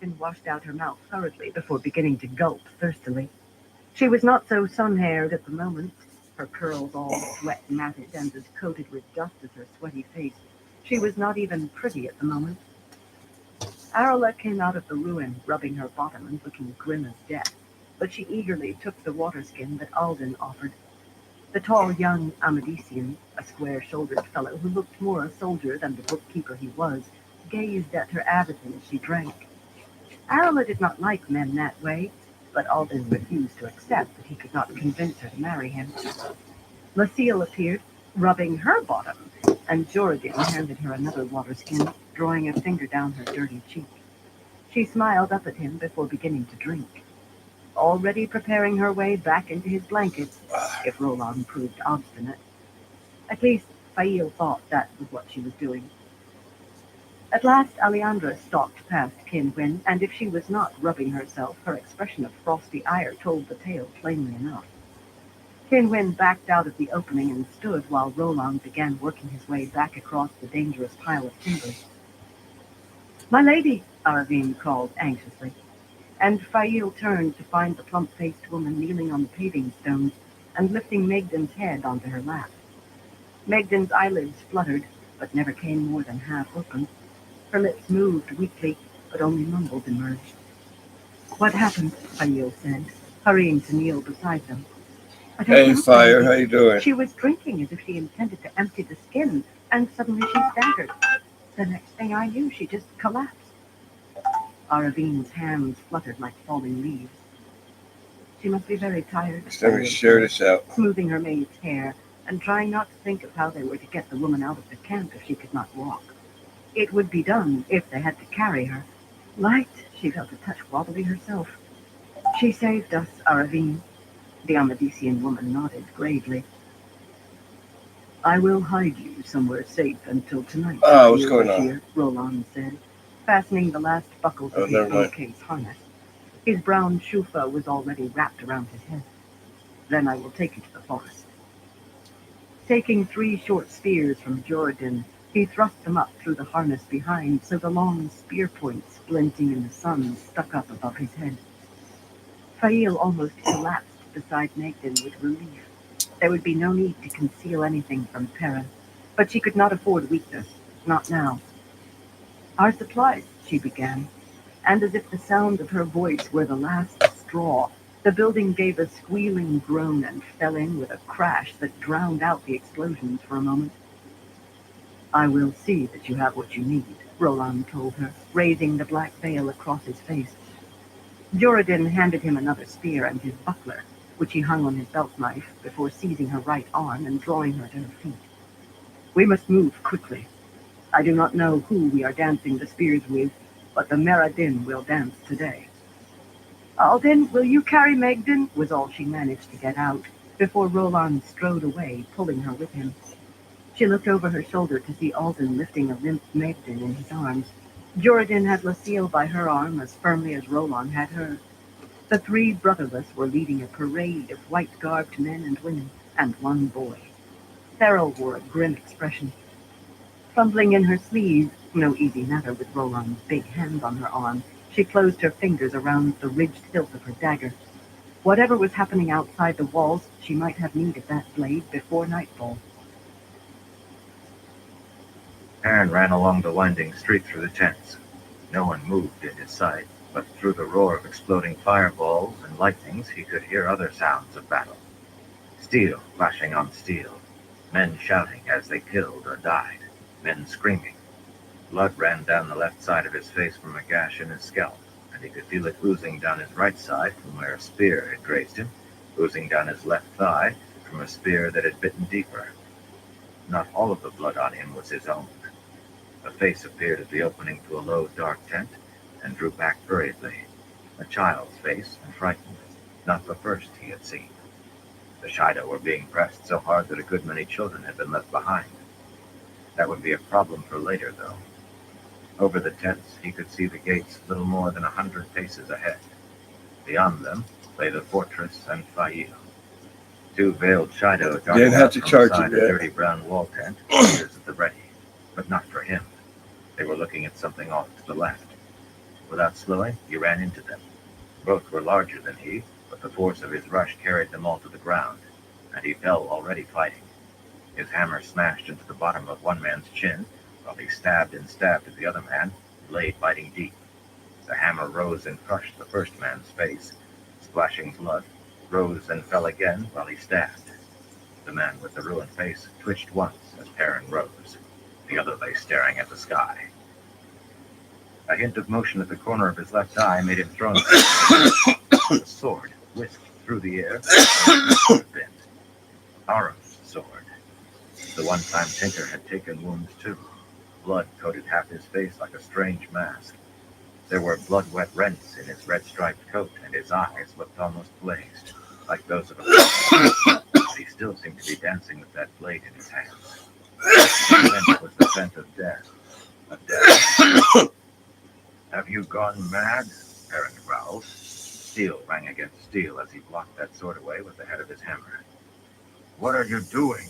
and washed out her mouth hurriedly before beginning to gulp thirstily. She was not so sun-haired at the moment, her curls all sweat-matted and as coated with dust as her sweaty face. She was not even pretty at the moment. Arla came out of the ruin, rubbing her bottom and looking grim as death, but she eagerly took the water-skin that Alden offered. The tall young Amadisian, a square-shouldered fellow who looked more a soldier than the bookkeeper he was, gazed at her avidly as she drank. Arla did not like men that way, but Alden refused to accept that he could not convince her to marry him. Lucille appeared, rubbing her bottom, and Jordan handed her another water-skin, drawing a finger down her dirty cheek. She smiled up at him before beginning to drink, already preparing her way back into his blankets if Roland proved obstinate. At least, Fail thought that was what she was doing. At last, Alejandra stalked past Kinwin, and if she was not rubbing herself, her expression of frosty ire told the tale plainly enough. Kinwin backed out of the opening and stood while Roland began working his way back across the dangerous pile of timbers. "My lady," Aravine called anxiously, and Fail turned to find the plump-faced woman kneeling on the paving stones and lifting Magdan's head onto her lap. Magdan's eyelids fluttered, but never came more than half open. Her lips moved weakly, but only mumbles emerged. "What happened?" Fail said, hurrying to kneel beside them. "I don't Hey, know, Fire, lady." how you doing? She was drinking as if she intended to empty the skin, and suddenly she staggered. The next thing I knew, she just collapsed. Aravine's hands fluttered like falling leaves. "She must be very tired," Let me share this out. smoothing her maid's hair and trying not to think of how they were to get the woman out of the camp if she could not walk. It would be done if they had to carry her. Light, she felt a touch wobbly herself. "She saved us, Aravine." The Amadisian woman nodded gravely. "I will hide you somewhere safe until tonight, What's going on? Roland said, fastening the last buckles of his bouquet's harness. His brown shufa was already wrapped around his head. "Then I will take you to the forest." Taking 3 short spears from Jordan, he thrust them up through the harness behind so the long spear points glinting in the sun stuck up above his head. Fail almost collapsed beside Magdan with relief. There would be no need to conceal anything from Perrin, but she could not afford weakness, not now. "Our supplies," she began, and as if the sound of her voice were the last straw, the building gave a squealing groan and fell in with a crash that drowned out the explosions for a moment. "I will see that you have what you need," Roland told her, raising the black veil across his face. Jordan handed him another spear and his buckler, which he hung on his belt knife before seizing her right arm and drawing her to her feet. "We must move quickly. I do not know who we are dancing the spears with, but the Meradin will dance today." "Alden, will you carry Magdan?" was all she managed to get out, before Roland strode away, pulling her with him. She looked over her shoulder to see Alden lifting a limp Magdan in his arms. Jordan had Lucille by her arm as firmly as Roland had hers. The 3 brotherless were leading a parade of white-garbed men and women, and one boy. Farrell wore a grim expression. Fumbling in her sleeve, no easy matter with Roland's big hand on her arm, she closed her fingers around the ridged hilt of her dagger. Whatever was happening outside the walls, she might have need of that blade before nightfall. Aaron ran along the winding street through the tents. No one moved in his sight, but through the roar of exploding fireballs and lightnings he could hear other sounds of battle. Steel clashing on steel, men shouting as they killed or died, men screaming. Blood ran down the left side of his face from a gash in his scalp, and he could feel it oozing down his right side from where a spear had grazed him, oozing down his left thigh from a spear that had bitten deeper. Not all of the blood on him was his own. A face appeared at the opening to a low, dark tent and drew back hurriedly. A child's face, and frightened, not the first he had seen. The Shida were being pressed so hard that a good many children had been left behind. That would be a problem for later, though. Over the tents, he could see the gates little more than 100 paces ahead. Beyond them lay the fortress and Fail. 2 veiled Shido darted out from beside a dirty brown wall tent, spears at the ready, but not for him. They were looking at something off to the left. Without slowing, he ran into them. Both were larger than he, but the force of his rush carried them all to the ground, and he fell already fighting. His hammer smashed into the bottom of one man's chin, while he stabbed and stabbed at the other man, blade biting deep. The hammer rose and crushed the first man's face, splashing blood, rose and fell again while he stabbed. The man with the ruined face twitched once as Perrin rose. The other lay staring at the sky. A hint of motion at the corner of his left eye made him throw the sword whisked through the air. Aram's sword. The one-time tinker had taken wounds too. Blood coated half his face like a strange mask. There were blood-wet rents in his red-striped coat, and his eyes looked almost glazed, like those of a but he still seemed to be dancing with that blade in his hands. The scent was the scent of death. Of death. Have you gone mad? Perrin growled. Steel rang against steel as he blocked that sword away with the head of his hammer. What are you doing?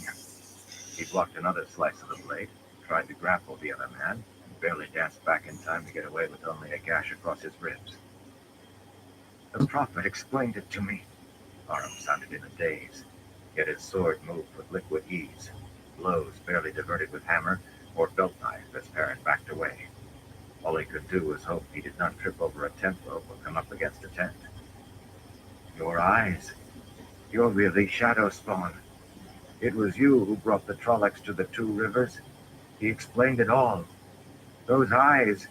He blocked another slice of the blade, tried to grapple the other man, and barely danced back in time to get away with only a gash across his ribs. The prophet explained it to me. Aram sounded in a daze, yet his sword moved with liquid ease. Blows barely diverted with hammer or belt knife as Perrin backed away. All he could do was hope he did not trip over a tent rope or come up against a tent. Your eyes. You're really Shadow Spawn. It was you who brought the Trollocs to the two rivers. He explained it all. Those eyes.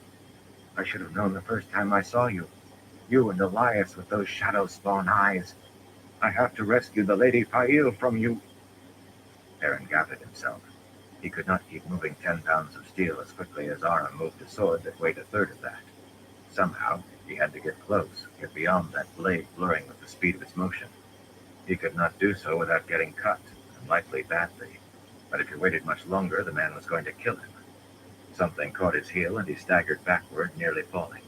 I should have known the first time I saw you. You and Elias with those Shadow Spawn eyes. I have to rescue the Lady Fail from you. Perrin gathered himself. He could not keep moving 10 pounds of steel as quickly as Aram moved a sword that weighed a third of that. Somehow, he had to get close, get beyond that blade blurring with the speed of its motion. He could not do so without getting cut, and likely badly. But if he waited much longer, the man was going to kill him. Something caught his heel, and he staggered backward, nearly falling.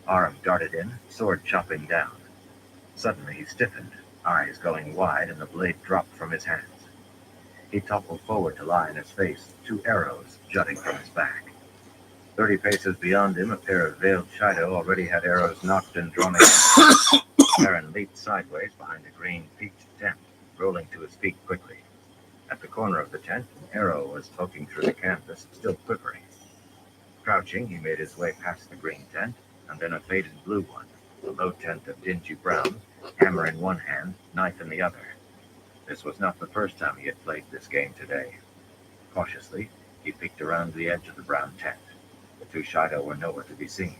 Aram darted in, sword chopping down. Suddenly he stiffened, eyes going wide, and the blade dropped from his hands. He toppled forward to lie in his face, 2 arrows jutting from his back. 30 paces beyond him, a pair of veiled Shido already had arrows knocked and drawn against him. Perrin leaped sideways behind a green peaked tent, rolling to his feet quickly. At the corner of the tent, an arrow was poking through the canvas, still quivering. Crouching, he made his way past the green tent, and then a faded blue one, a low tent of dingy brown, hammer in one hand, knife in the other. This was not the first time he had played this game today. Cautiously, he peeked around the edge of the brown tent. The 2 Shido were nowhere to be seen.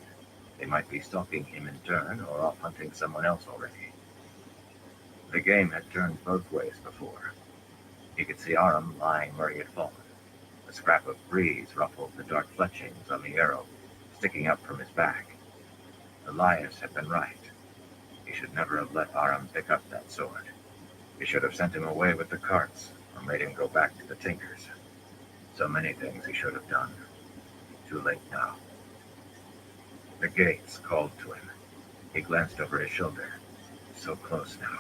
They might be stalking him in turn or off hunting someone else already. The game had turned both ways before. He could see Aram lying where he had fallen. A scrap of breeze ruffled the dark fletchings on the arrow, sticking up from his back. Elias had been right. He should never have let Aram pick up that sword. He should have sent him away with the carts, or made him go back to the Tinkers. So many things he should have done. Too late now. The gates called to him. He glanced over his shoulder. So close now.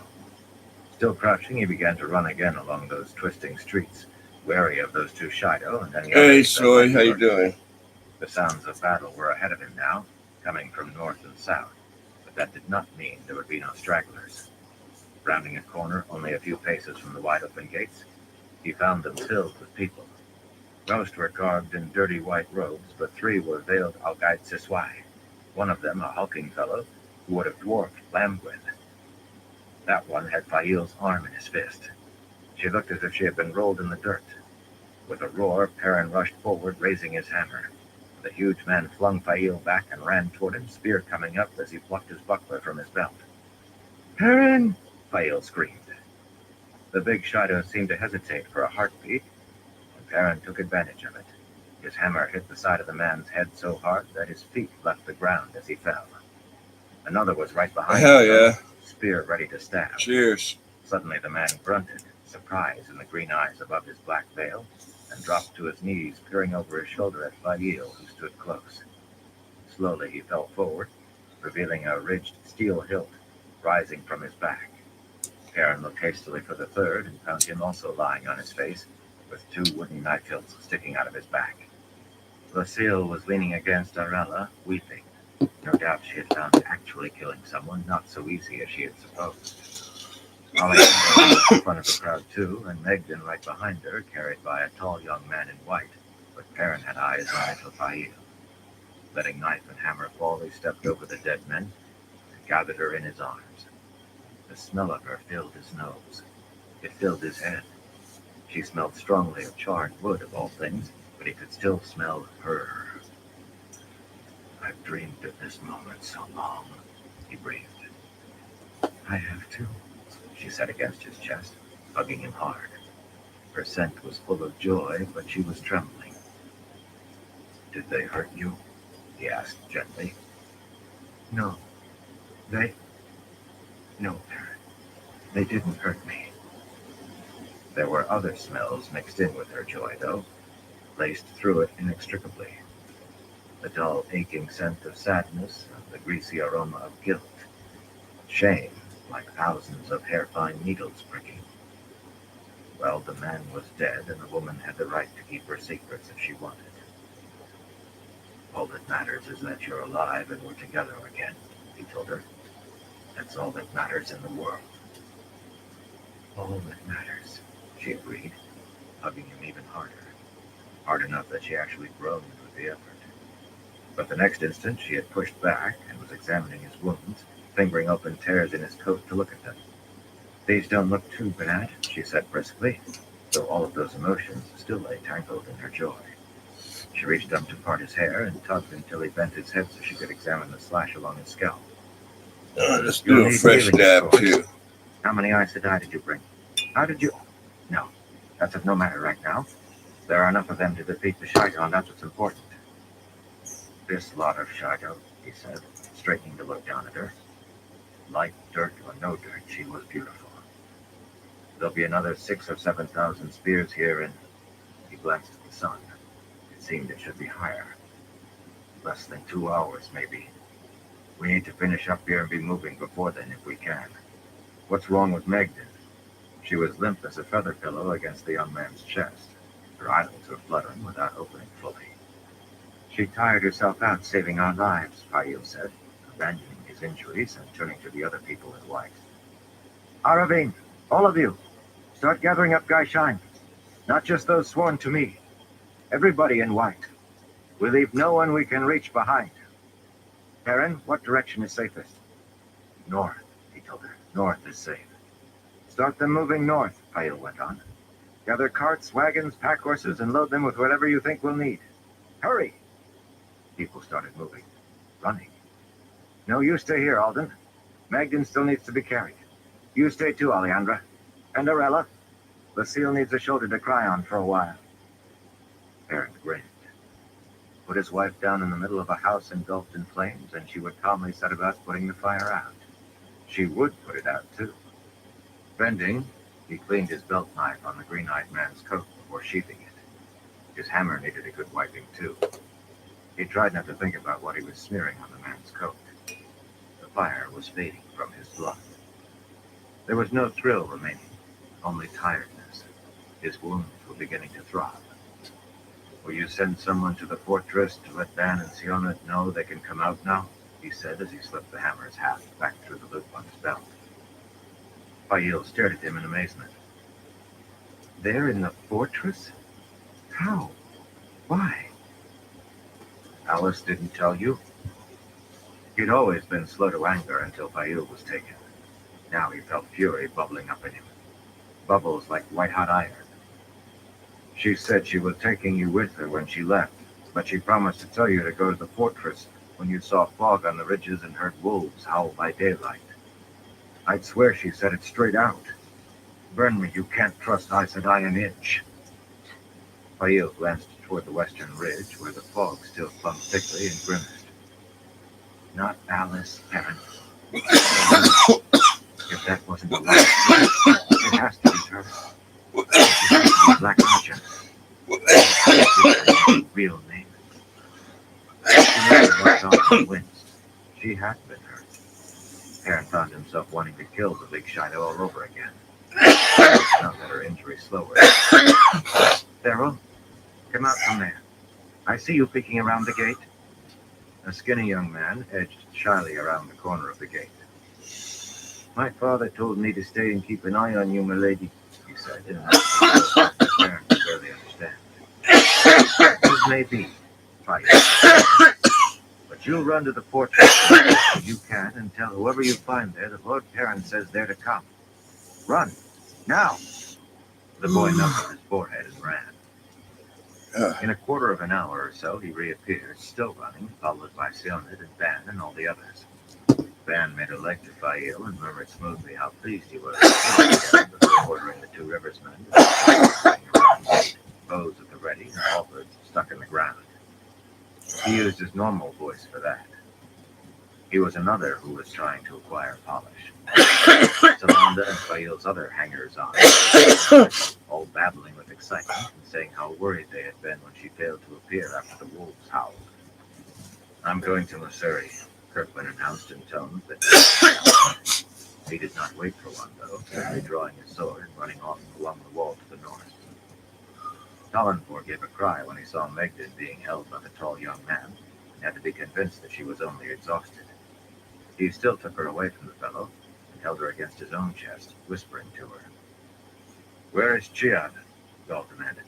Still crouching, he began to run again along those twisting streets, wary of those 2 Shido and any Hey, others. Soy, how you doing? The sounds of battle were ahead of him now, coming from north and south, but that did not mean there would be no stragglers. Rounding a corner only a few paces from the wide-open gates, he found them filled with people. Most were garbed in dirty white robes, but 3 were veiled Algaid Siswai, one of them a hulking fellow who would have dwarfed Lamgwin. That one had Fail's arm in his fist. She looked as if she had been rolled in the dirt. With a roar, Perrin rushed forward, raising his hammer. The huge man flung Fail back and ran toward him, spear coming up as he plucked his buckler from his belt. "Perrin!" Fail screamed. The big Shido seemed to hesitate for a heartbeat, and Perrin took advantage of it. His hammer hit the side of the man's head so hard that his feet left the ground as he fell. Another was right behind him. Hell yeah. Spear ready to stab. Cheers. Suddenly the man grunted, surprise in the green eyes above his black veil, and dropped to his knees, peering over his shoulder at Fail, who stood close. Slowly he fell forward, revealing a ridged steel hilt rising from his back. Perrin looked hastily for the third and found him also lying on his face, with 2 wooden knife hilts sticking out of his back. Lucille was leaning against Arella, weeping. No doubt she had found actually killing someone not so easy as she had supposed. Alexandra was in front of the crowd too, and Megden right behind her, carried by a tall young man in white. But Perrin had eyes on little Fail. Letting knife and hammer fall, he stepped over the dead men and gathered her in his arms. The smell of her filled his nose. It filled his head. She smelled strongly of charred wood, of all things, but he could still smell her. I've dreamed of this moment so long, he breathed. I have too, she said against his chest, hugging him hard. Her scent was full of joy, but she was trembling. Did they hurt you? He asked gently. No, they... No, Perrin. They didn't hurt me. There were other smells mixed in with her joy, though, laced through it inextricably. The dull, aching scent of sadness and the greasy aroma of guilt. Shame, like thousands of hair-fine needles pricking. Well, the man was dead, and the woman had the right to keep her secrets if she wanted. All that matters is that you're alive and we're together again, he told her. That's all that matters in the world. All that matters, she agreed, hugging him even harder. Hard enough that she actually groaned with the effort. But the next instant she had pushed back and was examining his wounds, fingering open tears in his coat to look at them. These don't look too bad, she said briskly, though all of those emotions still lay tangled in her joy. She reached up to part his hair and tugged until he bent his head so she could examine the slash along his scalp. Let's do a fresh dab, too. How many Aes Sedai did you bring? How did you... No, that's of no matter right now. There are enough of them to defeat the Shido, and that's what's important. This lot of Shido, he said, straightening to look down at her. Like dirt or no dirt, she was beautiful. There'll be another 6,000 or 7,000 spears here, and he glanced at the sun. It seemed it should be higher. Less than 2 hours, maybe. We need to finish up here and be moving before then if we can. What's wrong with Megden? She was limp as a feather pillow against the young man's chest. Her eyelids were fluttering without opening fully. She tired herself out saving our lives, Fail said, abandoning his injuries and turning to the other people in white. Aravine, all of you, start gathering up Gaishan. Not just those sworn to me. Everybody in white. We leave no one we can reach behind. Perrin, what direction is safest? North, he told her. North is safe. Start them moving north, Fail went on. Gather carts, wagons, pack horses, and load them with whatever you think we'll need. Hurry! People started moving, running. No, you stay here, Alden. Magden still needs to be carried. You stay too, Alejandra. And Arella. Lucille needs a shoulder to cry on for a while. Perrin grinned. Put his wife down in the middle of a house engulfed in flames, and she would calmly set about putting the fire out. She would put it out, too. Bending, he cleaned his belt knife on the green-eyed man's coat before sheathing it. His hammer needed a good wiping, too. He tried not to think about what he was smearing on the man's coat. The fire was fading from his blood. There was no thrill remaining, only tiredness. His wounds were beginning to throb. Will you send someone to the fortress to let Dan and Siona know they can come out now? He said as he slipped the hammer's haft back through the loop on his belt. Fail stared at him in amazement. They're in the fortress? How? Why? Alice didn't tell you? He'd always been slow to anger until Fail was taken. Now he felt fury bubbling up in him. Bubbles like white-hot iron. She said she was taking you with her when she left, but she promised to tell you to go to the fortress when you saw fog on the ridges and heard wolves howl by daylight. I'd swear she said it straight out. Burn me, you can't trust Aes Sedai an inch. Fail glanced toward the western ridge, where the fog still clung thickly, and grimaced. Not Alice, Perrin. If that wasn't a lie, it has to be her. It has to be Black Magic. Her real name. She looked off and winced. She had been hurt. Perrin found himself wanting to kill the big Shido all over again. Not that her injury slowed her. Theron, come out from there. I see you peeking around the gate. A skinny young man edged shyly around the corner of the gate. My father told me to stay and keep an eye on you, milady, he said in an accent that Baron could barely understand. As may be, Fire said, but you'll run to the fortress as you can and tell whoever you find there that Lord Perrin says they're to come. Run, now! The boy nuzzled his forehead and ran. In a quarter of an hour or so, he reappeared, still running, followed by Sioned and Ban and all the others. Ban made a leg to Fail and murmured smoothly how pleased he was to see him again before ordering the 2 Rivers men to bows at the ready and halberds stuck in the ground. He used his normal voice for that. He was another who was trying to acquire polish. Samanda and Fail's other hangers-on, all babbling with excitement and saying how worried they had been when she failed to appear after the wolves howled. I'm going to Missouri, Kirkland announced in tones that he did not wait for one, though, simply drawing his sword and running off along the wall to the north. Talonfor gave a cry when he saw Megden being held by the tall young man and had to be convinced that she was only exhausted. He still took her away from the fellow and held her against his own chest, whispering to her. Where is Chiad? Gaul demanded.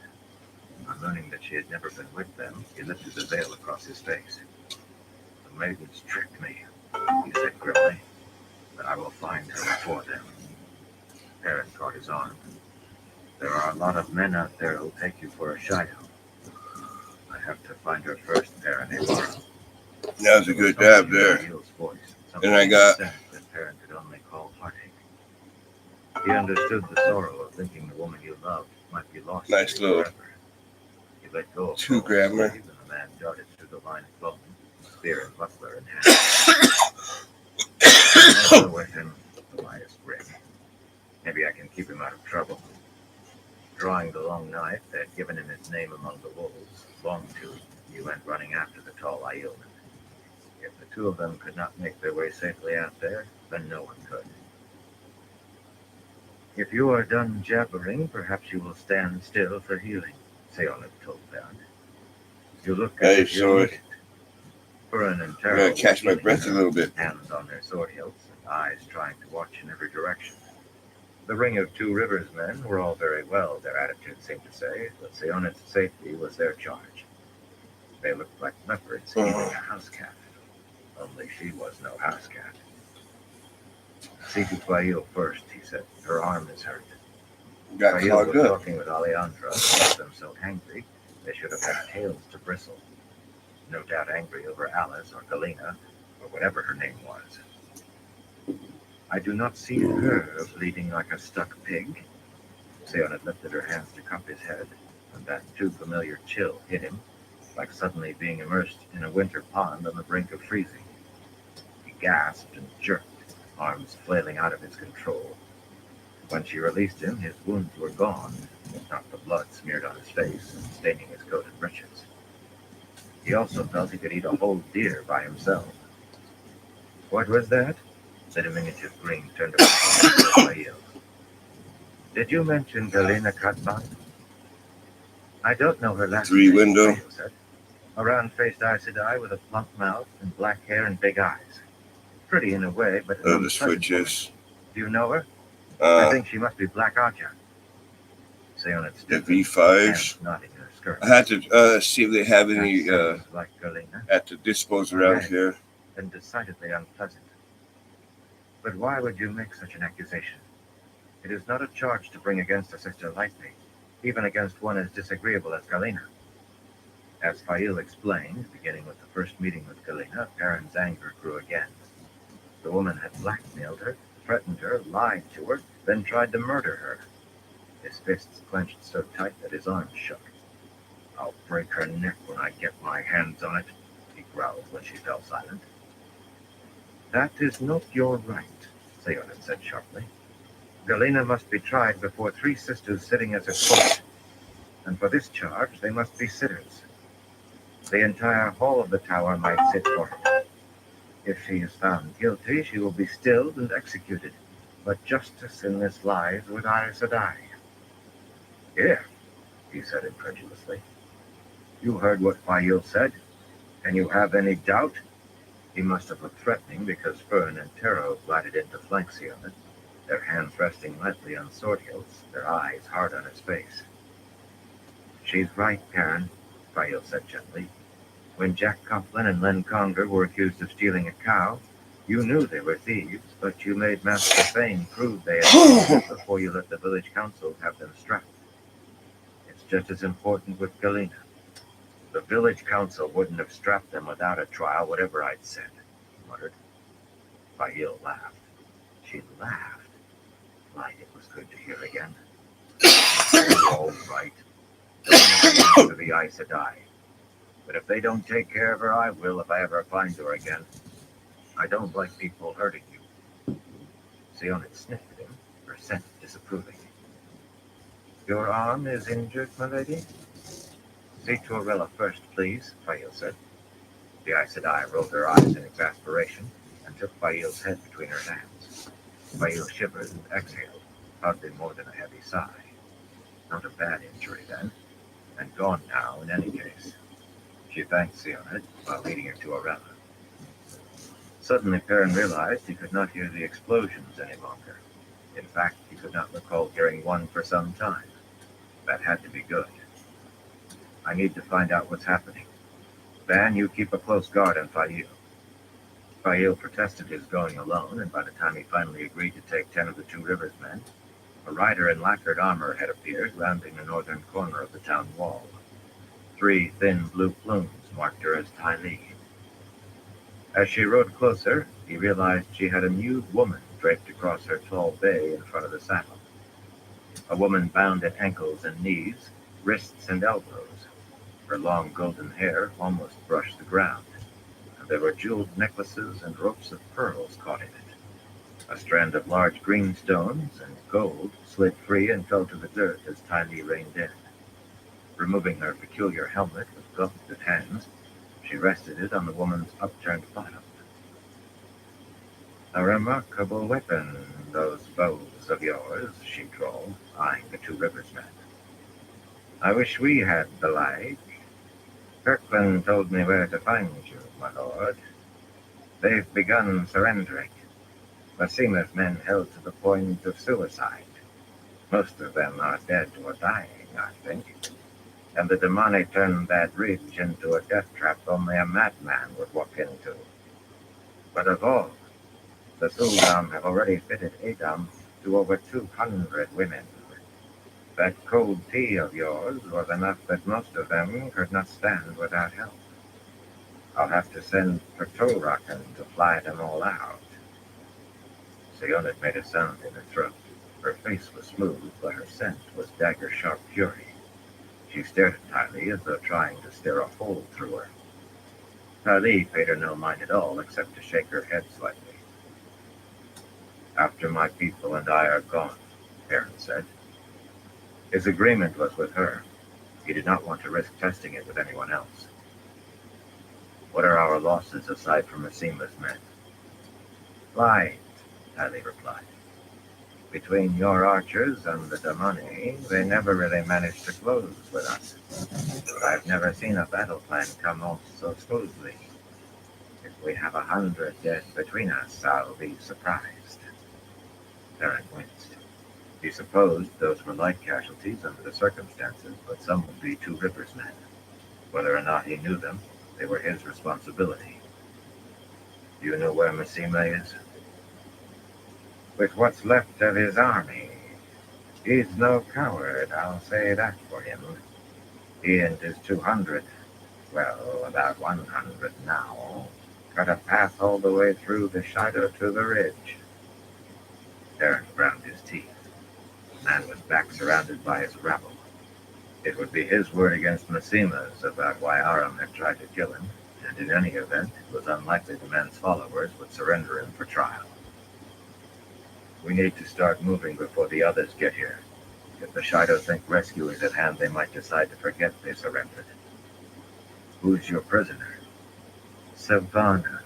On learning that she had never been with them, he lifted the veil across his face. The maidens tricked me, he said grimly, but I will find her before them. Perrin caught his arm. There are a lot of men out there who'll take you for a shadow. I have to find her first, Perrin Evara. That was a good dab there. And I got... that Perrin could only call heartache. He understood the sorrow of thinking the woman you loved might be lost Nice little forever. He let go of 2 grammar. and the man darted through the line of bowmen, spear and buckler in hand. I'll go with him, Elias grinned. Maybe I can keep him out of trouble. Drawing the long knife that had given him his name among the wolves, Longtooth, he went running after the tall Aielman. If the 2 of them could not make their way safely out there, then no one could. If you are done jabbering, perhaps you will stand still for healing, Sioned told Baron. You look as if you need it. Purin and I'm Terrell going to catch my breath a little bit. hands on their sword hilts and eyes trying to watch in every direction. The ring of 2 Rivers men were all very well, their attitude seemed to say, but Sioned's safety was their charge. They looked like leopards eating a house cat. Only she was no house cat. See to Fail first, he said. Her arm is hurt. Got Fail clogged was up. talking with Alejandra about them so angry they should have had tails to bristle. No doubt angry over Alice or Galena, or whatever her name was. I do not see her bleeding like a stuck pig. Sioned lifted her hands to cup his head, and that too familiar chill hit him, like suddenly being immersed in a winter pond on the brink of freezing. He gasped and jerked, arms flailing out of his control. When she released him, his wounds were gone, if not the blood smeared on his face and staining his coat and breeches. He also felt he could eat a whole deer by himself. What was that? The diminutive green turned around to Fail. Did you mention Galena Katban? I don't know her last 3 name, window. Fail said. A round-faced Aes Sedai with a plump mouth and black hair and big eyes. Pretty in a way, but an The unpleasant woman. switches. Do you know her? I Uh, think she must be Black Archer. Sioned the stood, V5s. hands knotting in her skirt. I had to see if they have any That sounds like Galena, at the dispos around here. and decidedly unpleasant. But why would you make such an accusation? It is not a charge to bring against a sister lightly, even against one as disagreeable as Galena. As Fail explained, beginning with the first meeting with Galena, Perrin's anger grew again. The woman had blackmailed her, threatened her, lied to her, then tried to murder her. His fists clenched so tight that his arms shook. I'll break her neck when I get my hands on it, he growled when she fell silent. That is not your right, Sioned said sharply. Galena must be tried before 3 sisters sitting as a court, and for this charge they must be sitters. The entire hall of the tower might sit for her. If she is found guilty, she will be stilled and executed, but justice in this lies with Aes Sedai. Here, he said incredulously. You heard what Fail said. Can you have any doubt? He must have looked threatening because Fern and Taro glided in to flank Sionut, their hands resting lightly on sword hilts, their eyes hard on his face. "She's right, Karen," Fael said gently. "When Jack Coughlin and Len Conger were accused of stealing a cow, you knew they were thieves, but you made Master Thane prove they had stolen it before you let the village council have them strapped. It's just as important with Galena. The village council wouldn't have strapped them without a trial, whatever I'd said," he muttered. Fael laughed. She laughed. Why, it was good to hear again. "All right. To the Aes Sedai. But if they don't take care of her, I will if I ever find her again. I don't like people hurting you." Sionut sniffed at him, her scent disapproving. "Your arm is injured, my lady?" "See to Orella first, please," Fael said. The Aes Sedai rolled her eyes in exasperation and took Fael's head between her hands. Fael shivered and exhaled, hardly more than a heavy sigh. Not a bad injury, then, and gone now in any case. She thanked Sionut while leading her to Orella. Suddenly Perrin realized he could not hear the explosions any longer. In fact, he could not recall hearing one for some time. That had to be good. "I need to find out what's happening. Van, you keep a close guard on Fael." Fael protested his going alone, and by the time he finally agreed to take 10 of the Two Rivers men, a rider in lacquered armor had appeared, rounding the northern corner of the town wall. 3 thin blue plumes marked her as Ty Lee. As she rode closer, he realized she had a nude woman draped across her tall bay in front of the saddle. A woman bound at ankles and knees, wrists and elbows. Her long golden hair almost brushed the ground, and there were jeweled necklaces and ropes of pearls caught in it. A strand of large green stones and gold slid free and fell to the dirt as Ty Lee reined in. Removing her peculiar helmet with gloved hands, she rested it on the woman's upturned bottom. "A remarkable weapon, those bows of yours," she drawled, eyeing the Two Rivers men. "I wish we had the like. Kirkland told me where to find you, my lord. They've begun surrendering. Massima's men held to the point of suicide. Most of them are dead or dying, I think. And the demonic turned that ridge into a death trap only a madman would walk into. But of all, the Suldam have already fitted Edam to over 200 women. That cold tea of yours was enough that most of them could not stand without help. I'll have to send Pertorakan to fly them all out." Sionut made a sound in her throat. Her face was smooth, but her scent was dagger-sharp fury. She stared at Ty Lee as though trying to stare a hole through her. Ty Lee paid her no mind at all, except to shake her head slightly. "After my people and I are gone," Perrin said. His agreement was with her. He did not want to risk testing it with anyone else. "What are our losses aside from Massima's men?" "Light," Ty Lee replied. "Between your archers and the Damani, they never really managed to close with us. I've never seen a battle plan come off so smoothly. If we have 100 dead between us, I'll be surprised." Perrin winced. He supposed those were light casualties under the circumstances, but some would be Two Rivers men. Whether or not he knew them, they were his responsibility. "Do you know where Massima is?" "With what's left of his army. He's no coward, I'll say that for him. He and his 200, well, about 100 now, cut a path all the way through the shadow to the ridge." Perrin ground his teeth. The man was back surrounded by his rabble. It would be his word against Massima's about why Aram had tried to kill him, and in any event, it was unlikely the man's followers would surrender him for trial. "We need to start moving before the others get here. If the Shido think rescue is at hand, they might decide to forget they surrendered." "Who's your prisoner?" "Savannah,"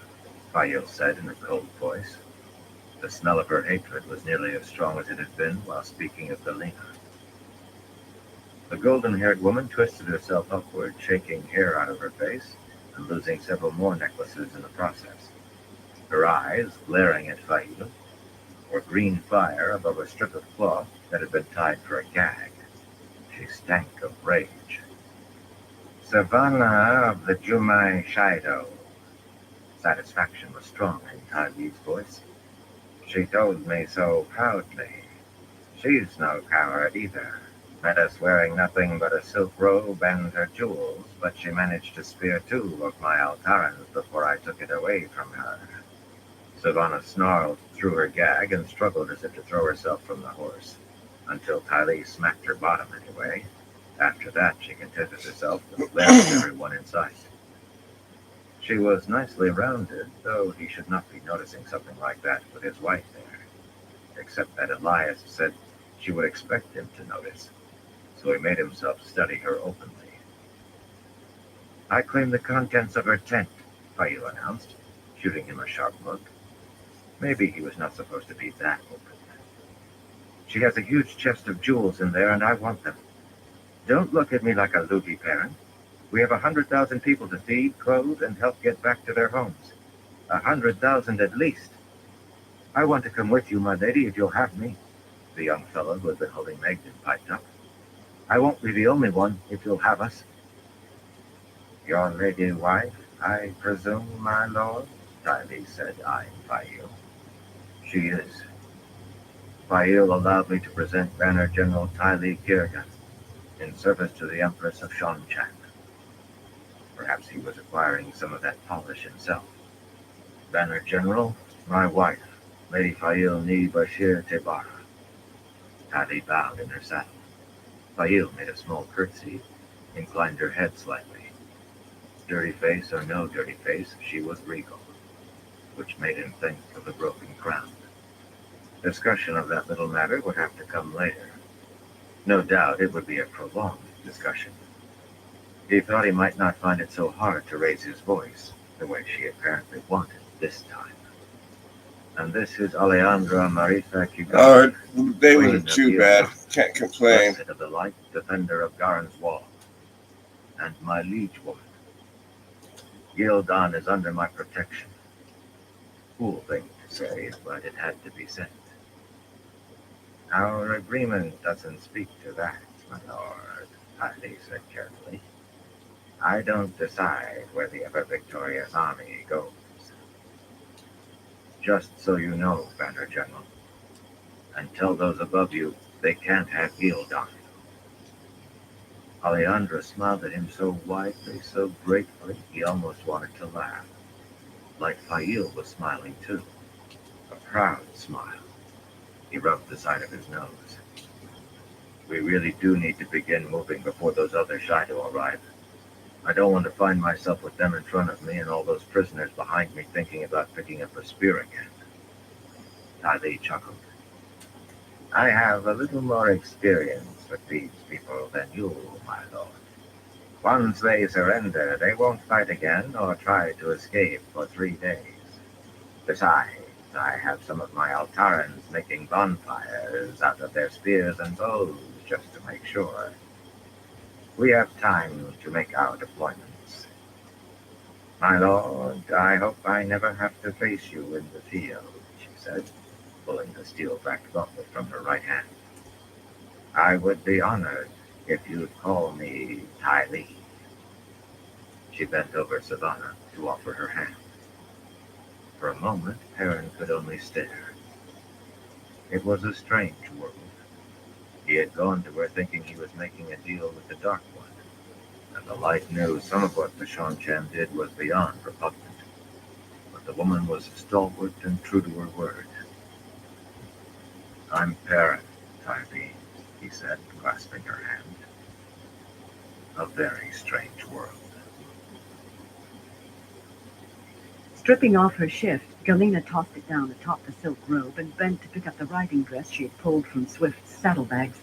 Fael said in a cold voice. The smell of her hatred was nearly as strong as it had been while speaking of Galena. The golden-haired woman twisted herself upward, shaking hair out of her face and losing several more necklaces in the process. Her eyes, glaring at Fail, were green fire above a strip of cloth that had been tied for a gag. She stank of rage. Savannah of the Jumai Shido. Satisfaction was strong in Tylee's voice. She told me so proudly. She's no coward either. Met us wearing nothing but a silk robe and her jewels, but she managed to spear 2 of my Altarans before I took it away from her. Savannah snarled through her gag and struggled as if to throw herself from the horse, until Tylee smacked her bottom anyway. After that, she contented herself with glaring at everyone in sight. She was nicely rounded, though he should not be noticing something like that with his wife there, except that Elias said she would expect him to notice, so he made himself study her openly. I claim the contents of her tent, Fayu announced, shooting him a sharp look. Maybe he was not supposed to be that open. She has a huge chest of jewels in there, and I want them. Don't look at me like a loopy parent. We have 100,000 people to feed, clothe, and help get back to their homes. 100,000 at least. I want to come with you, my lady, if you'll have me, the young fellow who had been holding Magden piped up. I won't be the only one if you'll have us. Your lady wife, I presume, my lord, Tylee said, eyeing Fail. She is. Fail allowed me to present Banner General Tylee Kirgan in service to the Empress of Shanchan. Perhaps he was acquiring some of that polish himself. Banner General, my wife, Lady Fail Ni Bashir Tebara. Tylee bowed in her saddle. Fail made a small curtsy, inclined her head slightly. Dirty face or no dirty face, she was regal, which made him think of the broken crown. Discussion of that little matter would have to come later. No doubt it would be a prolonged discussion. He thought he might not find it so hard to raise his voice, the way she apparently wanted this time. And this is Alejandra Marisa Cugat. They weren't too bad. Can't complain. Blessed of the light, defender of Garen's wall, and my liege woman. Gildan is under my protection. Cool thing to say, but it had to be said. Our agreement doesn't speak to that, my lord, Tylee said carefully. I don't decide where the ever-victorious army goes. Just so you know, Banner General, and tell those above you they can't have Gildan. Alejandra smiled at him so widely, so gratefully, he almost wanted to laugh. Like Fail was smiling too. A proud smile. He rubbed the side of his nose. We really do need to begin moving before those other Shido arrive. I don't want to find myself with them in front of me and all those prisoners behind me thinking about picking up a spear again. Tylee chuckled. I have a little more experience with these people than you, my lord. Once they surrender, they won't fight again or try to escape for 3 days. Besides, I have some of my Altarans making bonfires out of their spears and bows just to make sure. We have time to make our deployments. My lord, I hope I never have to face you in the field, she said, pulling the steel-backed gauntlet from her right hand. I would be honored if you'd call me Tylee. She bent over Savannah to offer her hand. For a moment, Perrin could only stare. It was a strange world. He had gone to her thinking he was making a deal with the Dark One, and the Light knew some of what the Shanchan did was beyond repugnant. But the woman was stalwart and true to her word. I'm Perrin, Tylee, he said, clasping her hand. A very strange world. Stripping off her shift, Galena tossed it down atop the silk robe and bent to pick up the riding dress she had pulled from Swift's saddlebags.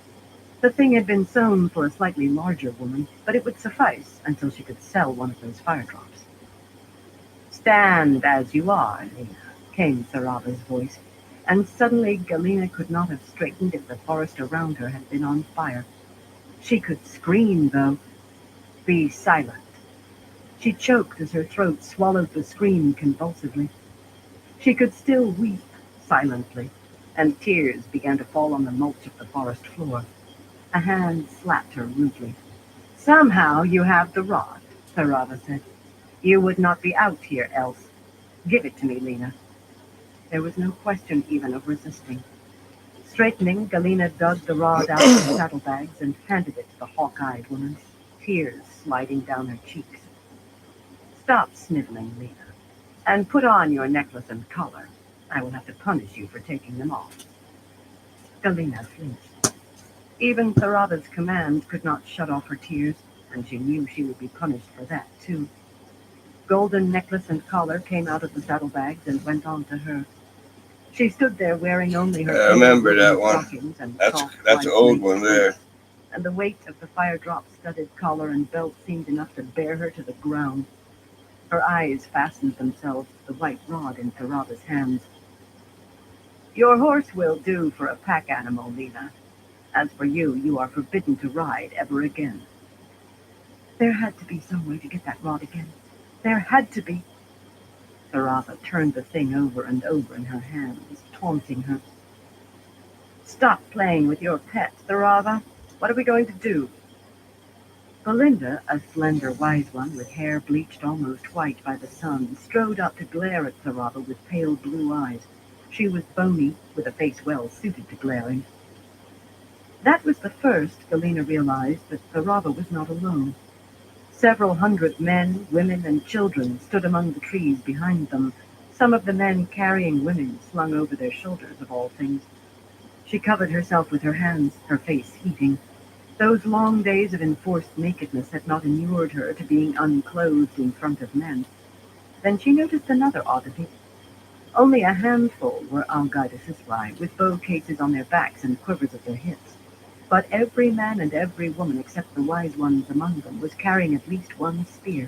The thing had been sewn for a slightly larger woman, but it would suffice until she could sell one of those fire drops. Stand as you are, Lena, came Saraba's voice, and suddenly Galena could not have straightened if the forest around her had been on fire. She could scream, though. Be silent. She choked as her throat swallowed the scream convulsively. She could still weep silently, and tears began to fall on the mulch of the forest floor. A hand slapped her rudely. Somehow you have the rod, Tharava said. You would not be out here else. Give it to me, Lena. There was no question even of resisting. Straightening, Galena dug the rod out of the saddlebags and handed it to the hawk-eyed woman, tears sliding down her cheeks. Stop sniveling, Lena, and put on your necklace and collar. I will have to punish you for taking them off. Galena flinched. Even Tharava's command could not shut off her tears, and she knew she would be punished for that, too. Golden necklace and collar came out of the saddlebags and went on to her. She stood there wearing only her I remember that one. stockings and That's soft an white old lace one there. boots, and the weight of the fire-drop-studded collar and belt seemed enough to bear her to the ground. Her eyes fastened themselves to the white rod in Tharava's hands. Your horse will do for a pack animal, Lena. As for you, you are forbidden to ride ever again. There had to be some way to get that rod again. There had to be. Tharava turned the thing over and over in her hands, taunting her. Stop playing with your pet, Tharava. What are we going to do? Belinda, a slender wise one with hair bleached almost white by the sun, strode up to glare at Tharava with pale blue eyes. She was bony, with a face well suited to glaring. That was the first Galena realized that Tharava was not alone. Several hundred men, women, and children stood among the trees behind them, some of the men carrying women slung over their shoulders, of all things. She covered herself with her hands, her face heating. Those long days of enforced nakedness had not inured her to being unclothed in front of men. Then she noticed another oddity. Only a handful were Algaidas with bow cases on their backs and quivers at their hips. But every man and every woman except the wise ones among them was carrying at least one spear.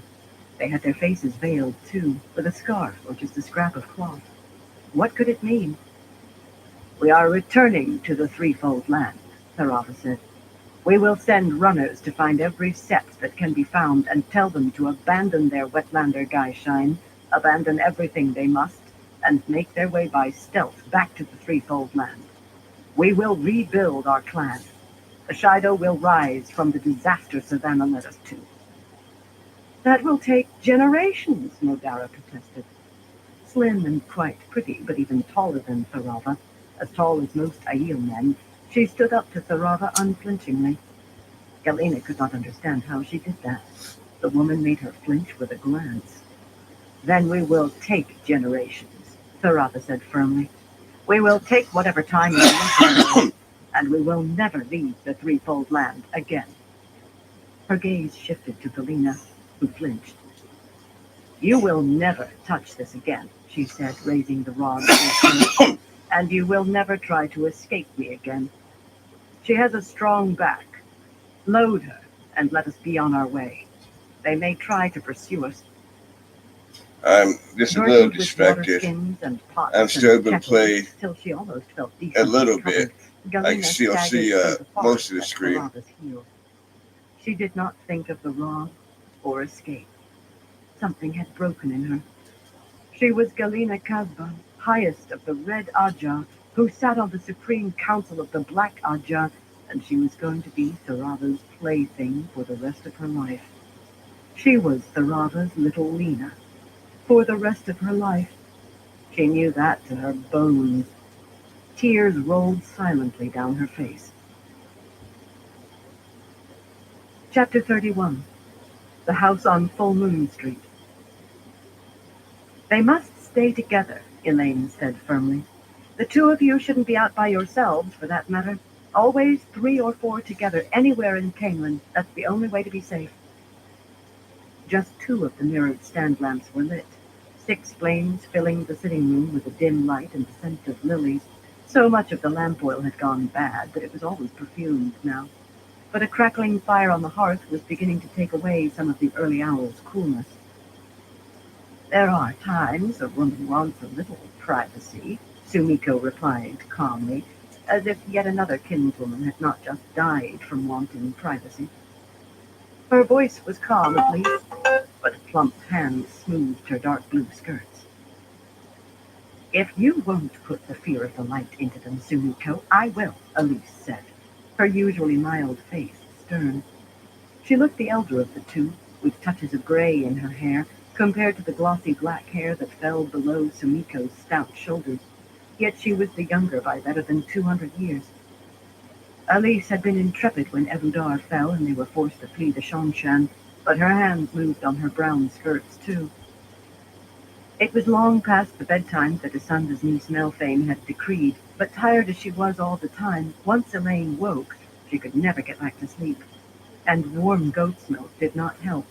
They had their faces veiled, too, with a scarf or just a scrap of cloth. What could it mean? We are returning to the threefold land, Tharava said. We will send runners to find every sept that can be found and tell them to abandon their wetlander Gaishine, abandon everything they must, and make their way by stealth back to the threefold land. We will rebuild our clan. The Shido will rise from the disaster Savannah led us to. That will take generations, Nodara protested. Slim and quite pretty, but even taller than Tharava, as tall as most Aiel men, she stood up to Tharava unflinchingly. Galena could not understand how she did that. The woman made her flinch with a glance. Then we will take generations, Tharava said firmly. We will take whatever time it takes, and we will never leave the threefold land again. Her gaze shifted to Galena, who flinched. You will never touch this again, she said, raising the rod and you will never try to escape me again. She has a strong back. Load her, and let us be on our way. They may try to pursue us. I'm just a little distracted. I'm still going to play till she almost felt a little bit. I can still see most of the screen. She did not think of the rod or escape. Something had broken in her. She was Galena Kazban, highest of the Red Ajah, who sat on the Supreme Council of the Black Ajah, and she was going to be Tharava's plaything for the rest of her life. She was Tharava's little Lena. For the rest of her life. She knew that to her bones. Tears rolled silently down her face. Chapter 31. The House on Full Moon Street. They must stay together, Elaine said firmly. The two of you shouldn't be out by yourselves, for that matter. Always 3 or 4 together, anywhere in Camelin. That's the only way to be safe. Just 2 of the mirrored stand lamps were lit. 6 flames filling the sitting room with a dim light and the scent of lilies. So much of the lamp oil had gone bad that it was always perfumed now. But a crackling fire on the hearth was beginning to take away some of the early hour's coolness. There are times a woman wants a little privacy, Sumiko replied calmly, as if yet another kinswoman had not just died from wanting privacy. Her voice was calm at least, but plump hands smoothed her dark blue skirts. If you won't put the fear of the light into them, Sumiko, I will, Elise said, her usually mild face stern. She looked the elder of the two, with touches of gray in her hair, compared to the glossy black hair that fell below Sumiko's stout shoulders. Yet she was the younger by better than 200 years. Elise had been intrepid when Ebudar fell and they were forced to flee to Shongshan, but her hands moved on her brown skirts too. It was long past the bedtime that Asanda's niece Melfane had decreed, but tired as she was all the time, once Elaine woke, she could never get back to sleep. And warm goat's milk did not help.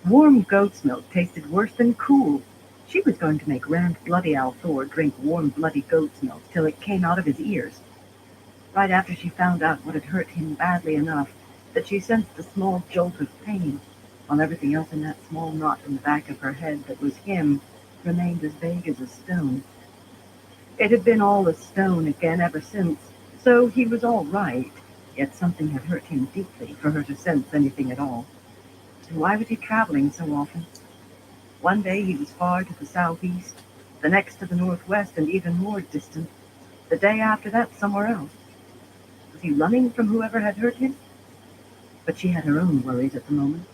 Warm goat's milk tasted worse than cool. She was going to make Rand Bloody Althor drink warm bloody goat's milk till it came out of his ears. Right after she found out what had hurt him badly enough that she sensed a small jolt of pain, while everything else in that small knot in the back of her head that was him remained as vague as a stone. It had been all a stone again ever since, so he was all right, yet something had hurt him deeply for her to sense anything at all. And why was he traveling so often? One day he was far to the southeast, the next to the northwest and even more distant, the day after that somewhere else. Was he running from whoever had hurt him? But she had her own worries at the moment.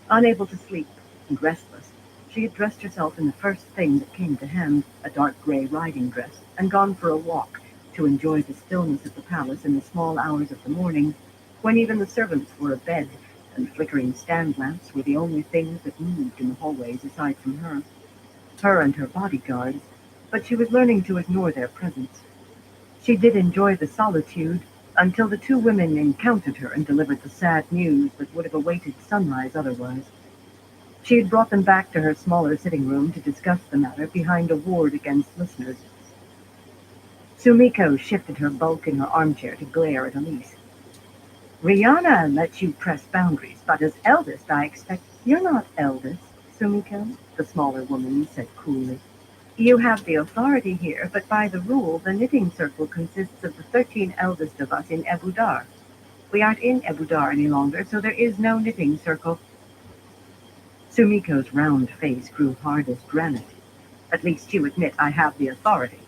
Unable to sleep and restless, she had dressed herself in the first thing that came to hand, a dark gray riding dress, and gone for a walk to enjoy the stillness of the palace in the small hours of the morning, when even the servants were abed and flickering stand lamps were the only things that moved in the hallways aside from her and her bodyguards, but she was learning to ignore their presence. She did enjoy the solitude until the two women encountered her and delivered the sad news that would have awaited sunrise otherwise. She had brought them back to her smaller sitting room to discuss the matter behind a ward against listeners. Sumiko shifted her bulk in her armchair to glare at Elise. Rihanna lets you press boundaries, but as eldest I expect... You're not eldest, Sumiko, the smaller woman said coolly. You have the authority here, but by the rule, the knitting circle consists of the 13 eldest of us in Ebudar. We aren't in Ebudar any longer, so there is no knitting circle. Sumiko's round face grew hard as granite. At least you admit I have the authority,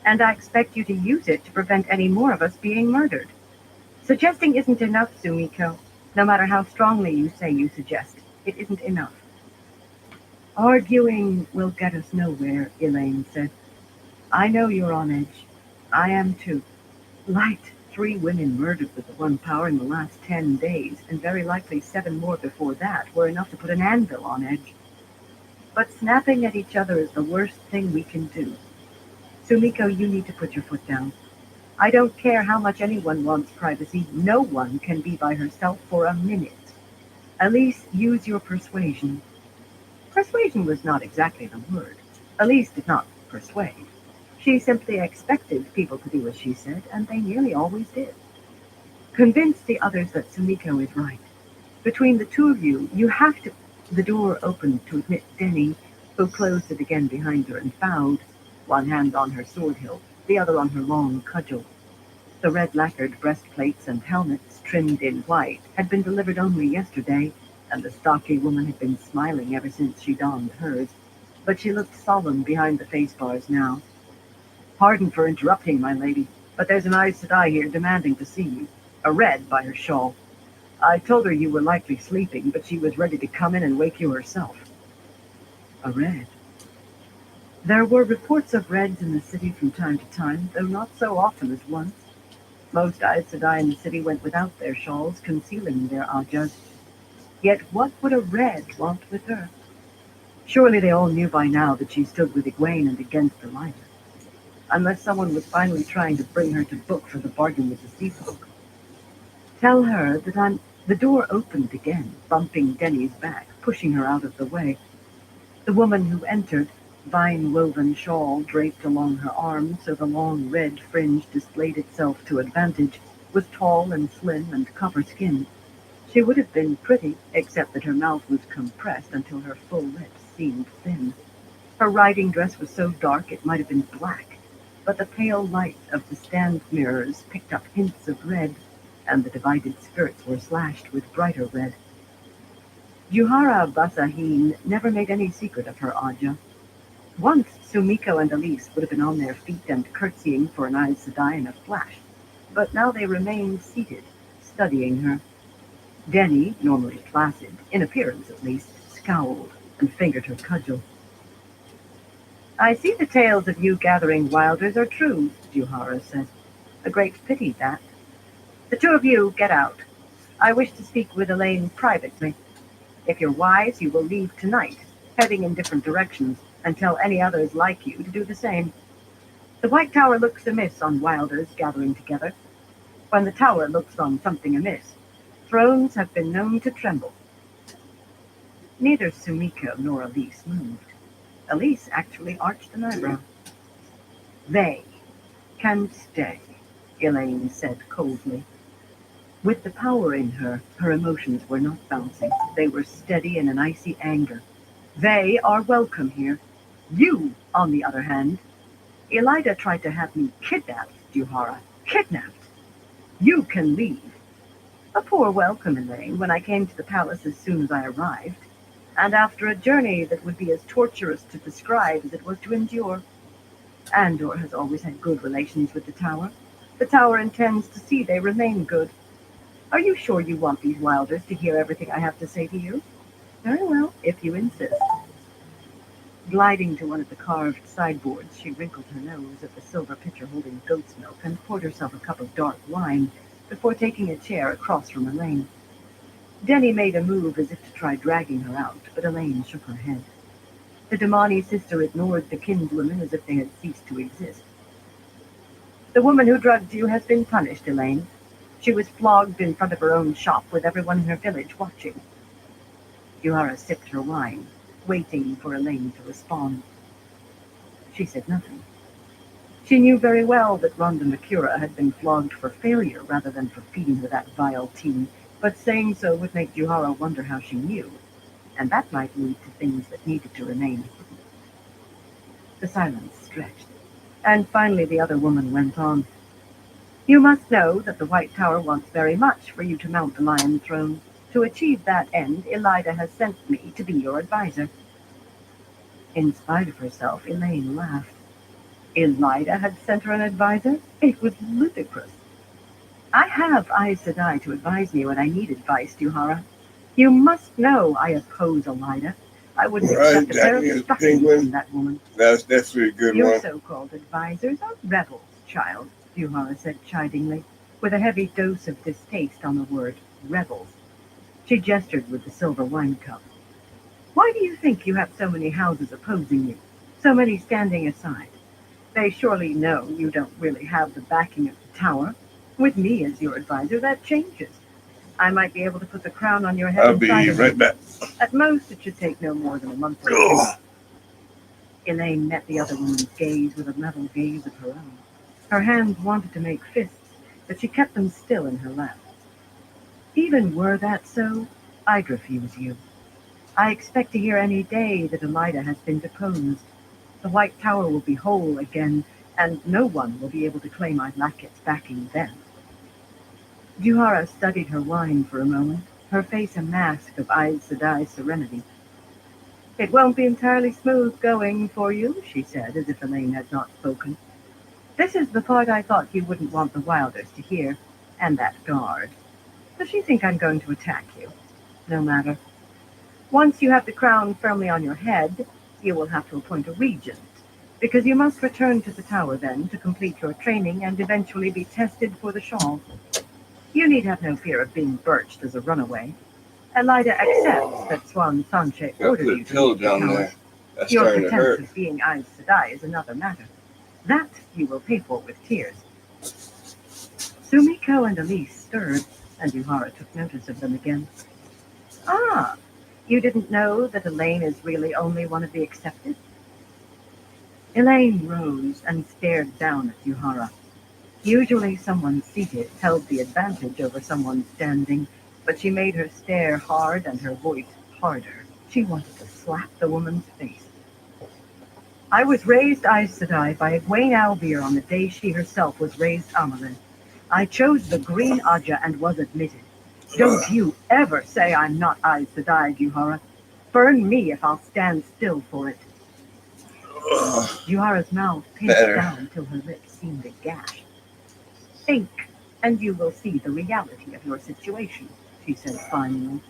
and I expect you to use it to prevent any more of us being murdered. Suggesting isn't enough, Sumiko. No matter how strongly you say you suggest, it isn't enough. Arguing will get us nowhere, Elaine said. I know you're on edge. I am too. Light, 3 women murdered with the one power in the last 10 days, and very likely 7 more before that, were enough to put an anvil on edge. But snapping at each other is the worst thing we can do. Sumiko, you need to put your foot down. I don't care how much anyone wants privacy. No one can be by herself for a minute. Elise, use your persuasion. Persuasion was not exactly the word. Elise did not persuade. She simply expected people to do as she said, and they nearly always did. Convince the others that Sumiko is right. Between the two of you, you have to... The door opened to admit Denny, who closed it again behind her and bowed, one hand on her sword hilt, the other on her long cudgel. The red lacquered breastplates and helmets, trimmed in white, had been delivered only yesterday, and the stocky woman had been smiling ever since she donned hers, but she looked solemn behind the face bars now. Pardon for interrupting, my lady, but there's an Aes Sedai here demanding to see you, a red by her shawl. I told her you were likely sleeping, but she was ready to come in and wake you herself. A red. There were reports of reds in the city from time to time, though not so often as once. Most Aes Sedai in the city went without their shawls, concealing their ajas. Yet what would a red want with her? Surely they all knew by now that she stood with Egwene and against the lighter. Unless someone was finally trying to bring her to book for the bargain with the sea folk. Tell her that I'm... The door opened again, bumping Denny's back, pushing her out of the way. The woman who entered, vine-woven shawl draped along her arm so the long red fringe displayed itself to advantage, was tall and slim and copper-skinned. She would have been pretty, except that her mouth was compressed until her full lips seemed thin. Her riding dress was so dark it might have been black, but the pale light of the stand mirrors picked up hints of red, and the divided skirts were slashed with brighter red. Juhara Basahin never made any secret of her aja. Once, Sumiko and Elise would have been on their feet and curtsying for an Aes Sedai in a flash, but now they remained seated, studying her. Denny, normally placid, in appearance at least, scowled and fingered her cudgel. I see the tales of you gathering wilders are true, Juhara said. A great pity, that. The two of you get out. I wish to speak with Elaine privately. If you're wise, you will leave tonight, heading in different directions, and tell any others like you to do the same. The White Tower looks amiss on wilders gathering together. When the tower looks on something amiss, thrones have been known to tremble. Neither Sumiko nor Elise moved. Elise actually arched an eyebrow. They can stay, Elaine said coldly. With the power in her, her emotions were not bouncing. They were steady in an icy anger. They are welcome here. You, on the other hand, Elida tried to have me kidnapped, Juhara. Kidnapped. You can leave. A poor welcome, Elaine, when I came to the palace as soon as I arrived, and after a journey that would be as torturous to describe as it was to endure. Andor has always had good relations with the Tower. The Tower intends to see they remain good. Are you sure you want these wilders to hear everything I have to say to you? Very well, if you insist. Gliding to one of the carved sideboards, she wrinkled her nose at the silver pitcher holding goat's milk and poured herself a cup of dark wine before taking a chair across from Elaine. Denny made a move as if to try dragging her out, but Elaine shook her head. The Damani sister ignored the kinswomen as if they had ceased to exist. The woman who drugged you has been punished, Elaine. She was flogged in front of her own shop with everyone in her village watching. Juhara sipped her wine, waiting for Elaine to respond. She said nothing. She knew very well that Rhonda Makura had been flogged for failure rather than for feeding her that vile tea, but saying so would make Juhara wonder how she knew, and that might lead to things that needed to remain hidden. The silence stretched, and finally the other woman went on. You must know that the White Tower wants very much for you to mount the Lion Throne. To achieve that end, Elida has sent me to be your advisor. In spite of herself, Elaine laughed. Elida had sent her an advisor? It was ludicrous. I have Aes Sedai to advise me when I need advice, Juhara. You must know I oppose Elida. I wouldn't accept a pair of stockings from that woman. That's definitely a good Your one. so-called advisors are rebels, child, Juhara said chidingly, with a heavy dose of distaste on the word rebels. She gestured with the silver wine cup. Why do you think you have so many houses opposing you, so many standing aside? They surely know you don't really have the backing of the Tower. With me as your advisor, that changes. I might be able to put the crown on your head. I'll be right back. At most, it should take no more than a month or two. Elaine met the other woman's gaze with a level gaze of her own. Her hands wanted to make fists, but she kept them still in her lap. Even were that so, I'd refuse you. I expect to hear any day that Elida has been deposed. The White Tower will be whole again, and no one will be able to claim I lack its backing then. Juhara studied her wine for a moment, her face a mask of Aes Sedai serenity. It won't be entirely smooth going for you, she said, as if Elaine had not spoken. This is the part I thought you wouldn't want the Wilders to hear, and that guard. Does she think I'm going to attack you? No matter. Once you have the crown firmly on your head, you will have to appoint a regent, because you must return to the Tower then to complete your training and eventually be tested for the shawl. You need have no fear of being birched as a runaway. Elida accepts that Swan Sanche ordered you to leave the Tower. Your pretense of being Aes Sedai is another matter. That you will pay for with tears. Sumiko and Elise stirred, and Juhara took notice of them again. Ah, you didn't know that Elaine is really only one of the accepted? Elaine rose and stared down at Juhara. Usually someone seated held the advantage over someone standing, but she made her stare hard and her voice harder. She wanted to slap the woman's face. I was raised Aes Sedai by Egwene Alvear on the day she herself was raised Amelin. I chose the Green Aja and was admitted. Don't you ever say I'm not Aes Sedai, Juhara. Burn me if I'll stand still for it. Juhara's mouth pinched down till her lips seemed a gash. Think, and you will see the reality of your situation, she said finally.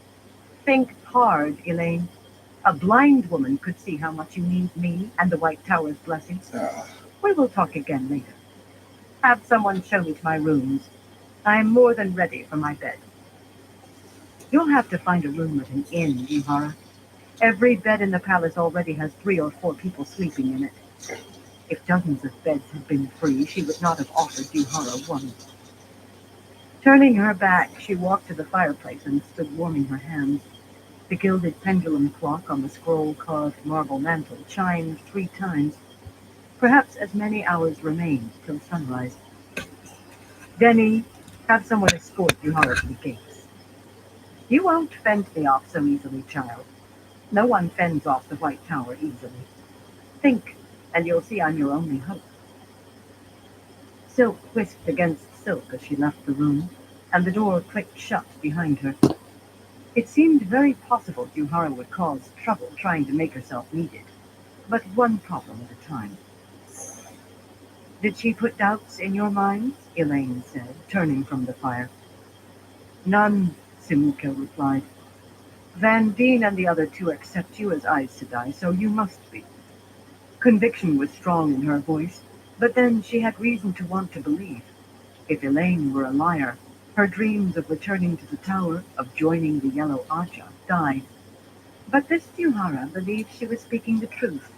Think hard, Elaine. A blind woman could see how much you need me and the White Tower's blessings. We will talk again later. Have someone show me to my rooms. I am more than ready for my bed. You'll have to find a room at an inn, Juhara. Every bed in the palace already has 3 or 4 people sleeping in it. If dozens of beds had been free, she would not have offered Juhara one. Turning her back, she walked to the fireplace and stood warming her hands. The gilded pendulum clock on the scroll-carved marble mantel chimed 3 times. Perhaps as many hours remained till sunrise. Denny, have someone escort Juhara to the gates. You won't fend me off so easily, child. No one fends off the White Tower easily. Think, and you'll see I'm your only hope. Silk whisked against silk as she left the room, and the door clicked shut behind her. It seemed very possible Juhara would cause trouble trying to make herself needed, but one problem at a time. Did she put doubts in your minds? Elaine said, turning from the fire. None, Sumiko replied. Van Deen and the other 2 accept you as Aes Sedai, so you must be. Conviction was strong in her voice, but then she had reason to want to believe. If Elaine were a liar, her dreams of returning to the tower, of joining the Yellow Aja, died. But this Juhara believed she was speaking the truth.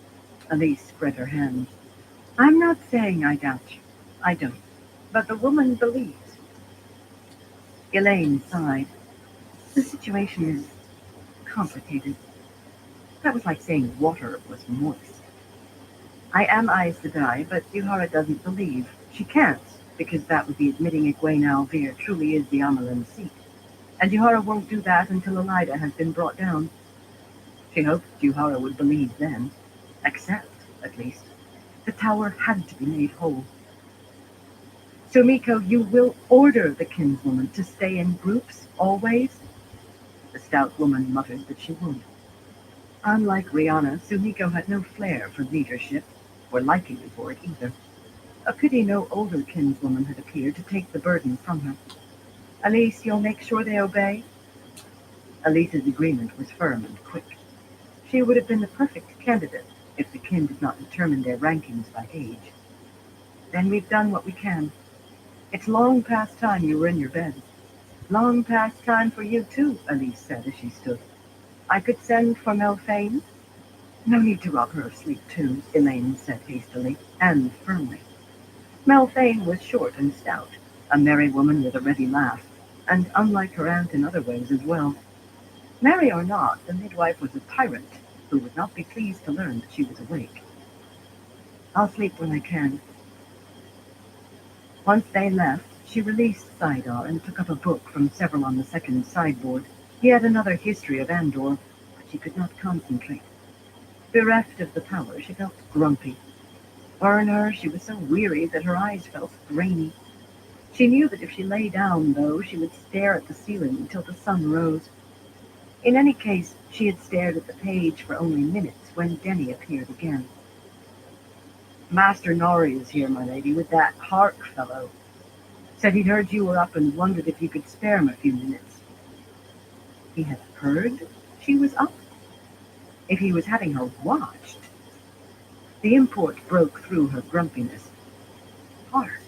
Elise spread her hands. I'm not saying I doubt you. I don't. But the woman believes. Elaine sighed. The situation is complicated. That was like saying water was moist. I am Aes Sedai, but Juhara doesn't believe. She can't, because that would be admitting Egwene Alvear truly is the Amelin seat. And Juhara won't do that until Elida has been brought down. She hoped Juhara would believe then. Accept, at least. The tower had to be made whole. Sumiko, you will order the kinswoman to stay in groups, always? The stout woman muttered that she would. Unlike Rihanna, Sumiko had no flair for leadership, or liking for it either. A pity no older kinswoman had appeared to take the burden from her. Elise, you'll make sure they obey? Elise's agreement was firm and quick. She would have been the perfect candidate if the kin did not determine their rankings by age. Then we've done what we can. It's long past time you were in your bed. Long past time for you too, Elise said as she stood. I could send for Melfane. No need to rob her of sleep too, Elaine said hastily, and firmly. Melfane was short and stout, a merry woman with a ready laugh, and unlike her aunt in other ways as well. Merry or not, the midwife was a tyrant who would not be pleased to learn that she was awake. I'll sleep when I can. Once they left, she released Sidar and took up a book from several on the second sideboard. He had another history of Andor, but she could not concentrate. Bereft of the power, she felt grumpy. Burn her, she was so weary that her eyes felt grainy. She knew that if she lay down, though, she would stare at the ceiling until the sun rose. In any case, she had stared at the page for only minutes when Denny appeared again. Master Nori is here, my lady, with that Hark fellow. Said he'd heard you were up and wondered if you could spare him a few minutes. He had heard she was up? If he was having her watched? The import broke through her grumpiness. Hark.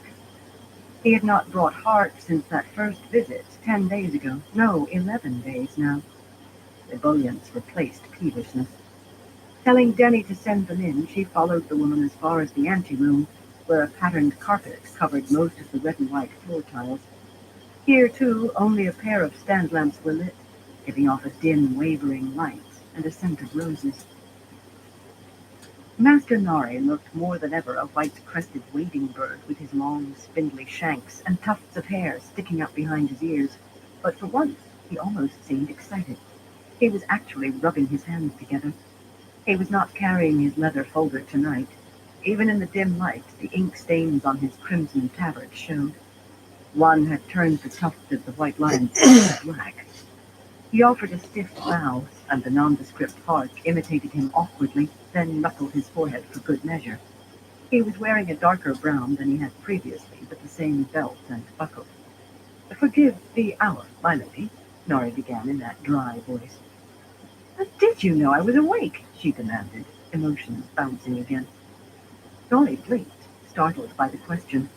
He had not brought Hark since that first visit 10 days ago. No, 11 days now. Ebullience replaced peevishness. Telling Denny to send them in, she followed the woman as far as the anteroom, where a patterned carpet covered most of the red and white floor tiles. Here, too, only a pair of stand lamps were lit, giving off a dim, wavering light and a scent of roses. Master Nari looked more than ever a white-crested wading bird with his long, spindly shanks and tufts of hair sticking up behind his ears, but for once he almost seemed excited. He was actually rubbing his hands together. He was not carrying his leather folder tonight. Even in the dim light, the ink stains on his crimson tabard showed. One had turned the tuft of the white lion's black. He offered a stiff bow, and the nondescript Hark imitated him awkwardly, then knuckled his forehead for good measure. He was wearing a darker brown than he had previously, but the same belt and buckle. Forgive the hour, my lady, Nori began in that dry voice. Did you know I was awake? She demanded, emotions bouncing again. Nori blinked, startled by the question.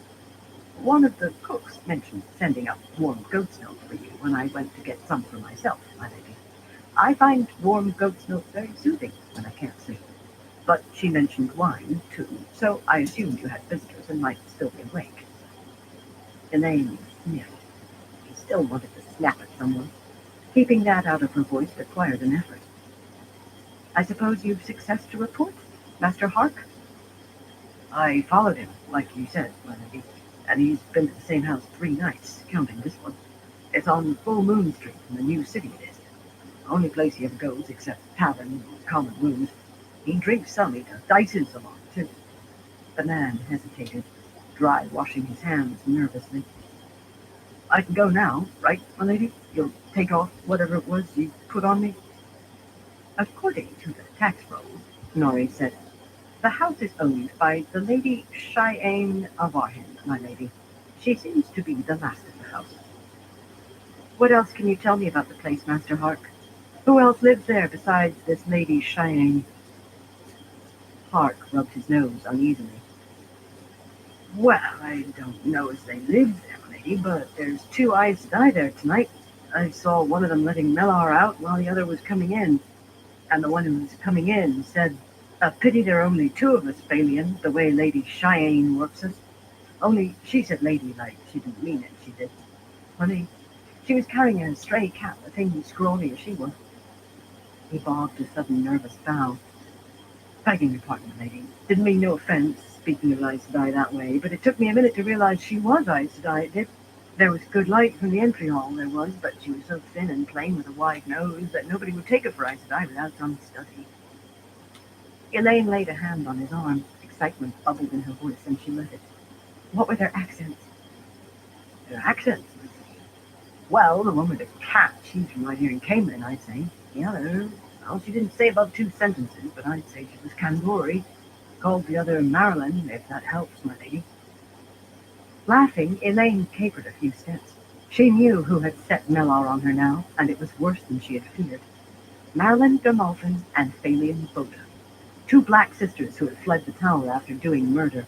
One of the cooks mentioned sending up warm goat's milk for you when I went to get some for myself, my lady. I find warm goat's milk very soothing when I can't sleep. But she mentioned wine, too, so I assumed you had visitors and might still be awake. Elaine sniffed. She still wanted to snap at someone. Keeping that out of her voice required an effort. I suppose you've success to report, Master Hark? I followed him, like you said, my lady, and he's been to the same house 3 nights, counting this one. It's on Full Moon Street in the new city it is. The only place he ever goes except tavern or common rooms. He drinks some, he dices a lot, too. The man hesitated, dry washing his hands nervously. I can go now, right, my lady? You'll take off whatever it was you put on me? According to the tax rolls, Nori said, the house is owned by the Lady Cheyenne of Arhin, my lady. She seems to be the last of the house. What else can you tell me about the place, Master Hark? Who else lives there besides this Lady Cheyenne? Hark rubbed his nose uneasily. Well, I don't know as they live there, lady, but there's 2 Aes Sedai there tonight. I saw one of them letting Melar out while the other was coming in. And the one who was coming in said, a pity there are only 2 of us, Balian, the way Lady Cheyenne works us. Only she said ladylike, she didn't mean it, she did. Funny, she was carrying a stray cat, a thing scrawny as she was. He bobbed a sudden nervous bow. Begging your pardon, lady. Didn't mean no offense, speaking of Aes Sedai that way, but it took me a minute to realize she was Aes Sedai, it did. There was good light from the entry hall, there was, but she was so thin and plain with a wide nose that nobody would take her for Aes Sedai without some study. Elaine laid a hand on his arm. Excitement bubbled in her voice, and she let it. What were their accents? Their accents? Well, the one with the cat, she's from right here in Camelin, I'd say. The other, well, she didn't say above 2 sentences, but I'd say she was Kandori. Called the other Marilyn, if that helps, my lady. Laughing, Elaine capered a few steps. She knew who had set Melar on her now, and it was worse than she had feared. Marilyn Gamalfin and Phalian Boda. 2 black sisters who had fled the tower after doing murder.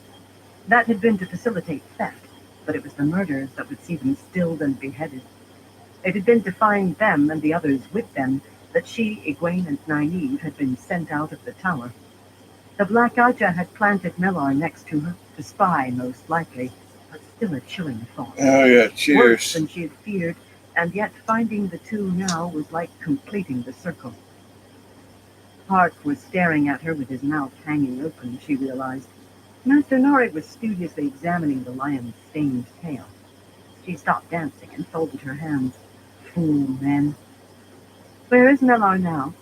That had been to facilitate theft, but it was the murders that would see them stilled and beheaded. It had been to find them and the others with them that she, Egwene, and Nynaeve had been sent out of the tower. The Black Aja had planted Melar next to her, to spy most likely, but still a chilling thought. Oh yeah, cheers. Worse than she had feared, and yet finding the 2 now was like completing the circle. Hark was staring at her with his mouth hanging open, she realized. Master Nori was studiously examining the lion's stained tail. She stopped dancing and folded her hands. Fool men. Where is Melar now?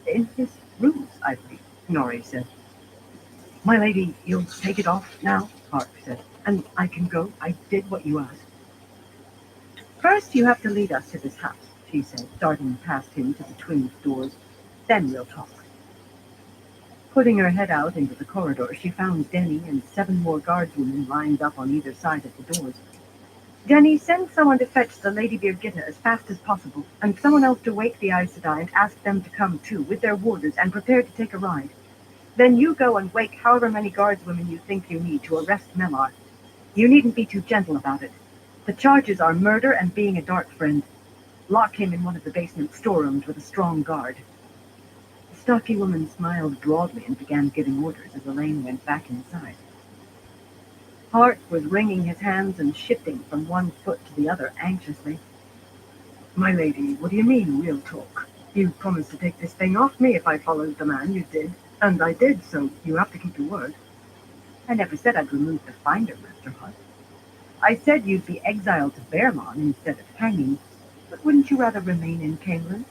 In his rooms, I believe, Nori said. My lady, you'll take it off now, Hark said, and I can go. I did what you asked. First you have to lead us to this house, she said, darting past him to the twin doors. Then we'll talk. Putting her head out into the corridor, she found Denny and 7 more guardswomen lined up on either side of the doors. Denny, send someone to fetch the Lady Birgitta as fast as possible, and someone else to wake the Aes Sedai and ask them to come too, with their warders, and prepare to take a ride. Then you go and wake however many guardswomen you think you need to arrest Melar. You needn't be too gentle about it. The charges are murder and being a dark friend. Lock him in one of the basement storerooms with a strong guard. The stocky woman smiled broadly and began giving orders as Elaine went back inside. Hark was wringing his hands and shifting from one foot to the other anxiously. My lady, what do you mean, real talk? You promised to take this thing off me if I followed the man, you did. And I did, so you have to keep your word. I never said I'd remove the finder, Master Hark. I said you'd be exiled to Bearlawn instead of hanging, but wouldn't you rather remain in Camelin?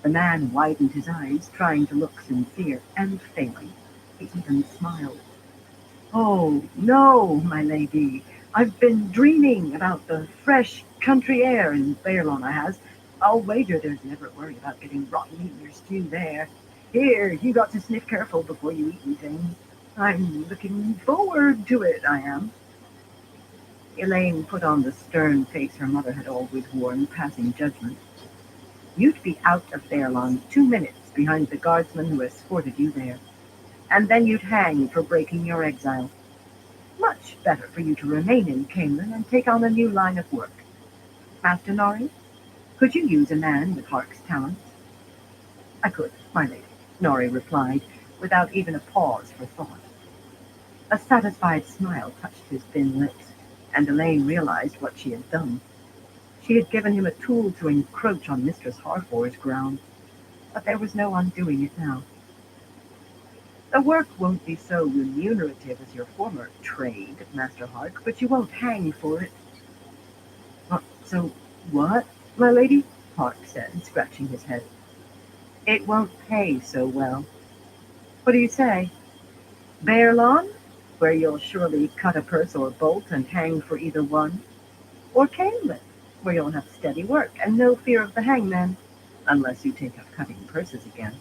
The man widened his eyes, trying to look sincere, and failing. He even smiled. Oh, no, my lady. I've been dreaming about the fresh country air in Bearlawn, I has, I'll wager there's never a worry about getting rotten meat in your stew there. Here, you got to sniff careful before you eat anything. I'm looking forward to it, I am. Elaine put on the stern face her mother had always worn, passing judgment. You'd be out of Fairlawn 2 minutes behind the guardsman who escorted you there, and then you'd hang for breaking your exile. Much better for you to remain in Camelin and take on a new line of work. Master Nari, could you use a man with Hark's talents? I could, my lady, Nori replied, without even a pause for thought. A satisfied smile touched his thin lips, and Elaine realized what she had done. She had given him a tool to encroach on Mistress Harfor's ground, but there was no undoing it now. The work won't be so remunerative as your former trade, Master Hark, but you won't hang for it. So what, my lady? Hark said, scratching his head. It won't pay so well. What do you say? Bearlawn, where you'll surely cut a purse or bolt and hang for either one? Or Camelin, where you'll have steady work and no fear of the hangman, unless you take up cutting purses again.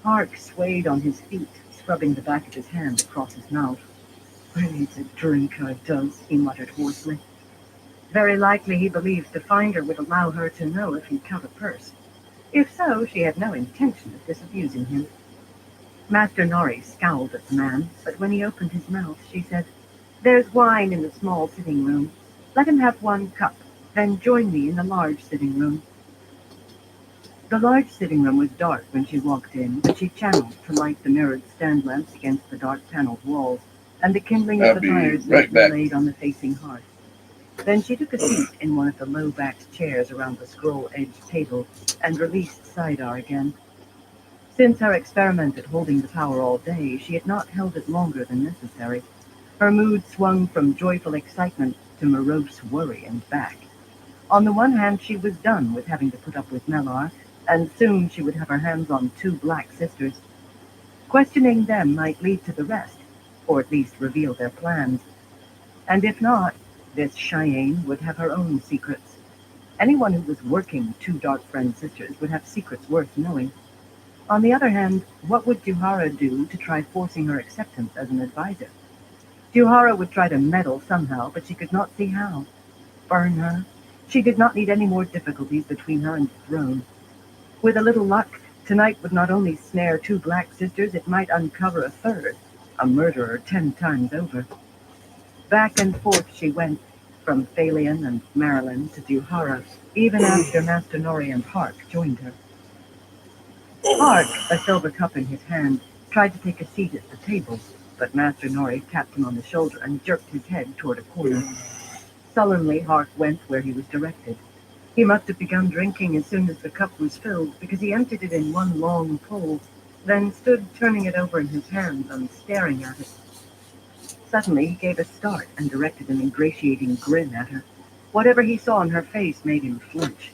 Hark swayed on his feet, scrubbing the back of his hand across his mouth. I need a drink, I does, he muttered hoarsely. Very likely he believed the finder would allow her to know if he cut a purse. If so, she had no intention of disabusing him. Master Nori scowled at the man, but when he opened his mouth, she said, There's wine in the small sitting room. Let him have 1 cup, then join me in the large sitting room. The large sitting room was dark when she walked in, but she channeled to light the mirrored stand lamps against the dark paneled walls, and the kindling of the fires laid on the facing hearth. Then she took a seat in one of the low-backed chairs around the scroll-edged table and released Sidar again. Since her experiment at holding the power all day, she had not held it longer than necessary. Her mood swung from joyful excitement to morose worry and back. On the one hand, she was done with having to put up with Mellar, and soon she would have her hands on 2 black sisters. Questioning them might lead to the rest, or at least reveal their plans. And if not, this Cheyenne would have her own secrets. Anyone who was working 2 dark friend sisters would have secrets worth knowing. On the other hand, what would Juhara do to try forcing her acceptance as an advisor? Juhara would try to meddle somehow, but she could not see how. Burn her? She did not need any more difficulties between her and the throne. With a little luck, tonight would not only snare 2 black sisters, it might uncover a third, a murderer 10 times over. Back and forth she went, from Phalion and Marilyn to Juhara, even after Master Nori and Hark joined her. Hark, a silver cup in his hand, tried to take a seat at the table, but Master Nori tapped him on the shoulder and jerked his head toward a corner. Sullenly, Hark went where he was directed. He must have begun drinking as soon as the cup was filled, because he emptied it in one long pull, then stood turning it over in his hands and staring at it. Suddenly he gave a start and directed an ingratiating grin at her. Whatever he saw on her face made him flinch.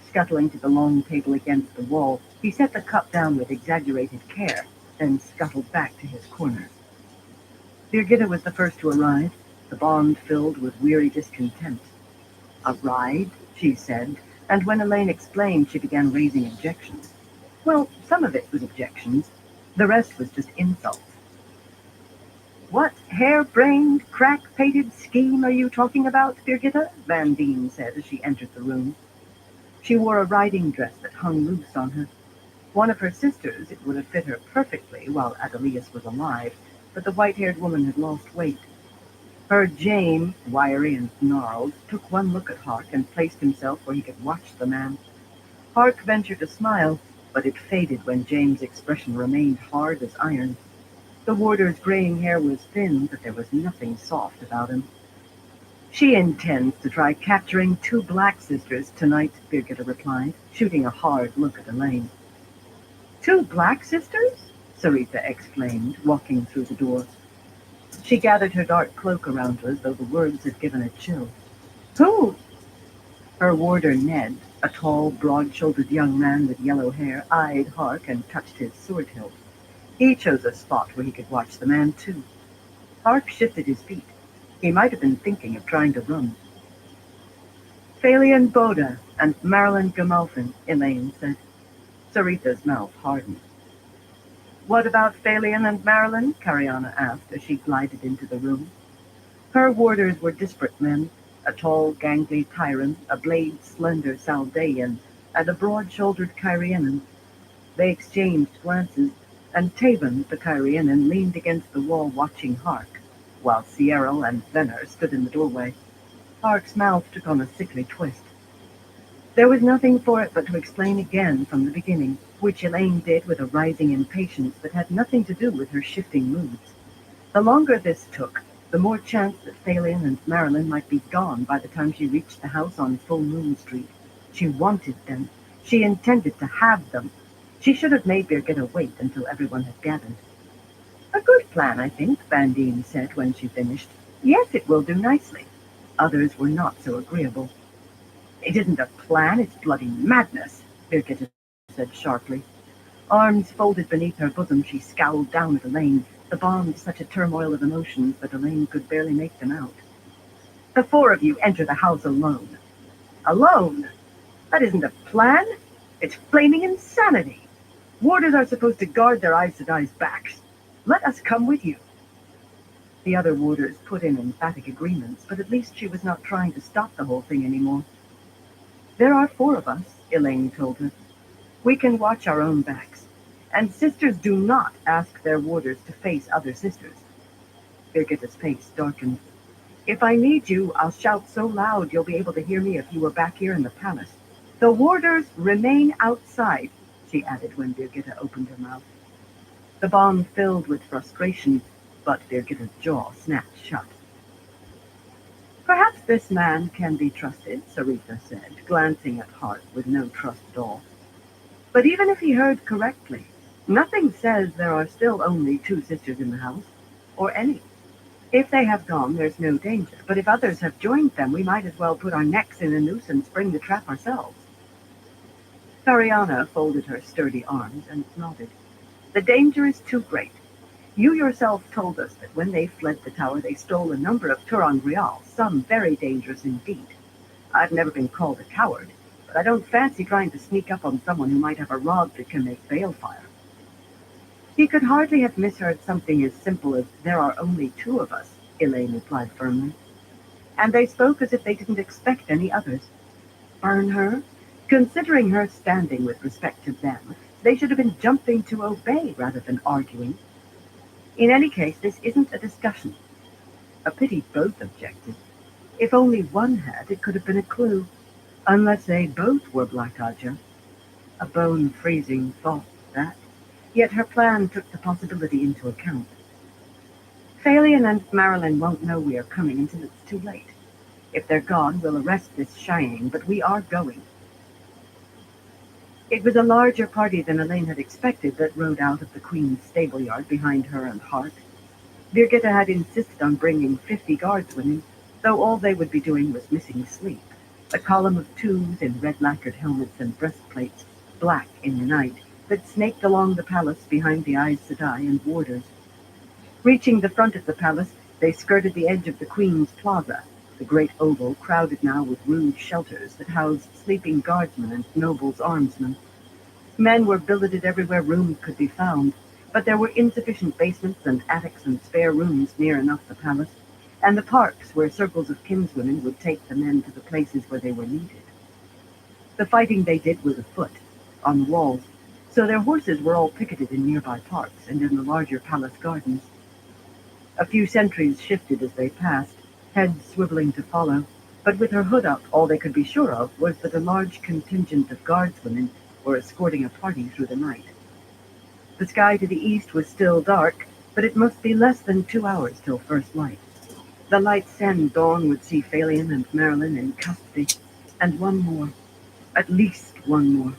Scuttling to the long table against the wall, he set the cup down with exaggerated care, then scuttled back to his corner. Birgitta was the first to arrive, the bond filled with weary discontent. A ride, she said, and when Elaine explained, she began raising objections. Well, some of it was objections. The rest was just insults. What hair-brained, crack-pated scheme are you talking about, Birgitta? Van Deen said as she entered the room. She wore a riding dress that hung loose on her. One of her sisters, it would have fit her perfectly while Adelius was alive, but the white-haired woman had lost weight. Her James, wiry and gnarled, took one look at Hark and placed himself where he could watch the man. Hark ventured a smile, but it faded when James' expression remained hard as iron. The warder's graying hair was thin, but there was nothing soft about him. She intends to try capturing 2 black sisters tonight, Birgitta replied, shooting a hard look at Elaine. 2 black sisters? Sarita exclaimed, walking through the door. She gathered her dark cloak around her as though the words had given a chill. Who? Her warder Ned, a tall, broad-shouldered young man with yellow hair, eyed Hark and touched his sword hilt. He chose a spot where he could watch the man, too. Hark shifted his feet. He might have been thinking of trying to run. Phalian Boda and Marilyn Gamalfin, Elaine said. Sarita's mouth hardened. What about Phalian and Marilyn? Cariana asked as she glided into the room. Her warders were disparate men, a tall, gangly Tyran, a blade, slender Saldaean, and a broad-shouldered Kyrianan. They exchanged glances, and Taban, the Kyrianan, leaned against the wall watching Hark, while Sierra and Venner stood in the doorway. Hark's mouth took on a sickly twist. There was nothing for it but to explain again from the beginning, which Elaine did with a rising impatience that had nothing to do with her shifting moods. The longer this took, the more chance that Phalian and Marilyn might be gone by the time she reached the house on Full Moon Street. She wanted them. She intended to have them. She should have made Birgitta wait until everyone had gathered. A good plan, I think, Vandine said when she finished. Yes, it will do nicely. Others were not so agreeable. It isn't a plan, it's bloody madness, Birgitta said sharply. Arms folded beneath her bosom, she scowled down at Elaine, the bond such a turmoil of emotions that Elaine could barely make them out. The four of you enter the house alone. Alone? That isn't a plan. It's flaming insanity. Warders are supposed to guard their Aes Sedai's backs. Let us come with you. The other warders put in emphatic agreements, but at least she was not trying to stop the whole thing anymore. There are four of us, Elaine told her. We can watch our own backs, and sisters do not ask their warders to face other sisters. Birgitta's face darkened. If I need you, I'll shout so loud you'll be able to hear me if you were back here in the palace. The warders remain outside, she added when Birgitta opened her mouth. The bond filled with frustration, but Birgitta's jaw snapped shut. Perhaps this man can be trusted, Sarita said, glancing at Hart with no trust at all. But even if he heard correctly, nothing says there are still only two sisters in the house, or any. If they have gone, there's no danger, but if others have joined them, we might as well put our necks in a noose and spring the trap ourselves. Cariana folded her sturdy arms and nodded. The danger is too great. You yourself told us that when they fled the tower, they stole a number of Turon Grial, some very dangerous indeed. I've never been called a coward, but I don't fancy trying to sneak up on someone who might have a rod that can make balefire. He could hardly have misheard something as simple as, there are only two of us, Elaine replied firmly. And they spoke as if they didn't expect any others. Burn her? Considering her standing with respect to them, they should have been jumping to obey rather than arguing. In any case, this isn't a discussion. A pity both objected. If only one had, it could have been a clue. Unless they both were Black Ajah. A bone-freezing thought, that. Yet her plan took the possibility into account. Phalian and Marilyn won't know we are coming until it's too late. If they're gone, we'll arrest this Cheyenne, but we are going. It was a larger party than Elaine had expected that rode out of the Queen's stable yard behind her and Hart. Birgitta had insisted on bringing 50 guardswomen, though all they would be doing was missing sleep. A column of twos in red-lacquered helmets and breastplates, black in the night, that snaked along the palace behind the Aes Sedai and warders. Reaching the front of the palace, they skirted the edge of the Queen's Plaza, the great oval crowded now with rude shelters that housed sleeping guardsmen and nobles' armsmen. Men were billeted everywhere rooms could be found, but there were insufficient basements and attics and spare rooms near enough the palace, and the parks where circles of kinswomen would take the men to the places where they were needed. The fighting they did was afoot, on the walls, so their horses were all picketed in nearby parks and in the larger palace gardens. A few sentries shifted as they passed, heads swiveling to follow, but with her hood up, all they could be sure of was that a large contingent of guardswomen were escorting a party through the night. The sky to the east was still dark, but it must be less than 2 hours till first light. The light sen dawn would see Phalian and Marilyn in custody, and one more, at least one more.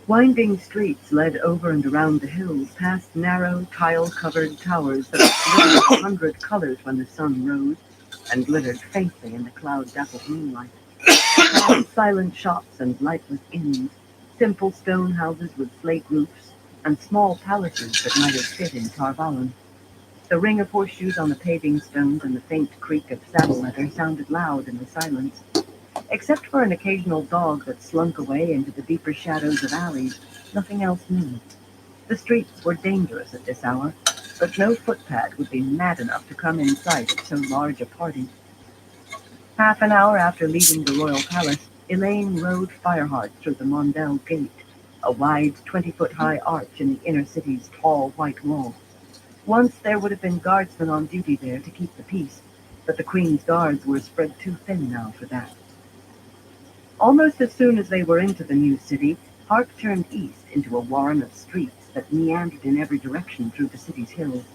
Winding streets led over and around the hills, past narrow, tile-covered towers that glittered 100 colors when the sun rose, and glittered faintly in the cloud-dappled moonlight. Past silent shops and lightless inns, simple stone houses with slate roofs, and small palaces that might have fit in Tarvalon. The ring of horseshoes on the paving stones and the faint creak of saddle leather sounded loud in the silence. Except for an occasional dog that slunk away into the deeper shadows of alleys, nothing else moved. The streets were dangerous at this hour, but no footpad would be mad enough to come in sight of so large a party. Half an hour after leaving the royal palace, Elaine rode Fireheart through the Mondel Gate, a wide 20-foot-high arch in the inner city's tall white wall. Once there would have been guardsmen on duty there to keep the peace, but the Queen's guards were spread too thin now for that. Almost as soon as they were into the new city, Hart turned east into a warren of streets that meandered in every direction through the city's hills.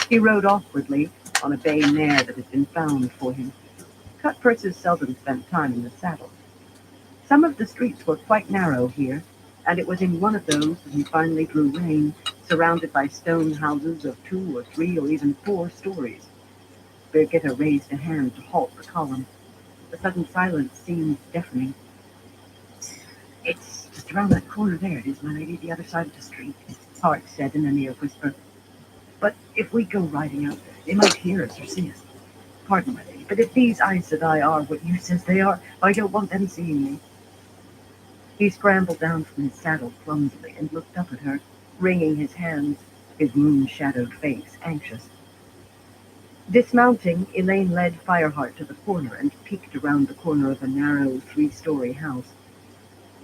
He rode awkwardly on a bay mare that had been found for him. Cut-purses seldom spent time in the saddle. Some of the streets were quite narrow here, and it was in one of those that he finally drew rein, surrounded by stone houses of 2 or 3 or even 4 stories. Birgitta raised a hand to halt the column. The sudden silence seemed deafening. "It's just around that corner there, it is, my lady, the other side of the street," Hart said in a near whisper. "But if we go riding out, they might hear us or see us. Pardon, my lady, but if these Aes Sedai are what you says they are, I don't want them seeing me." He scrambled down from his saddle clumsily and looked up at her, wringing his hands, his moon-shadowed face anxious. Dismounting, Elaine led Fireheart to the corner and peeked around the corner of a narrow 3-story house.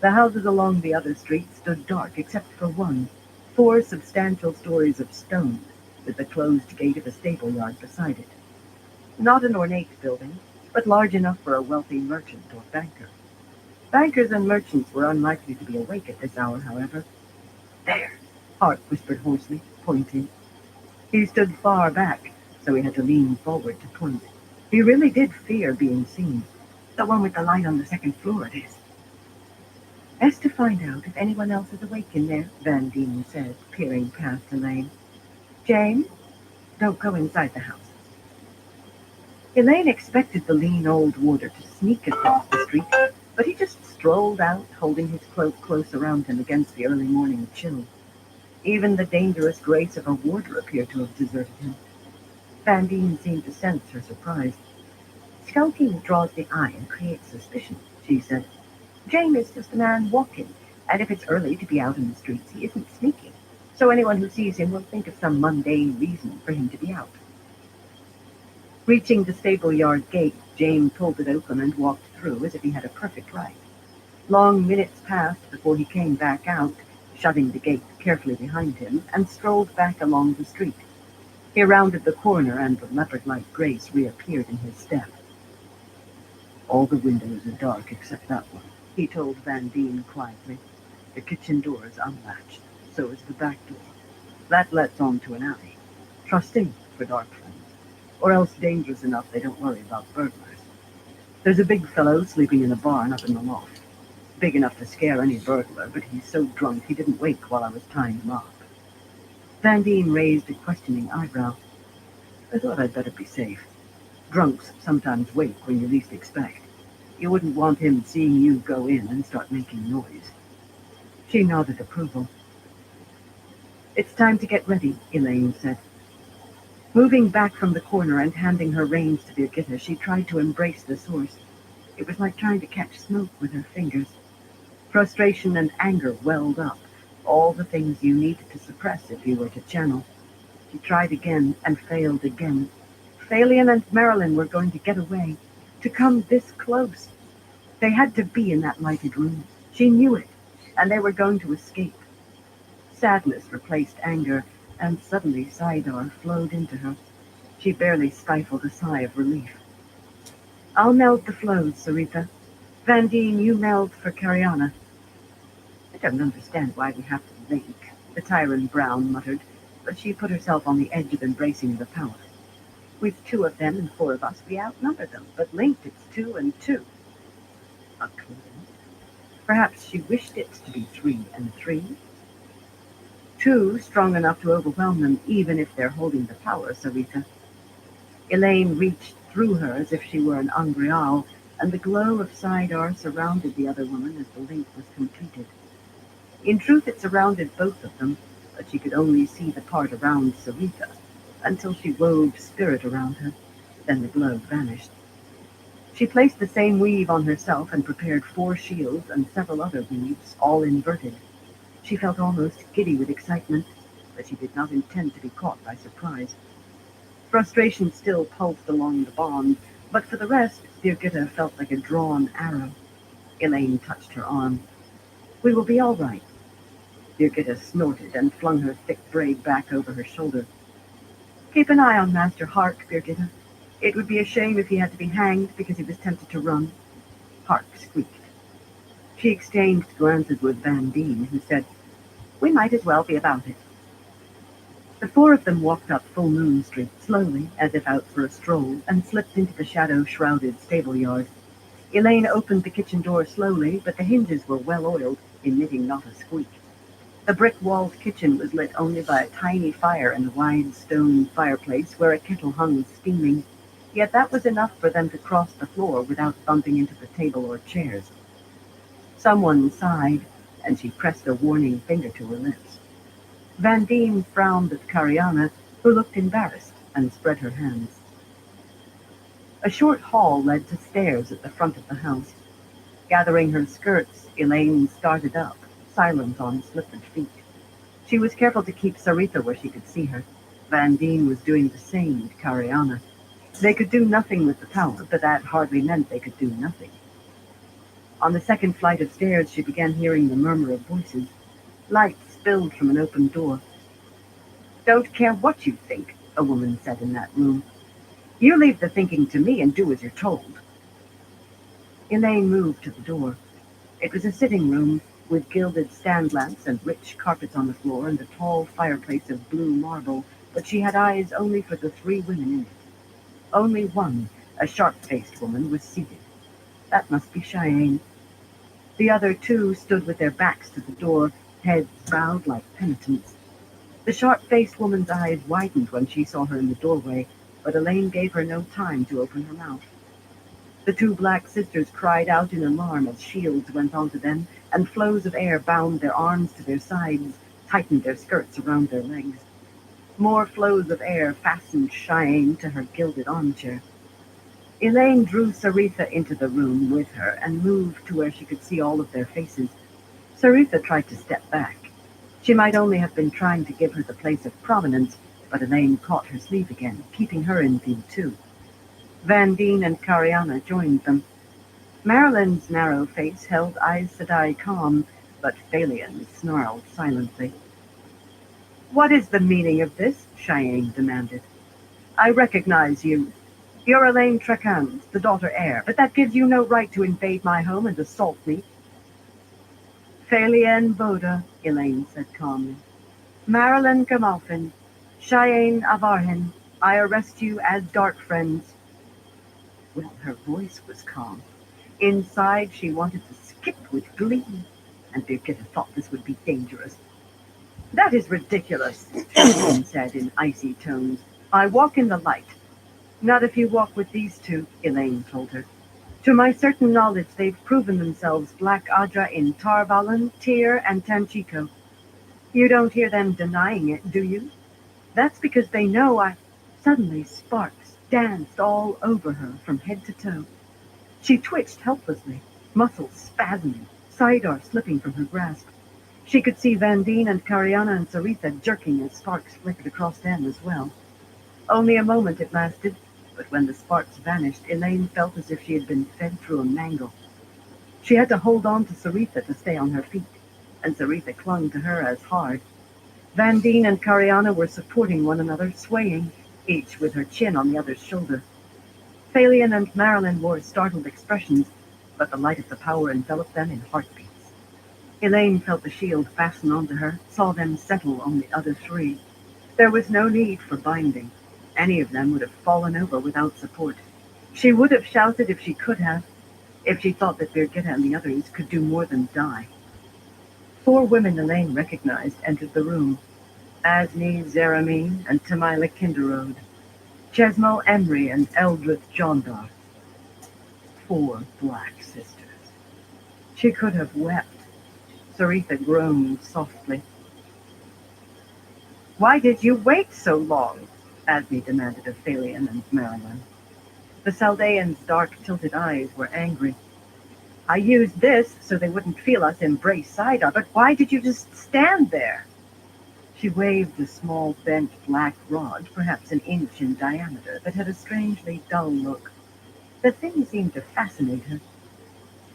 The houses along the other street stood dark except for one, 4 substantial stories of stone, with the closed gate of a stable yard beside it. Not an ornate building, but large enough for a wealthy merchant or banker. Bankers and merchants were unlikely to be awake at this hour, however. "There," Hart whispered hoarsely, pointing. He stood far back, so he had to lean forward to point. He really did fear being seen. "The one with the light on the 2nd floor, it is." "Best to find out if anyone else is awake in there," Van Dien said, peering past Elaine. "Jane, don't go inside the house." Elaine expected the lean old warder to sneak across the street, but he just strolled out, holding his cloak close around him against the early morning chill. Even the dangerous grace of a warder appeared to have deserted him. Van Dien seemed to sense her surprise. "Skulking draws the eye and creates suspicion," she said. "Jane is just a man walking, and if it's early to be out in the streets, he isn't sneaking. So anyone who sees him will think of some mundane reason for him to be out." Reaching the stable yard gate, Jane pulled it open and walked through as if he had a perfect right. Long minutes passed before he came back out, shutting the gate carefully behind him, and strolled back along the street. He rounded the corner, and the leopard-like grace reappeared in his step. "All the windows are dark except that one," he told Van Dien quietly. "The kitchen door is unlatched, so is the back door. That lets onto an alley. Trusting for dark friends, or else dangerous enough they don't worry about burglars. There's a big fellow sleeping in a barn up in the loft. Big enough to scare any burglar, but he's so drunk he didn't wake while I was tying him up." Van Dien raised a questioning eyebrow. "I thought I'd better be safe. Drunks sometimes wake when you least expect. You wouldn't want him seeing you go in and start making noise." She nodded approval. "It's time to get ready," Elaine said. Moving back from the corner and handing her reins to Birgitta, she tried to embrace the source. It was like trying to catch smoke with her fingers. Frustration and anger welled up, all the things you needed to suppress if you were to channel. She tried again and failed again. Phalion and Marilyn were going to get away, to come this close. They had to be in that lighted room. She knew it, and they were going to escape. Sadness replaced anger, and suddenly Saidar flowed into her. She barely stifled a sigh of relief. "I'll meld the flows, Sarita. Van Dien, you meld for Cariana." "I don't understand why we have to link," the Tyrant Brown muttered, but she put herself on the edge of embracing the power. "With 2 of them and 4 of us, we outnumber them, but linked it's 2 and 2. A coincidence? Perhaps she wished it to be 3 and 3. 2 strong enough to overwhelm them, even if they're holding the power, Sarita." Elaine reached through her as if she were an Angreal, and the glow of Saidar surrounded the other woman as the link was completed. In truth, it surrounded both of them, but she could only see the part around Sarita. until she wove spirit around her. Then the glow vanished. She placed the same weave on herself and prepared 4 shields and several other weaves, all inverted. She felt almost giddy with excitement, but she did not intend to be caught by surprise. Frustration still pulsed along the bond, but for the rest, Birgitta felt like a drawn arrow. Elaine touched her arm. "We will be all right." Birgitta snorted and flung her thick braid back over her shoulder. "Keep an eye on Master Hark, Birgitta. It would be a shame if he had to be hanged because he was tempted to run." Hark squeaked. She exchanged glances with Van Deen, who said, "We might as well be about it." The 4 of them walked up Full Moon Street slowly, as if out for a stroll, and slipped into the shadow-shrouded stable yard. Elaine opened the kitchen door slowly, but the hinges were well oiled, emitting not a squeak. The brick-walled kitchen was lit only by a tiny fire in the wide stone fireplace where a kettle hung steaming, yet that was enough for them to cross the floor without bumping into the table or chairs. Someone sighed, and she pressed a warning finger to her lips. Van Deen frowned at Cariana, who looked embarrassed and spread her hands. A short hall led to stairs at the front of the house. Gathering her skirts, Elaine started up, silent on slippered feet. She was careful to keep Sarita where she could see her. Van Deen was doing the same to Cariana. They could do nothing with the power, but that hardly meant they could do nothing. On the second flight of stairs, she began hearing the murmur of voices. Light spilled from an open door. "Don't care what you think," a woman said in that room. "You leave the thinking to me and do as you're told." Elaine moved to the door. It was a sitting room with gilded stand lamps and rich carpets on the floor and a tall fireplace of blue marble, but she had eyes only for the 3 women in it. Only one, a sharp-faced woman, was seated. That must be Cheyenne. The other 2 stood with their backs to the door, heads bowed like penitents. The sharp-faced woman's eyes widened when she saw her in the doorway, but Elaine gave her no time to open her mouth. The 2 black sisters cried out in alarm as shields went onto them, and flows of air bound their arms to their sides, tightened their skirts around their legs. More flows of air fastened Cheyenne to her gilded armchair. Elaine drew Sarita into the room with her and moved to where she could see all of their faces. Sarita tried to step back. She might only have been trying to give her the place of prominence, but Elaine caught her sleeve again, keeping her in view too. Van Deen and Cariana joined them. Marilyn's narrow face held Aes Sedai calm, but Phalion snarled silently. "What is the meaning of this?" Cheyenne demanded. "I recognize you. You're Elaine Trakand, the daughter heir, but that gives you no right to invade my home and assault me." "Phalion Boda," Elaine said calmly. "Marilyn Gamalfin, Cheyenne Avarhin, I arrest you as dark friends." Well, her voice was calm. Inside, she wanted to skip with glee, and Birgitta thought this would be dangerous. "That is ridiculous," Phalion said in icy tones. "I walk in the light." "Not if you walk with these 2, Elaine told her. "To my certain knowledge, they've proven themselves Black Adra in Tarvalon, Tyr, and Tanchico. You don't hear them denying it, do you? That's because they know I—" Suddenly sparks danced all over her from head to toe. She twitched helplessly, muscles spasming, Saidar slipping from her grasp. She could see Van Deen and Cariana and Sarita jerking as sparks flickered across them as well. Only a moment it lasted, but when the sparks vanished, Elaine felt as if she had been fed through a mangle. She had to hold on to Sarita to stay on her feet, and Sarita clung to her as hard. Van Deen and Cariana were supporting one another, swaying, each with her chin on the other's shoulder. Phalion and Marilyn wore startled expressions, but the light of the power enveloped them in heartbeats. Elaine felt the shield fasten onto her, saw them settle on the other 3. There was no need for binding. Any of them would have fallen over without support. She would have shouted if she could have, if she thought that Birgitta and the others could do more than die. 4 women Elaine recognized entered the room. Asni Zeramine and Tamila Kinderode. Chesmo Emery and Eldrith Jondar. 4 black sisters. She could have wept. Sarita groaned softly. "Why did you wait so long?" Asmi demanded of Thalion and Marilyn. The Saldean's dark, tilted eyes were angry. I used this so they wouldn't feel us embrace Saida, but why did you just stand there? She waved a small bent black rod, perhaps an inch in diameter, that had a strangely dull look. The thing seemed to fascinate her.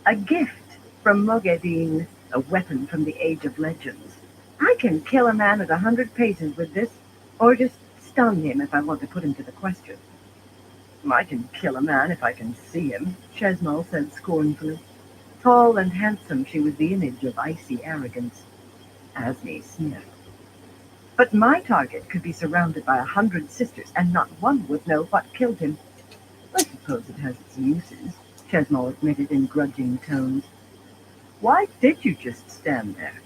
A gift from Moghedin, a weapon from the Age of Legends. I can kill a man at 100 paces with this, or just stun him if I want to put him to the question. I can kill a man if I can see him, Chesmal said scornfully. Tall and handsome, she was the image of icy arrogance. Asmi sniffed. But my target could be surrounded by 100 sisters, and not one would know what killed him. I suppose it has its uses, Chesmal admitted in grudging tones. Why did you just stand there?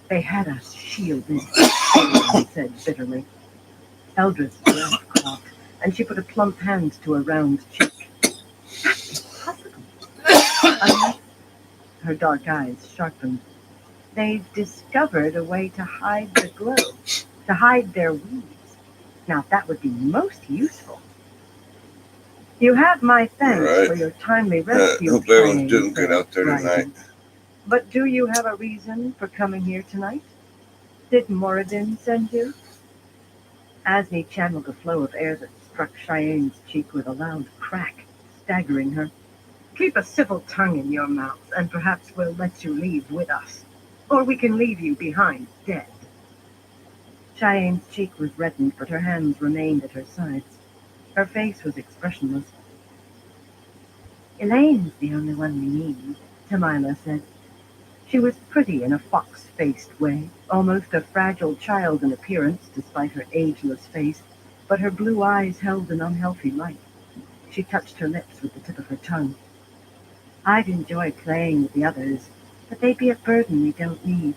They had us shielded, Thalion said bitterly. Eldred's breath caught, and she put a plump hand to a round cheek. That's impossible. Unless her dark eyes sharpened. They've discovered a way to hide the glow, to hide their weaves. Now that would be most useful. You have my thanks for your timely rescue. Hope everyone's doing good out there tonight. But do you have a reason for coming here tonight? Did Moradin send you? Asmi channeled a flow of air that struck Cheyenne's cheek with a loud crack, staggering her. Keep a civil tongue in your mouth, and perhaps we'll let you leave with us. Or we can leave you behind dead. Cheyenne's cheek was reddened, but her hands remained at her sides. Her face was expressionless. Elaine's the only one we need, Tamila said. She was pretty in a fox-faced way, almost a fragile child in appearance despite her ageless face, but her blue eyes held an unhealthy light. She touched her lips with the tip of her tongue. I'd enjoy playing with the others, but they'd be a burden we don't need.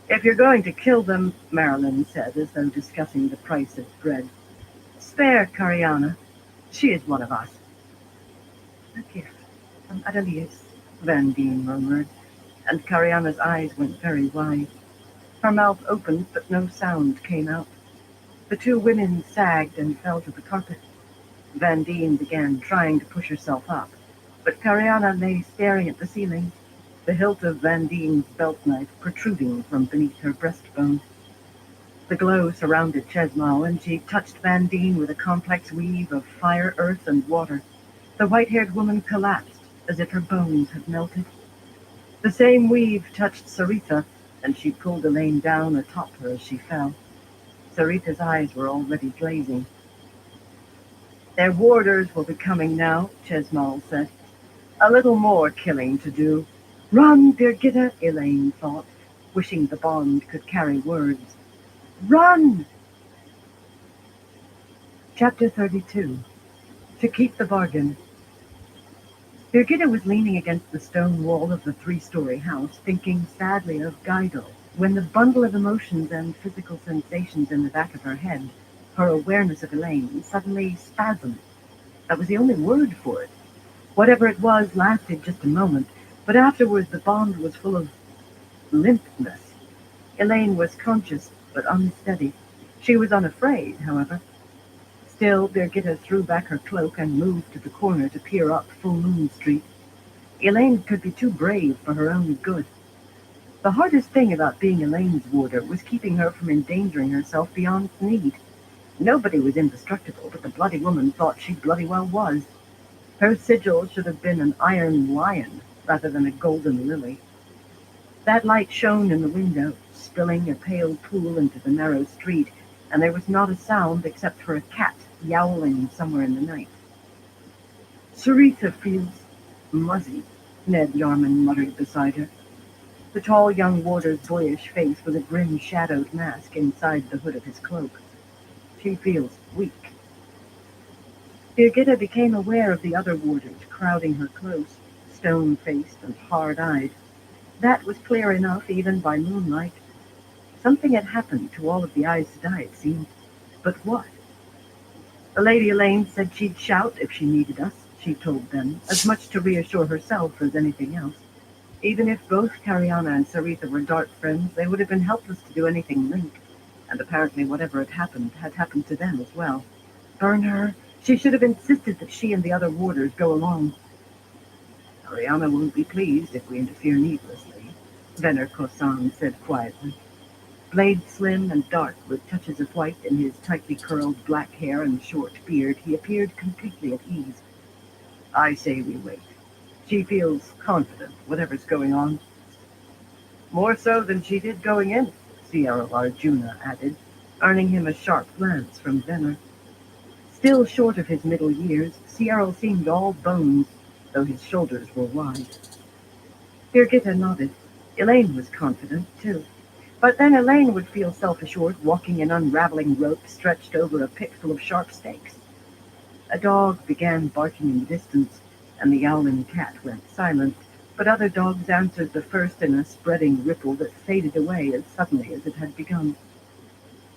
If you're going to kill them, Marilyn said, as though discussing the price of bread, spare Cariana. She is one of us. A gift from Adelius, Van Dien murmured, and Cariana's eyes went very wide. Her mouth opened, but no sound came out. The two women sagged and fell to the carpet. Van Dien began trying to push herself up, but Cariana lay staring at the ceiling, the hilt of Van Dien's belt knife protruding from beneath her breastbone. The glow surrounded Chesmal, and she touched Van Dien with a complex weave of fire, earth, and water. The white-haired woman collapsed, as if her bones had melted. The same weave touched Sarita, and she pulled Elaine down atop her as she fell. Sarita's eyes were already glazing. Their warders will be coming now, Chesmal said. A little more killing to do. Run, Birgitta, Elaine thought, wishing the bond could carry words. Run! Chapter 32. To keep the bargain. Birgitta was leaning against the stone wall of the 3-story house, thinking sadly of Guido, when the bundle of emotions and physical sensations in the back of her head, her awareness of Elaine, suddenly spasmed. That was the only word for it. Whatever it was lasted just a moment, but afterwards the bond was full of limpness. Elaine was conscious, but unsteady. She was unafraid, however. Still, Birgitta threw back her cloak and moved to the corner to peer up Full Moon Street. Elaine could be too brave for her own good. The hardest thing about being Elaine's warder was keeping her from endangering herself beyond need. Nobody was indestructible, but the bloody woman thought she bloody well was. Her sigil should have been an iron lion rather than a golden lily. That light shone in the window, spilling a pale pool into the narrow street, and there was not a sound except for a cat yowling somewhere in the night. Sarita feels muzzy, Ned Yarman muttered beside her. The tall young warder's boyish face was a grim shadowed mask inside the hood of his cloak. She feels weak. Birgitta became aware of the other warders crowding her close, stone-faced and hard-eyed. That was clear enough even by moonlight. Something had happened to all of the Aes Sedai, it seemed. But what? The Lady Elaine said she'd shout if she needed us, she told them, as much to reassure herself as anything else. Even if both Cariana and Sarita were dark friends, they would have been helpless to do anything Link. and apparently whatever had happened to them as well. Burn her. She should have insisted that she and the other warders go along. Ariana won't be pleased if we interfere needlessly, Venner Kosan said quietly. Blade slim and dark, with touches of white in his tightly curled black hair and short beard, he appeared completely at ease. I say we wait. She feels confident, whatever's going on. More so than she did going in, Sierra Arjuna added, earning him a sharp glance from Venner. Still short of his middle years, Sierra seemed all bones, though his shoulders were wide. Birgitta nodded. Elaine was confident, too. But then Elaine would feel self-assured walking an unraveling rope stretched over a pit full of sharp stakes. A dog began barking in the distance, and the yowling cat went silent, but other dogs answered the first in a spreading ripple that faded away as suddenly as it had begun.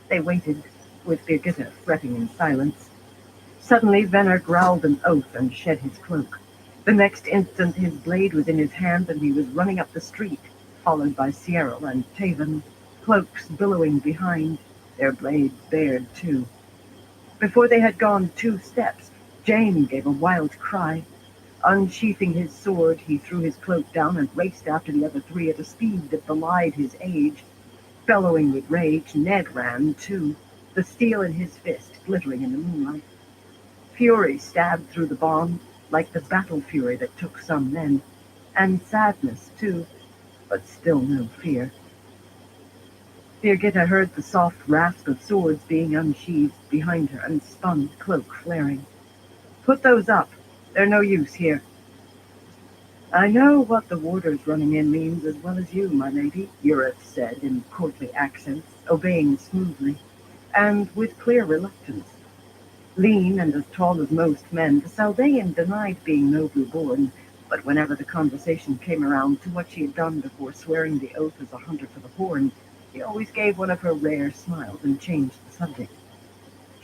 They waited, with Birgitta fretting in silence. Suddenly Venner growled an oath and shed his cloak. The next instant his blade was in his hand and he was running up the street, followed by Sierra and Taven, cloaks billowing behind, their blades bared too. Before they had gone 2 steps, Jane gave a wild cry. Unsheathing his sword, he threw his cloak down and raced after the other 3 at a speed that belied his age. Bellowing with rage, Ned ran too, the steel in his fist glittering in the moonlight. Fury stabbed through the bond, like the battle fury that took some men, and sadness too, but still no fear. Birgitta heard the soft rasp of swords being unsheathed behind her and spun, cloak flaring. Put those up. They're no use here. I know what the warders running in means as well as you, my lady, Urith said in courtly accents, obeying smoothly, and with clear reluctance. Lean and as tall as most men, the Saldaean denied being nobly born, but whenever the conversation came around to what she had done before swearing the oath as a hunter for the Horn, she always gave one of her rare smiles and changed the subject.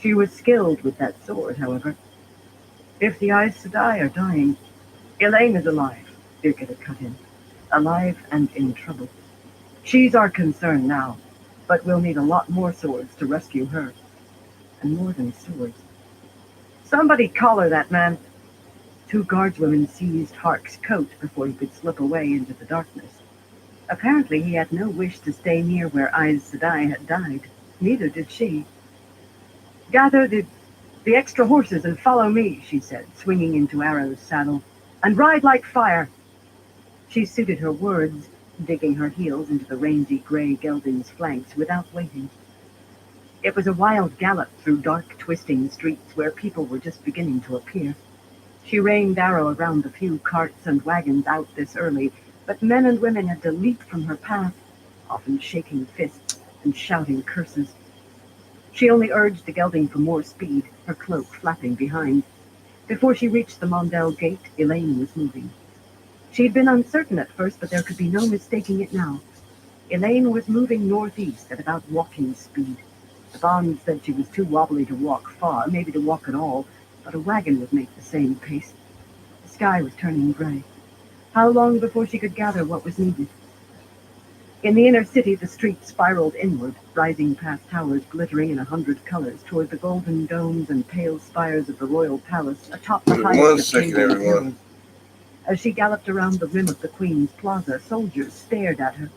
She was skilled with that sword, however. If the Aes Sedai are dying, Elaine is alive, Birgitta cut in. Alive and in trouble. She's our concern now, but we'll need a lot more swords to rescue her. And more than swords. Somebody collar that man. 2 guardswomen seized Hark's coat before he could slip away into the darkness. Apparently he had no wish to stay near where Aes Sedai had died. Neither did she. Gather the extra horses and follow me, she said, swinging into Arrow's saddle. And ride like fire. She suited her words, digging her heels into the rangy gray gelding's flanks without waiting. It was a wild gallop through dark, twisting streets where people were just beginning to appear. She reined Arrow around the few carts and wagons out this early, but men and women had to leap from her path, often shaking fists and shouting curses. She only urged the gelding for more speed, her cloak flapping behind. Before she reached the Mondel gate, Elaine was moving. She had been uncertain at first, but there could be no mistaking it now. Elaine was moving northeast at about walking speed. The bond said she was too wobbly to walk far, maybe to walk at all, but a wagon would make the same pace. The sky was turning gray. How long before she could gather what was needed? In the inner city, the street spiraled inward, rising past towers glittering in 100 colors toward the golden domes and pale spires of the royal palace atop the highest of Cambridge hills. As she galloped around the rim of the Queen's Plaza, soldiers stared at her.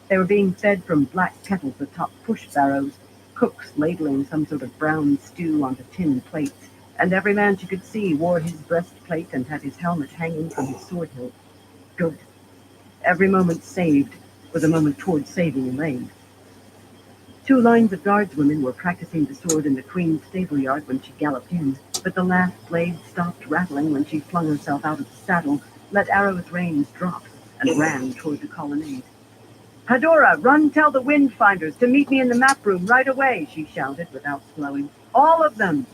They were being fed from black kettles atop push barrows, cooks ladling some sort of brown stew onto tin plates, and every man she could see wore his breastplate and had his helmet hanging from his sword hilt. Good. Every moment saved was a moment toward saving Elaine. 2 lines of guardswomen were practicing the sword in the Queen's stable yard when she galloped in, but the last blade stopped rattling when she flung herself out of the saddle, let Arrow's reins drop, and ran toward the colonnade. Hadora, run tell the Windfinders to meet me in the map room right away, she shouted without slowing. All of them!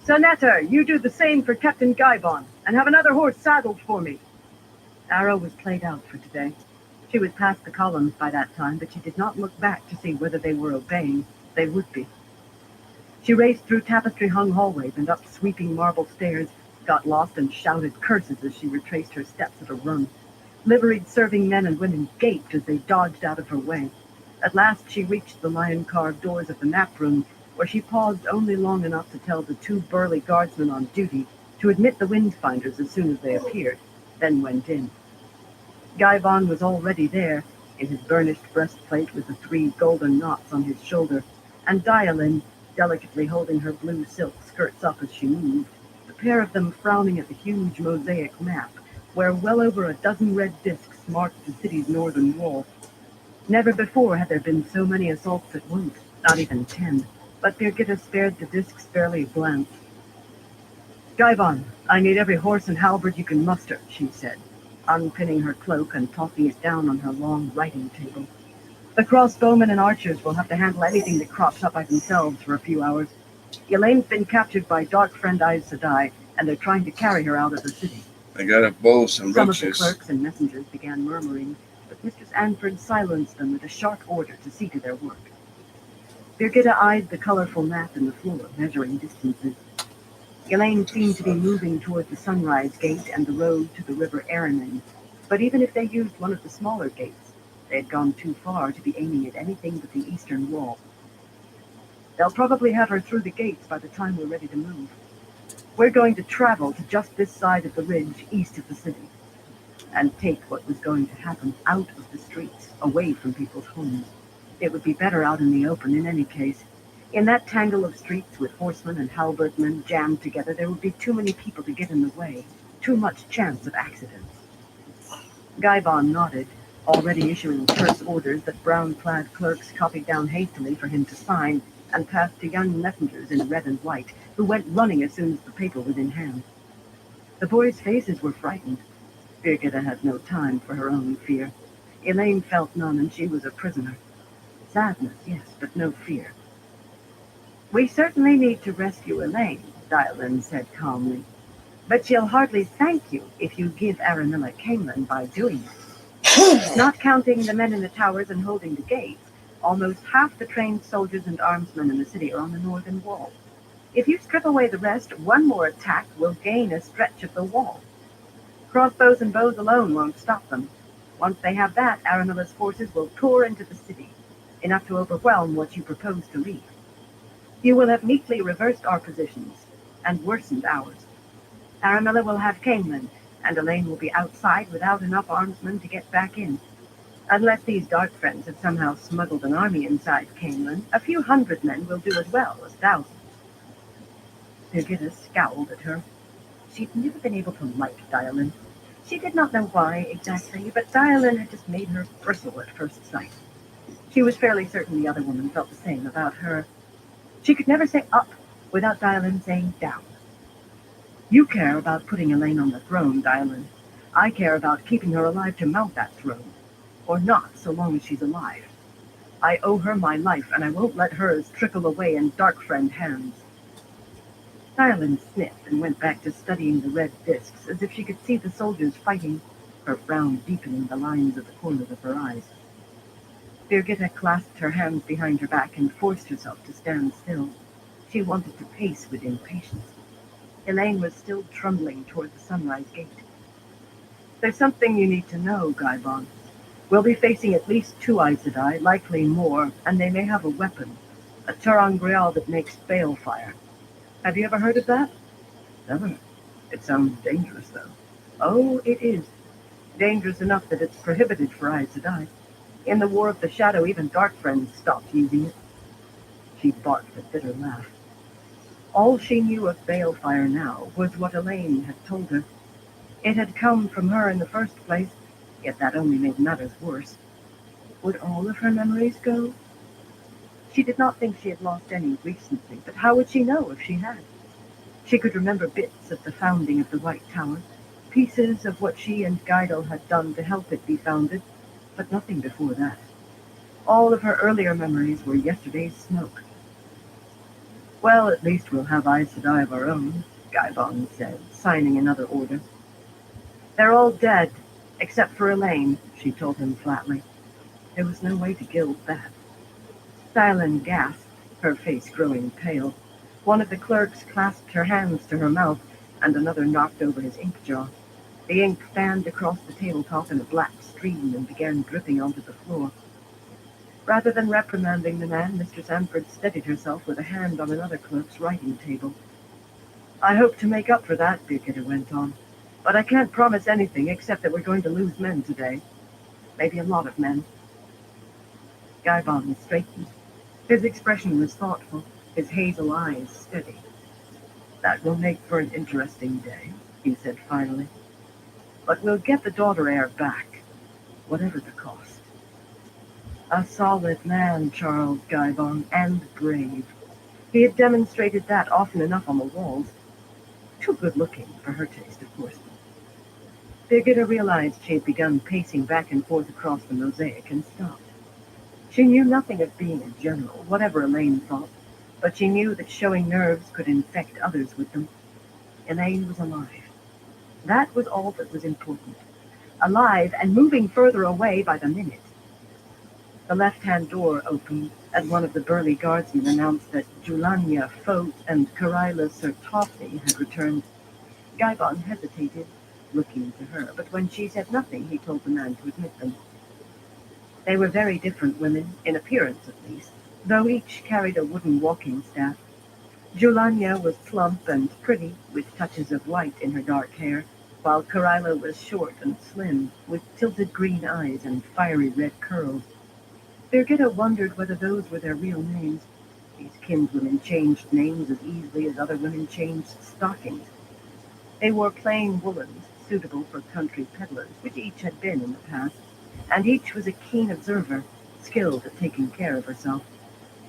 Sonetta, you do the same for Captain Gaibon, and have another horse saddled for me. Arrow was played out for today. She was past the columns by that time, but she did not look back to see whether they were obeying. They would be. She raced through tapestry-hung hallways and up sweeping marble stairs, got lost and shouted curses as she retraced her steps at a run. Liveried serving men and women gaped as they dodged out of her way. At last she reached the lion-carved doors of the map room, where she paused only long enough to tell the 2 burly guardsmen on duty to admit the windfinders as soon as they appeared, then went in. Gaivon was already there, in his burnished breastplate with the 3 golden knots on his shoulder, and Dialin, delicately holding her blue silk skirts up as she moved, the pair of them frowning at the huge mosaic map, where well over a dozen red discs marked the city's northern wall. Never before had there been so many assaults at once, not even 10, but Birgitta spared the discs barely a glance. Gaivon, I need every horse and halberd you can muster, she said, unpinning her cloak and tossing it down on her long writing table. The crossbowmen and archers will have to handle anything that crops up by themselves for a few hours. Elaine's been captured by dark friend Aes Sedai, and they're trying to carry her out of the city. I got a bow, some Some of the roaches. clerks and messengers began murmuring, but Mistress Anford silenced them with a sharp order to see to their work. Birgitta eyed the colorful map in the floor, measuring distances. Elaine seemed to be moving toward the Sunrise Gate and the road to the River Aranin, but even if they used one of the smaller gates, they had gone too far to be aiming at anything but the eastern wall. They'll probably have her through the gates by the time we're ready to move. We're going to travel to just this side of the ridge east of the city, and take what was going to happen out of the streets, away from people's homes. It would be better out in the open in any case. In that tangle of streets with horsemen and halberdmen jammed together, there would be too many people to get in the way, too much chance of accidents. Gaivon nodded, already issuing terse orders that brown-clad clerks copied down hastily for him to sign, and passed to young messengers in red and white, who went running as soon as the paper was in hand. The boys' faces were frightened. Birgitta had no time for her own fear. Elaine felt none, and she was a prisoner. Sadness, yes, but no fear. We certainly need to rescue Elaine, Dialin said calmly. But she'll hardly thank you if you give Aranilla Camelin by doing it. Not counting the men in the towers and holding the gates, almost half the trained soldiers and armsmen in the city are on the northern wall. If you strip away the rest, one more attack will gain a stretch of the wall. Crossbows and bows alone won't stop them. Once they have that, Aranilla's forces will pour into the city, enough to overwhelm what you propose to leave. You will have neatly reversed our positions, and worsened ours. Aranilla will have Camelin, and Elaine will be outside without enough armsmen to get back in. Unless these dark friends have somehow smuggled an army inside Camelin, a few hundred men will do as well as thousands. Birgitta scowled at her. She'd never been able to like Dialin. She did not know why exactly, but Dialin had just made her bristle at first sight. She was fairly certain the other woman felt the same about her. She could never say up without Dialin saying down. You care about putting Elaine on the throne, Dialin. I care about keeping her alive to mount that throne. Or not, so long as she's alive. I owe her my life, and I won't let hers trickle away in dark friend hands. Dialin sniffed and went back to studying the red discs, as if she could see the soldiers fighting, her frown deepening the lines of the corners of her eyes. Birgitta clasped her hands behind her back and forced herself to stand still. She wanted to pace with impatience. Elaine was still trundling toward the Sunrise Gate. There's something you need to know, Gaivon. We'll be facing at least 2 Aes Sedai, likely more, and they may have a weapon, a Tarangreal that makes balefire. Have you ever heard of that? Never. It sounds dangerous, though. Oh, it is. Dangerous enough that it's prohibited for Aes Sedai. In the War of the Shadow, even dark friends stopped using it. She barked a bitter laugh. All she knew of balefire now was what Elaine had told her. It had come from her in the first place, yet that only made matters worse. Would all of her memories go? She did not think she had lost any recently, but how would she know if she had? She could remember bits of the founding of the White Tower, pieces of what she and Guidel had done to help it be founded, but nothing before that. All of her earlier memories were yesterday's smoke. Well, at least we'll have Aes Sedai of our own, Gaivon said, signing another order. They're all dead, except for Elaine, she told him flatly. There was no way to gild that. Dialin gasped, her face growing pale. One of the clerks clasped her hands to her mouth, and another knocked over his ink jar. The ink fanned across the tabletop in a black stream and began dripping onto the floor. Rather than reprimanding the man, Mr. Sanford steadied herself with a hand on another clerk's writing table. I hope to make up for that, Birgitta went on. But I can't promise anything except that we're going to lose men today. Maybe a lot of men. Guybon straightened. His expression was thoughtful, his hazel eyes steady. That will make for an interesting day, he said finally. But we'll get the daughter heir back, whatever the cost. A solid man, Charles Guybon, and brave. He had demonstrated that often enough on the walls. Too good looking for her taste, of course. Birgitta realized she had begun pacing back and forth across the mosaic and stopped. She knew nothing of being a general, whatever Elaine thought, but she knew that showing nerves could infect others with them. Elaine was alive. That was all that was important. Alive and moving further away by the minute. The left-hand door opened, and one of the burly guardsmen announced that Julania Fote and Karila Sertofny had returned. Guybon hesitated, looking to her, but when she said nothing, he told the man to admit them. They were very different women, in appearance at least, though each carried a wooden walking staff. Julania was plump and pretty, with touches of white in her dark hair, while Karila was short and slim, with tilted green eyes and fiery red curls. Birgitta wondered whether those were their real names. These kinswomen changed names as easily as other women changed stockings. They wore plain woolens, suitable for country peddlers, which each had been in the past, and each was a keen observer, skilled at taking care of herself.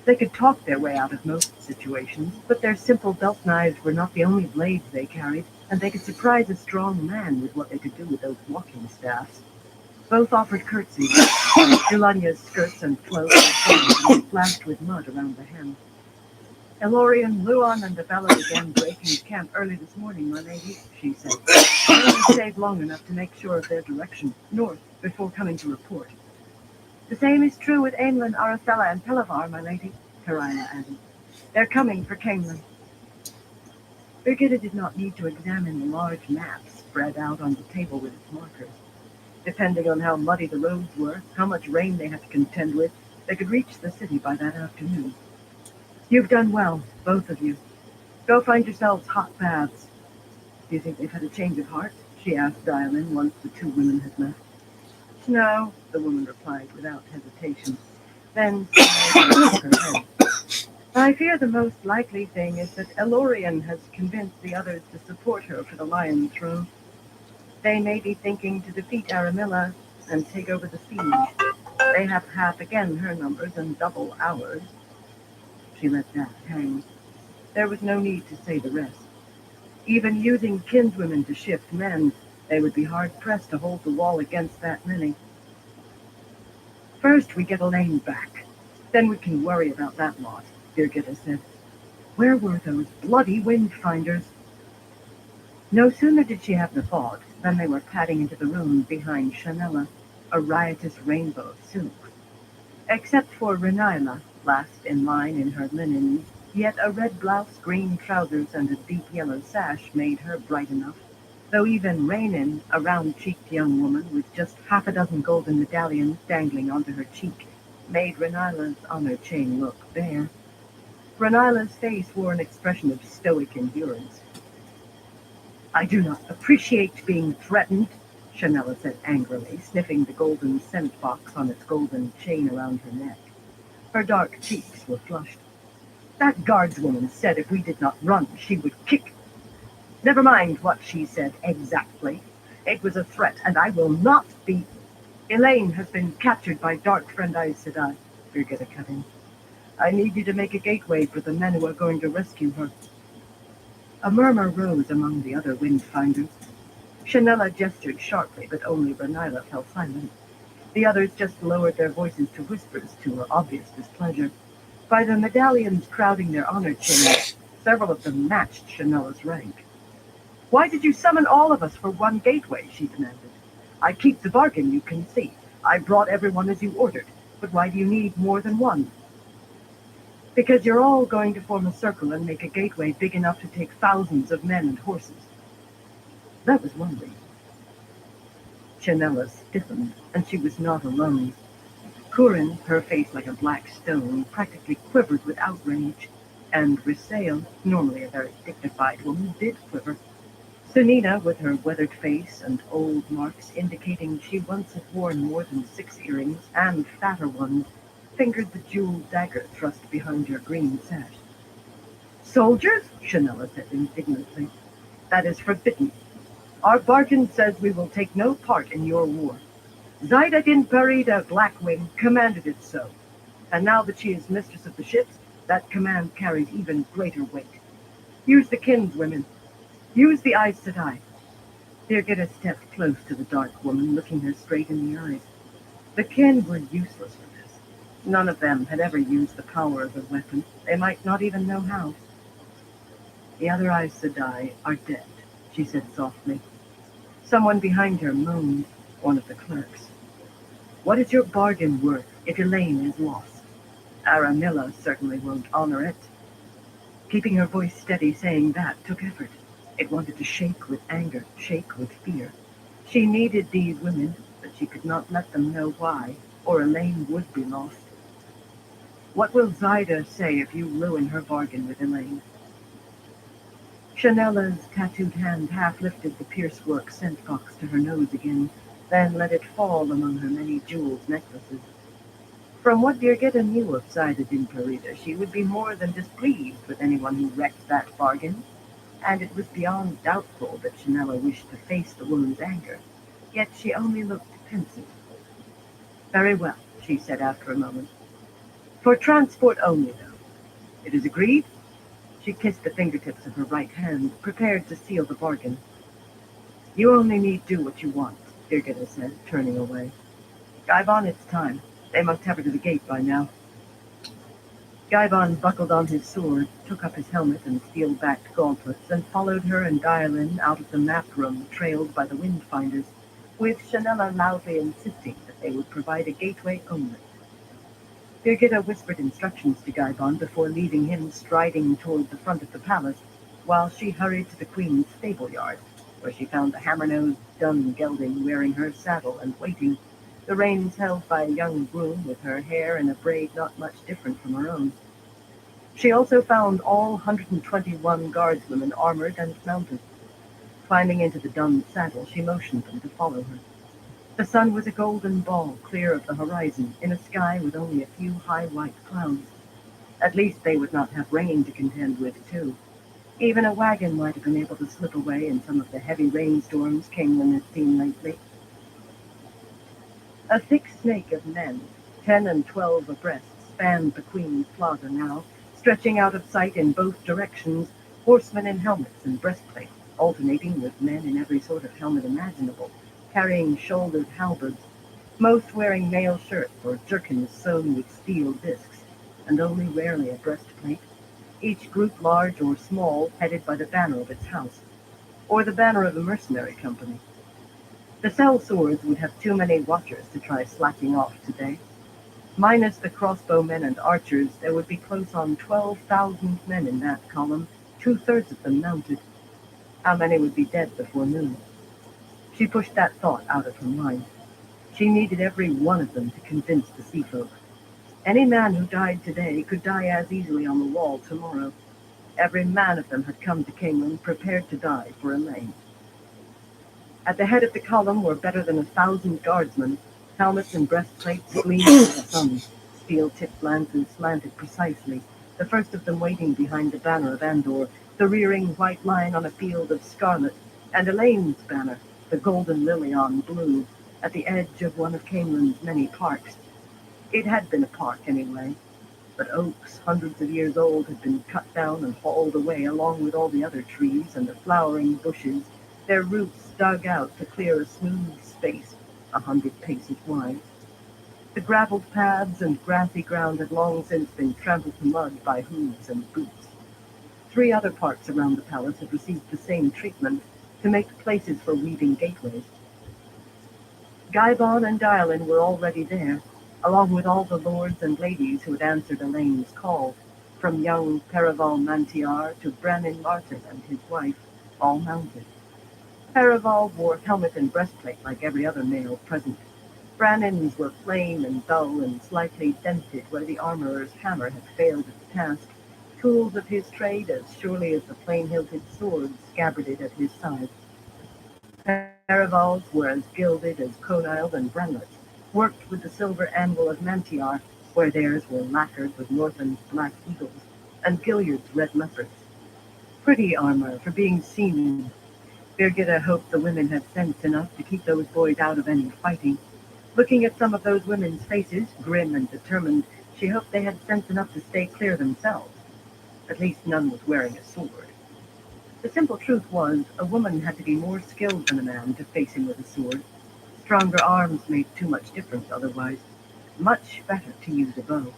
They could talk their way out of most situations, but their simple belt knives were not the only blades they carried, and they could surprise a strong man with what they could do with those walking staffs. Both offered curtsies. Julania's skirts and cloak were splashed with mud around the hem. Elorian, Luan, and Abella began breaking camp early this morning, my lady, she said. They only stayed long enough to make sure of their direction, north, before coming to report. The same is true with Aemlyn, Aracella, and Pelavar, my lady, Karila added. They're coming for Caemlyn. Birgitta did not need to examine the large map spread out on the table with its markers. Depending on how muddy the roads were, how much rain they had to contend with, they could reach the city by that afternoon. You've done well, both of you. Go find yourselves hot baths. Do you think they've had a change of heart? She asked Dialin once the two women had left. No, the woman replied without hesitation. Then sighed and shook her head. I fear the most likely thing is that Elorian has convinced the others to support her for the Lion Throne. They may be thinking to defeat Aramilla and take over the siege. They have half again her numbers and double ours. She let that hang. There was no need to say the rest. Even using kinswomen to shift men, they would be hard-pressed to hold the wall against that many. First, we get Elaine back. Then we can worry about that lot, Birgitta said. Where were those bloody windfinders? No sooner did she have the thought than they were padding into the room behind Chanella, a riotous rainbow of silks. Except for Renila, last in line in her linen, yet a red blouse, green trousers, and a deep yellow sash made her bright enough, though even Rainin, a round-cheeked young woman with just half a dozen golden medallions dangling onto her cheek, made Renila's honor chain look bare. Renila's face wore an expression of stoic endurance. I do not appreciate being threatened, Chanella said angrily, sniffing the golden scent box on its golden chain around her neck. Her dark cheeks were flushed. That guardswoman said if we did not run, she would kick. Never mind what she said exactly. It was a threat, and I will not be. Elaine has been captured by Dark Friend Aes Sedai, Birgitta cut in. I need you to make a gateway for the men who are going to rescue her. A murmur rose among the other windfinders. Chanella gestured sharply, but only Renila fell silent. The others just lowered their voices to whispers to her obvious displeasure. By the medallions crowding their honor chains, several of them matched Chanella's rank. Why did you summon all of us for one gateway? She demanded. I keep the bargain, you can see. I brought everyone as you ordered, but why do you need more than one? Because you're all going to form a circle and make a gateway big enough to take thousands of men and horses. That was one reason. Chanella stiffened, and she was not alone. Curin, her face like a black stone, practically quivered with outrage, and Risail, normally a very dignified woman, did quiver. Sunita, with her weathered face and old marks indicating she once had worn more than 6 earrings and fatter ones, fingered the jeweled dagger thrust behind her green sash. "Soldiers?" Chanella said indignantly. "That is forbidden. Our bargain says we will take no part in your war. Zaida din Parida Blackwing commanded it so, and now that she is mistress of the ships, that command carries even greater weight. Use the kinswomen. Use the Aes Sedai." Birgitta stepped close to the dark woman, looking her straight in the eyes. The kin were useless for this. None of them had ever used the power of a weapon. They might not even know how. "The other Aes Sedai are dead," she said softly. Someone behind her moaned, one of the clerks. "What is your bargain worth if Elaine is lost? Aramilla certainly won't honor it." Keeping her voice steady saying that took effort. It wanted to shake with anger, shake with fear. She needed these women, but she could not let them know why, or Elaine would be lost. "What will Zaida say if you ruin her bargain with Elaine?" Chanella's tattooed hand half lifted the piercework scent box to her nose again, then let it fall among her many jeweled necklaces. From what Birgitta knew of Zaida din Parida, she would be more than displeased with anyone who wrecked that bargain, and it was beyond doubtful that Chanella wished to face the woman's anger, yet she only looked pensive. "Very well," she said after a moment. "For transport only, though. It is agreed?" She kissed the fingertips of her right hand, prepared to seal the bargain. "You only need do what you want," Birgitta said, turning away. "Gaibon, it's time. They must have her to the gate by now." Gaibon buckled on his sword, took up his helmet and steel-backed gauntlets, and followed her and Dialin out of the map room, trailed by the windfinders, with Chanella loudly insisting that they would provide a gateway only. Birgitta whispered instructions to Gaibon before leaving him striding toward the front of the palace, while she hurried to the queen's stable-yard, where she found the hammer-nosed dun gelding wearing her saddle and waiting, the reins held by a young groom with her hair in a braid not much different from her own. She also found all 121 guardswomen armored and mounted. Climbing into the dun saddle, she motioned them to follow her. The sun was a golden ball clear of the horizon, in a sky with only a few high white clouds. At least they would not have rain to contend with, too. Even a wagon might have been able to slip away in some of the heavy rainstorms Kingman had seen lately. A thick snake of men, 10 and 12 abreast, spanned the Queen's Plaza now, stretching out of sight in both directions, horsemen in helmets and breastplates, alternating with men in every sort of helmet imaginable, carrying shouldered halberds, most wearing mail shirts or jerkins sewn with steel discs, and only rarely a breastplate, each group large or small, headed by the banner of its house, or the banner of a mercenary company. The sellswords would have too many watchers to try slacking off today. Minus the crossbowmen and archers, there would be close on 12,000 men in that column, 2/3 of them mounted. How many would be dead before noon? She pushed that thought out of her mind. She needed every one of them to convince the sea folk. Any man who died today could die as easily on the wall tomorrow. Every man of them had come to Kingland prepared to die for Elaine. At the head of the column were better than 1,000 guardsmen. Helmets and breastplates gleamed in the sun. Steel-tipped lances slanted precisely, the first of them waiting behind the banner of Andor, the rearing white line on a field of scarlet, and Elaine's banner, the golden lily on blue, at the edge of one of Canelan's many parks. It had been a park, anyway, but oaks, hundreds of years old, had been cut down and hauled away along with all the other trees and the flowering bushes, their roots dug out to clear a smooth space 100 paces wide. The graveled paths and grassy ground had long since been trampled to mud by hooves and boots. 3 other parks around the palace had received the same treatment to make places for weaving gateways. Gaibon and Dialin were already there, along with all the lords and ladies who had answered Elaine's call, from young Perival Mantiar to Brannin Martin and his wife, all mounted. Perival wore helmet and breastplate like every other male present. Brannan's were plain and dull and slightly dented where the armorer's hammer had failed its task, tools of his trade as surely as the plain-hilted swords scabbarded at his side. Paravals were as gilded as coniled and branlets, worked with the silver anvil of Mantiar, where theirs were lacquered with Northland's black eagles and Gilead's red leopards. Pretty armor for being seamen. Birgitta hoped the women had sense enough to keep those boys out of any fighting. Looking at some of those women's faces, grim and determined, she hoped they had sense enough to stay clear themselves. At least none was wearing a sword. The simple truth was, a woman had to be more skilled than a man to face him with a sword. Stronger arms made too much difference otherwise. Much better to use a bow.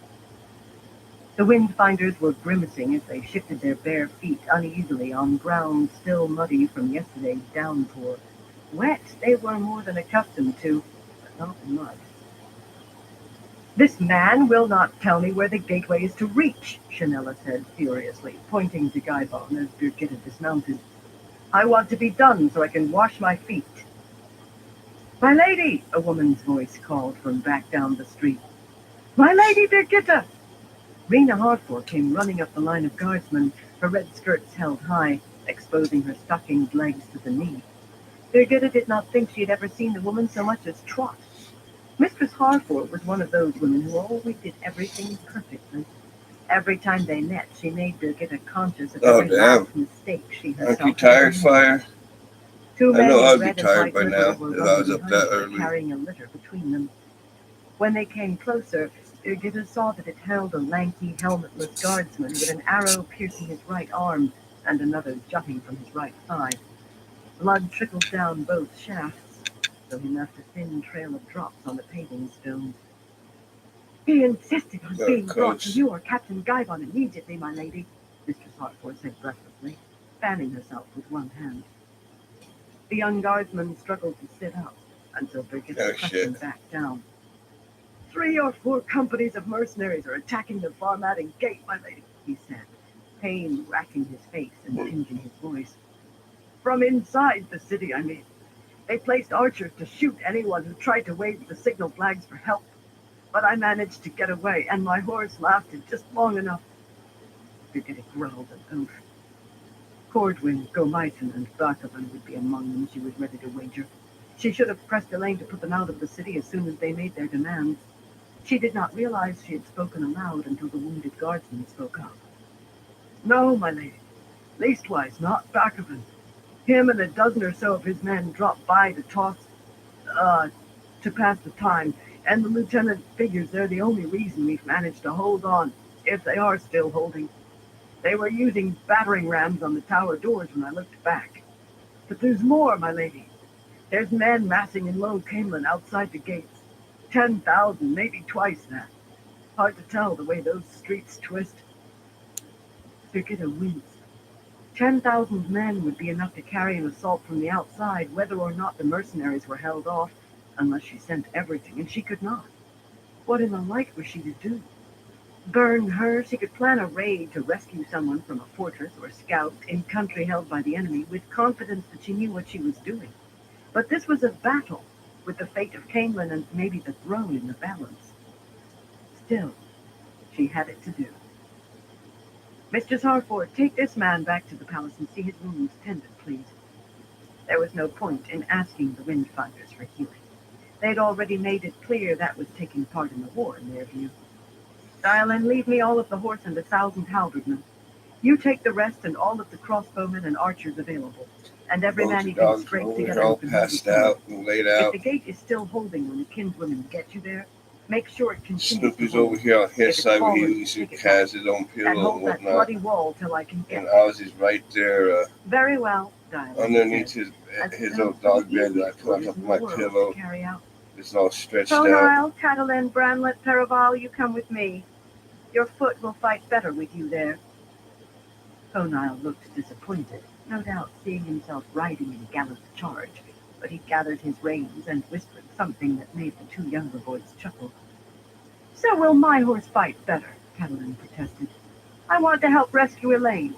The windfinders were grimacing as they shifted their bare feet uneasily on ground still muddy from yesterday's downpour. Wet they were more than accustomed to, but not mud. "This man will not tell me where the gateway is to reach," Chanella said furiously, pointing to Gaibon as Birgitta dismounted. "I want to be done so I can wash my feet." "My lady!" a woman's voice called from back down the street. "My lady Birgitta!" Rena Hartford came running up the line of guardsmen, her red skirts held high, exposing her stockinged legs to the knee. Birgitta did not think she had ever seen the woman so much as trot. Mistress Harford was one of those women who always did everything perfectly. Every time they met, she made Birgitta conscious of every last mistake she herself Aren't you tired, Fire? Two men I know in I'd be red and tired white by livery now were if I was running up behind that her, early. carrying a litter between them. When they came closer, Birgitta saw that it held a lanky, helmetless guardsman with an arrow piercing his right arm and another jutting from his right thigh. Blood trickled down both shafts, though he left a thin trail of drops on the paving stones. "He insisted on being brought to you or Captain Gaibon immediately, my lady," Mistress Hartford said breathlessly, fanning herself with one hand. The young guardsman struggled to sit up until Birgitta pressed him back down. "3 or 4 companies of mercenaries are attacking the Farmading Gate, my lady," he said, pain racking his face and tinging his voice. "From inside the city, I mean. They placed archers to shoot anyone who tried to wave the signal flags for help. But I managed to get away, and my horse lasted just long enough." Birgitta growled an oath. Cordwin, Gomyton, and Barkovan would be among them, she was ready to wager. She should have pressed Elaine to put them out of the city as soon as they made their demands. She did not realize she had spoken aloud until the wounded guardsman spoke up. "No, my lady. Leastwise, not Barkovan. Him and a dozen or so of his men dropped by to to pass the time, and the lieutenant figures they're the only reason we've managed to hold on, if they are still holding. They were using battering rams on the tower doors when I looked back. But there's more, my lady. There's men massing in Low Camelin outside the gates. 10,000, maybe twice that. Hard to tell the way those streets twist." Birgitta winced. 10,000 men would be enough to carry an assault from the outside, whether or not the mercenaries were held off, unless she sent everything, and she could not. What in the light was she to do? Burn her? She could plan a raid to rescue someone from a fortress or scout in country held by the enemy with confidence that she knew what she was doing. But this was a battle, with the fate of Camelin and maybe the throne in the balance. Still, she had it to do. "Mistress Harford, take this man back to the palace and see his wounds tended, please." There was no point in asking the Windfinders for healing. They'd already made it clear that was taking part in the war, in their view. "Dial and leave me all of the horse and 1,000 halberdmen. You take the rest and all of the crossbowmen and archers available, and every man you can scrape together all who can passed out and laid out. If the gate is still holding when the kinswomen get you there, make sure it continues Snoopy's to hold. over here on his If side where he fallen, usually take it has back. his own And pillow and hold that whatnot. bloody wall till I can get And it. ours is right there Very well, Dial. underneath said, his old dog bed that I put on top of my pillow. It's all stretched out. Tonile, Catalin, Branlet, Paraval, you come with me. Your foot will fight better with you there." Tonile looked disappointed, no doubt seeing himself riding in a gallant charge, but he gathered his reins and whispered something that made the 2 younger boys chuckle. "So will my horse fight better," Catalin protested. "I want to help rescue Elaine."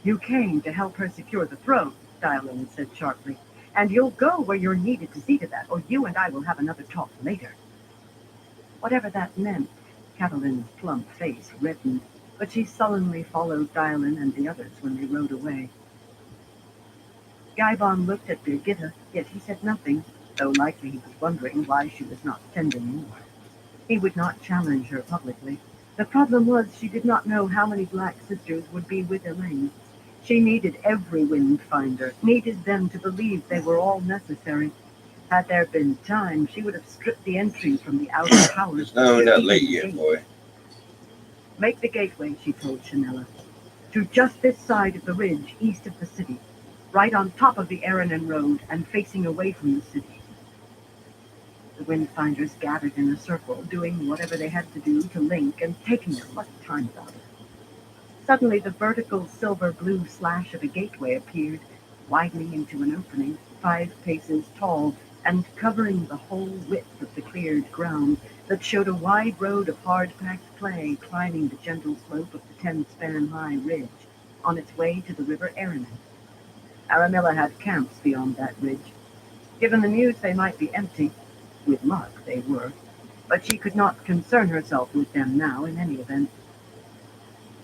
"You came to help her secure the throne," Dialin said sharply, And you'll go where you're needed to see to that, or you and I will have another talk later. Whatever that meant, Catalin's plump face reddened, but she sullenly followed Dylan and the others when they rode away. Gaibon looked at Birgitta, yet he said nothing, though likely he was wondering why she was not sending more. He would not challenge her publicly. The problem was she did not know how many Black Sisters would be with Elaine. She needed every wind finder, needed them to believe they were all necessary. Had there been time, she would have stripped the entry from the outer powers. It's not late yet, boy. Make the gateway, she told Chanella, to just this side of the ridge east of the city, right on top of the Aranan Road and facing away from the city. The Windfinders gathered in a circle, doing whatever they had to do to link and taking their lucky time about it. Suddenly, the vertical silver-blue slash of a gateway appeared, widening into an opening 5 paces tall and covering the whole width of the cleared ground that showed a wide road of hard-packed clay climbing the gentle slope of the 10-span-high ridge on its way to the river Aranan. Aramilla had camps beyond that ridge. Given the news, they might be empty. With luck, they were. But she could not concern herself with them now in any event.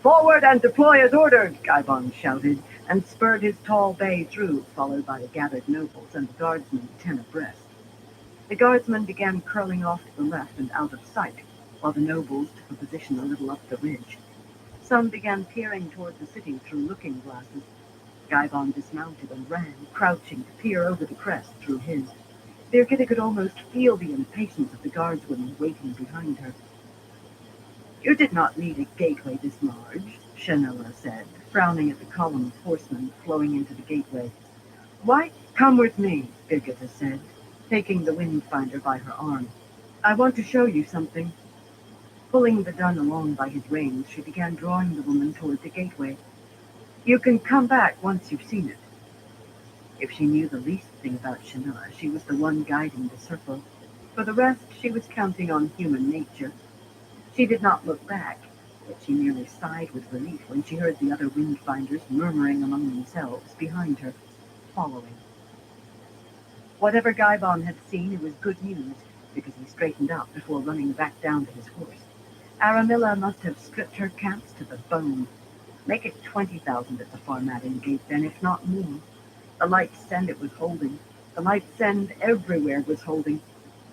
"Forward and deploy as ordered!" Gaibon shouted, and spurred his tall bay through, followed by the gathered nobles and the guardsmen 10 abreast. The guardsmen began curling off to the left and out of sight, while the nobles took a position a little up the ridge. Some began peering toward the city through looking-glasses. Gaibon dismounted and ran, crouching to peer over the crest through his. Birgitta could almost feel the impatience of the guardswomen waiting behind her. "You did not need a gateway this large," Chanella said, frowning at the column of horsemen flowing into the gateway. "Why, come with me," Birgitta said, taking the Windfinder by her arm. "I want to show you something." Pulling the Dun along by his reins, she began drawing the woman toward the gateway. "You can come back once you've seen it." If she knew the least thing about Chanella, she was the one guiding the circle. For the rest, she was counting on human nature. She did not look back, but she merely sighed with relief when she heard the other Windfinders murmuring among themselves behind her, following. Whatever Gaibon had seen, it was good news, because he straightened up before running back down to his horse. Aramilla must have stripped her camps to the bone. Make it 20,000 at the Farmadin gate then, if not more. The light send it was holding. The light send everywhere was holding.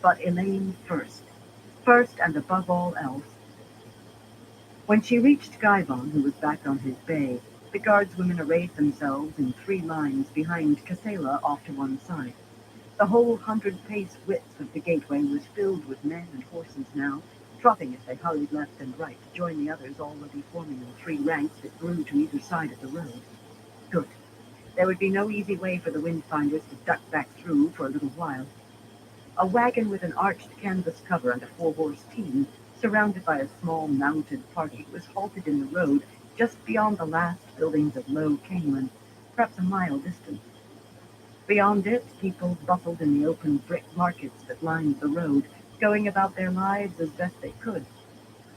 But Elaine first. First and above all else. When she reached Gaibon, who was back on his bay, the guardswomen arrayed themselves in 3 lines behind Casela off to one side. The whole 100-pace width of the gateway was filled with men and horses now, trotting as they hurried left and right to join the others already forming in 3 ranks that grew to either side of the road. Good. There would be no easy way for the Windfinders to duck back through for a little while. A wagon with an arched canvas cover and a 4-horse team, surrounded by a small mounted party, was halted in the road just beyond the last buildings of Low Canelan, perhaps a mile distant. Beyond it, people bustled in the open brick markets that lined the road, going about their lives as best they could.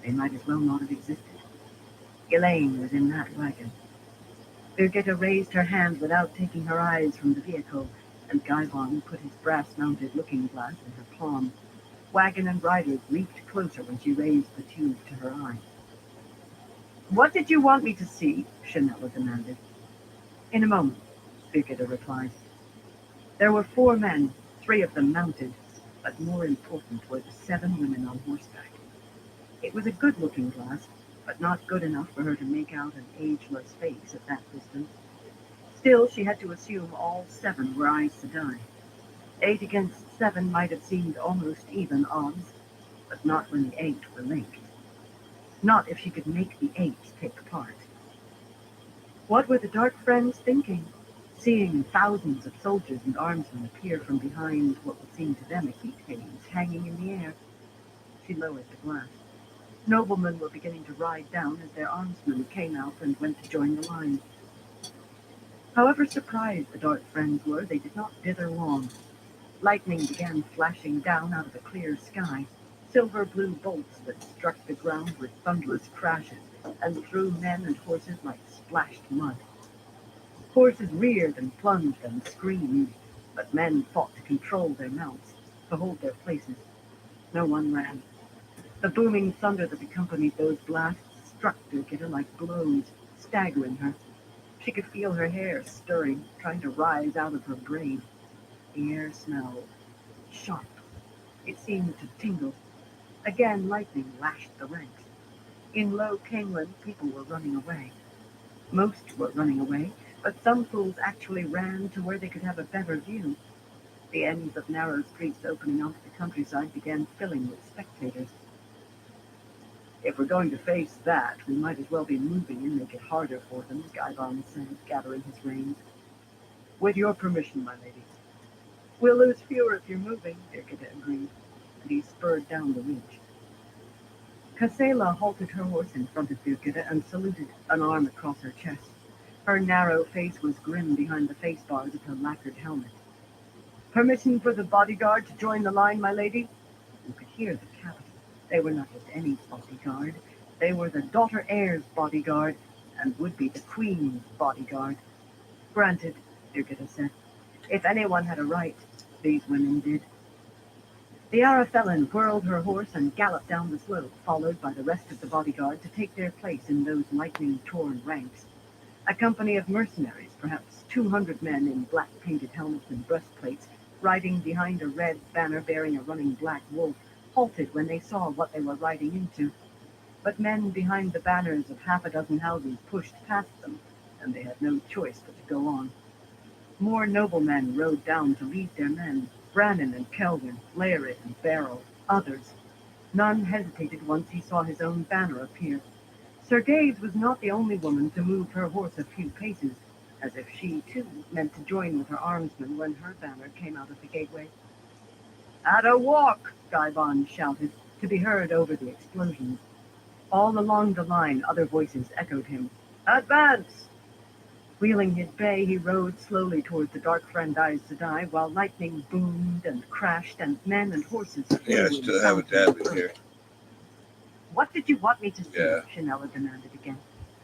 They might as well not have existed. Elaine was in that wagon. Birgitta raised her hand without taking her eyes from the vehicle, and Gaibon put his brass-mounted looking-glass in her palm. Wagon and riders leaped closer when she raised the tube to her eye. "What did you want me to see?" Chanella demanded. "In a moment," Birgitta replied. There were 4 men, 3 of them mounted, but more important were the 7 women on horseback. It was a good-looking glass, but not good enough for her to make out an ageless face at that distance. Still, she had to assume all 7 were Aes Sedai. 8 against 7 might have seemed almost even odds, but not when the 8 were linked. Not if she could make the 8 take part. What were the Dark Friends thinking? Seeing thousands of soldiers and armsmen appear from behind what would seem to them a heat haze hanging in the air. She lowered the glass. Noblemen were beginning to ride down as their armsmen came out and went to join the line. However surprised the Dark Friends were, they did not dither long. Lightning began flashing down out of the clear sky, silver-blue bolts that struck the ground with thunderous crashes and threw men and horses like splashed mud. Horses reared and plunged and screamed. But men fought to control their mounts, to hold their places. No one ran. The booming thunder that accompanied those blasts struck Birgitta like blows, staggering her. She could feel her hair stirring, trying to rise out of her braid. The air smelled sharp. It seemed to tingle. Again, lightning lashed the ranks. In low Kangland, people were running away. Most were running away, but some fools actually ran to where they could have a better view. The ends of narrow streets opening onto the countryside began filling with spectators. If we're going to face that, we might as well be moving and make it harder for them, Gaibon said, gathering his reins. With your permission, my lady. We'll lose fewer if you're moving, Birgitta agreed, and he spurred down the ridge. Casela halted her horse in front of Birgitta and saluted, an arm across her chest. Her narrow face was grim behind the face bars of her lacquered helmet. Permission for the bodyguard to join the line, my lady? You could hear the capital. They were not just any bodyguard. They were the daughter heir's bodyguard, and would be the queen's bodyguard. Granted, Birgitta said. If anyone had a right, these women did. The Arafellan whirled her horse and galloped down the slope, followed by the rest of the bodyguard to take their place in those lightning-torn ranks. A company of mercenaries, perhaps 200 men in black-painted helmets and breastplates, riding behind a red banner bearing a running black wolf, halted when they saw what they were riding into. But men behind the banners of half a dozen houses pushed past them, and they had no choice but to go on. More noblemen rode down to lead their men, Brannan and Kelvin, Lared and Barrow, others. None hesitated once he saw his own banner appear. Sergei's was not the only woman to move her horse a few paces, as if she, too, meant to join with her armsmen when her banner came out of the gateway. At a walk, Gaibon shouted, to be heard over the explosions. All along the line, other voices echoed him. Advance! Wheeling his bay, he rode slowly toward the dark Frandai Sedai, while lightning boomed and crashed, and men and horses flew. Yeah, I still have a tab in here. What did you want me to see? Yeah. Chanella demanded again.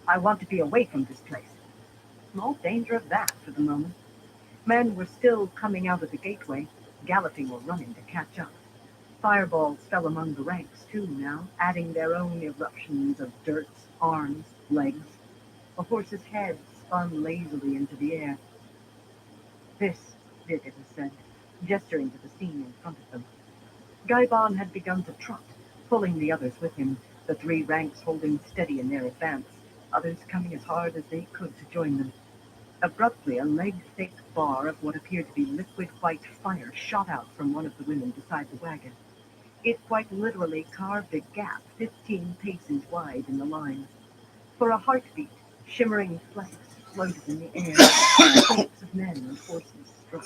I want to be away from this place. Small danger of that for the moment. Men were still coming out of the gateway, galloping or running to catch up. Fireballs fell among the ranks, too, now, adding their own eruptions of dirt, arms, legs. A horse's head spun lazily into the air. This, Birgitta said, gesturing to the scene in front of them. Gaibon had begun to trot, pulling the others with him, the three ranks holding steady in their advance, others coming as hard as they could to join them. Abruptly, a leg-thick bar of what appeared to be liquid white fire shot out from one of the women beside the wagon. It quite literally carved a gap 15 paces wide in the line. For a heartbeat, shimmering flecks floated in the air. Shapes of men and horses struck.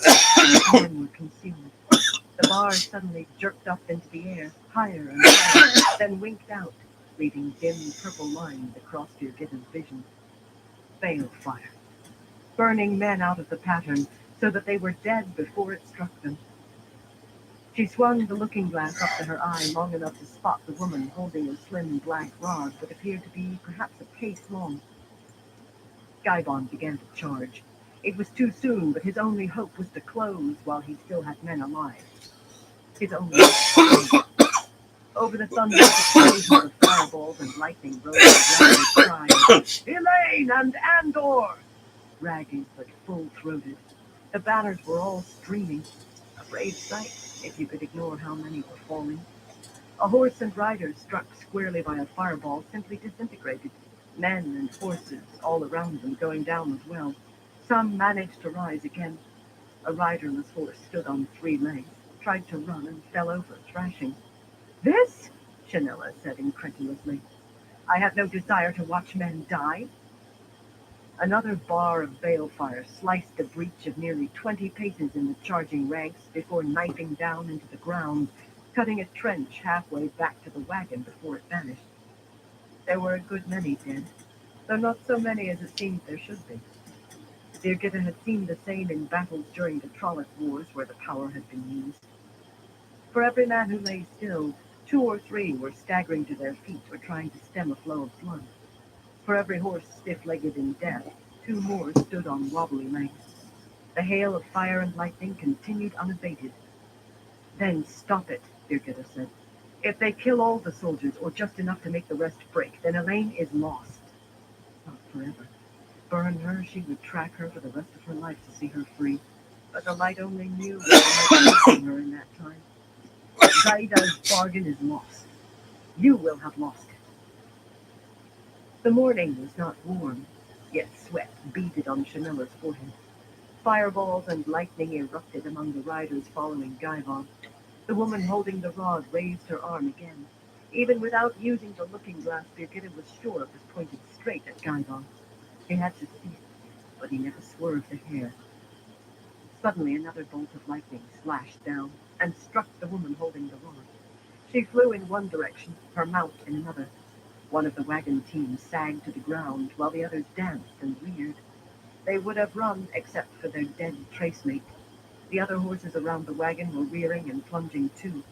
Men were consumed. The bar suddenly jerked up into the air, higher and higher, then winked out, leaving dim purple lines across Birgitta's vision. Balefire. Burning men out of the pattern, so that they were dead before it struck them. She swung the looking glass up to her eye long enough to spot the woman holding a slim black rod that appeared to be perhaps a pace long. Gaibon began to charge. It was too soon, but his only hope was to close while he still had men alive. His only hope. Over the thunderous explosions of fireballs and lightning rose a ragged cry of, Elaine and Andor! Ragged but full-throated. The banners were all streaming. A brave sight, if you could ignore how many were falling. A horse and rider struck squarely by a fireball simply disintegrated. Men and horses all around them going down as well. Some managed to rise again. A riderless horse stood on 3 legs, tried to run and fell over, thrashing. This? Chanella said incredulously. I have no desire to watch men die. Another bar of balefire sliced the breach of nearly 20 paces in the charging ranks before knifing down into the ground, cutting a trench halfway back to the wagon before it vanished. There were a good many dead, though not so many as it seemed there should be. Birgitta had seen the same in battles during the Trolloc Wars where the power had been used. For every man who lay still, 2 or 3 were staggering to their feet or trying to stem a flow of blood. For every horse stiff-legged in death, 2 more stood on wobbly legs. The hail of fire and lightning continued unabated. Then stop it, Birgitta said. If they kill all the soldiers, or just enough to make the rest break, then Elaine is lost. Not forever. Burn her, she would track her for the rest of her life to see her free. But the light only knew what might be from her in that time. Zaida's bargain is lost. You will have lost it. The morning was not warm, yet sweat beaded on Chanella's forehead. Fireballs and lightning erupted among the riders following Gaivon. The woman holding the rod raised her arm again. Even without using the looking glass, Birgitta was sure it was pointed straight at Gaivon. He had to cease, but he never swerved a hair. Suddenly another bolt of lightning slashed down and struck the woman holding the rod. She flew in one direction, her mount in another. One of the wagon teams sagged to the ground while the others danced and reared. They would have run except for their dead tracemate. The other horses around the wagon were rearing and plunging too.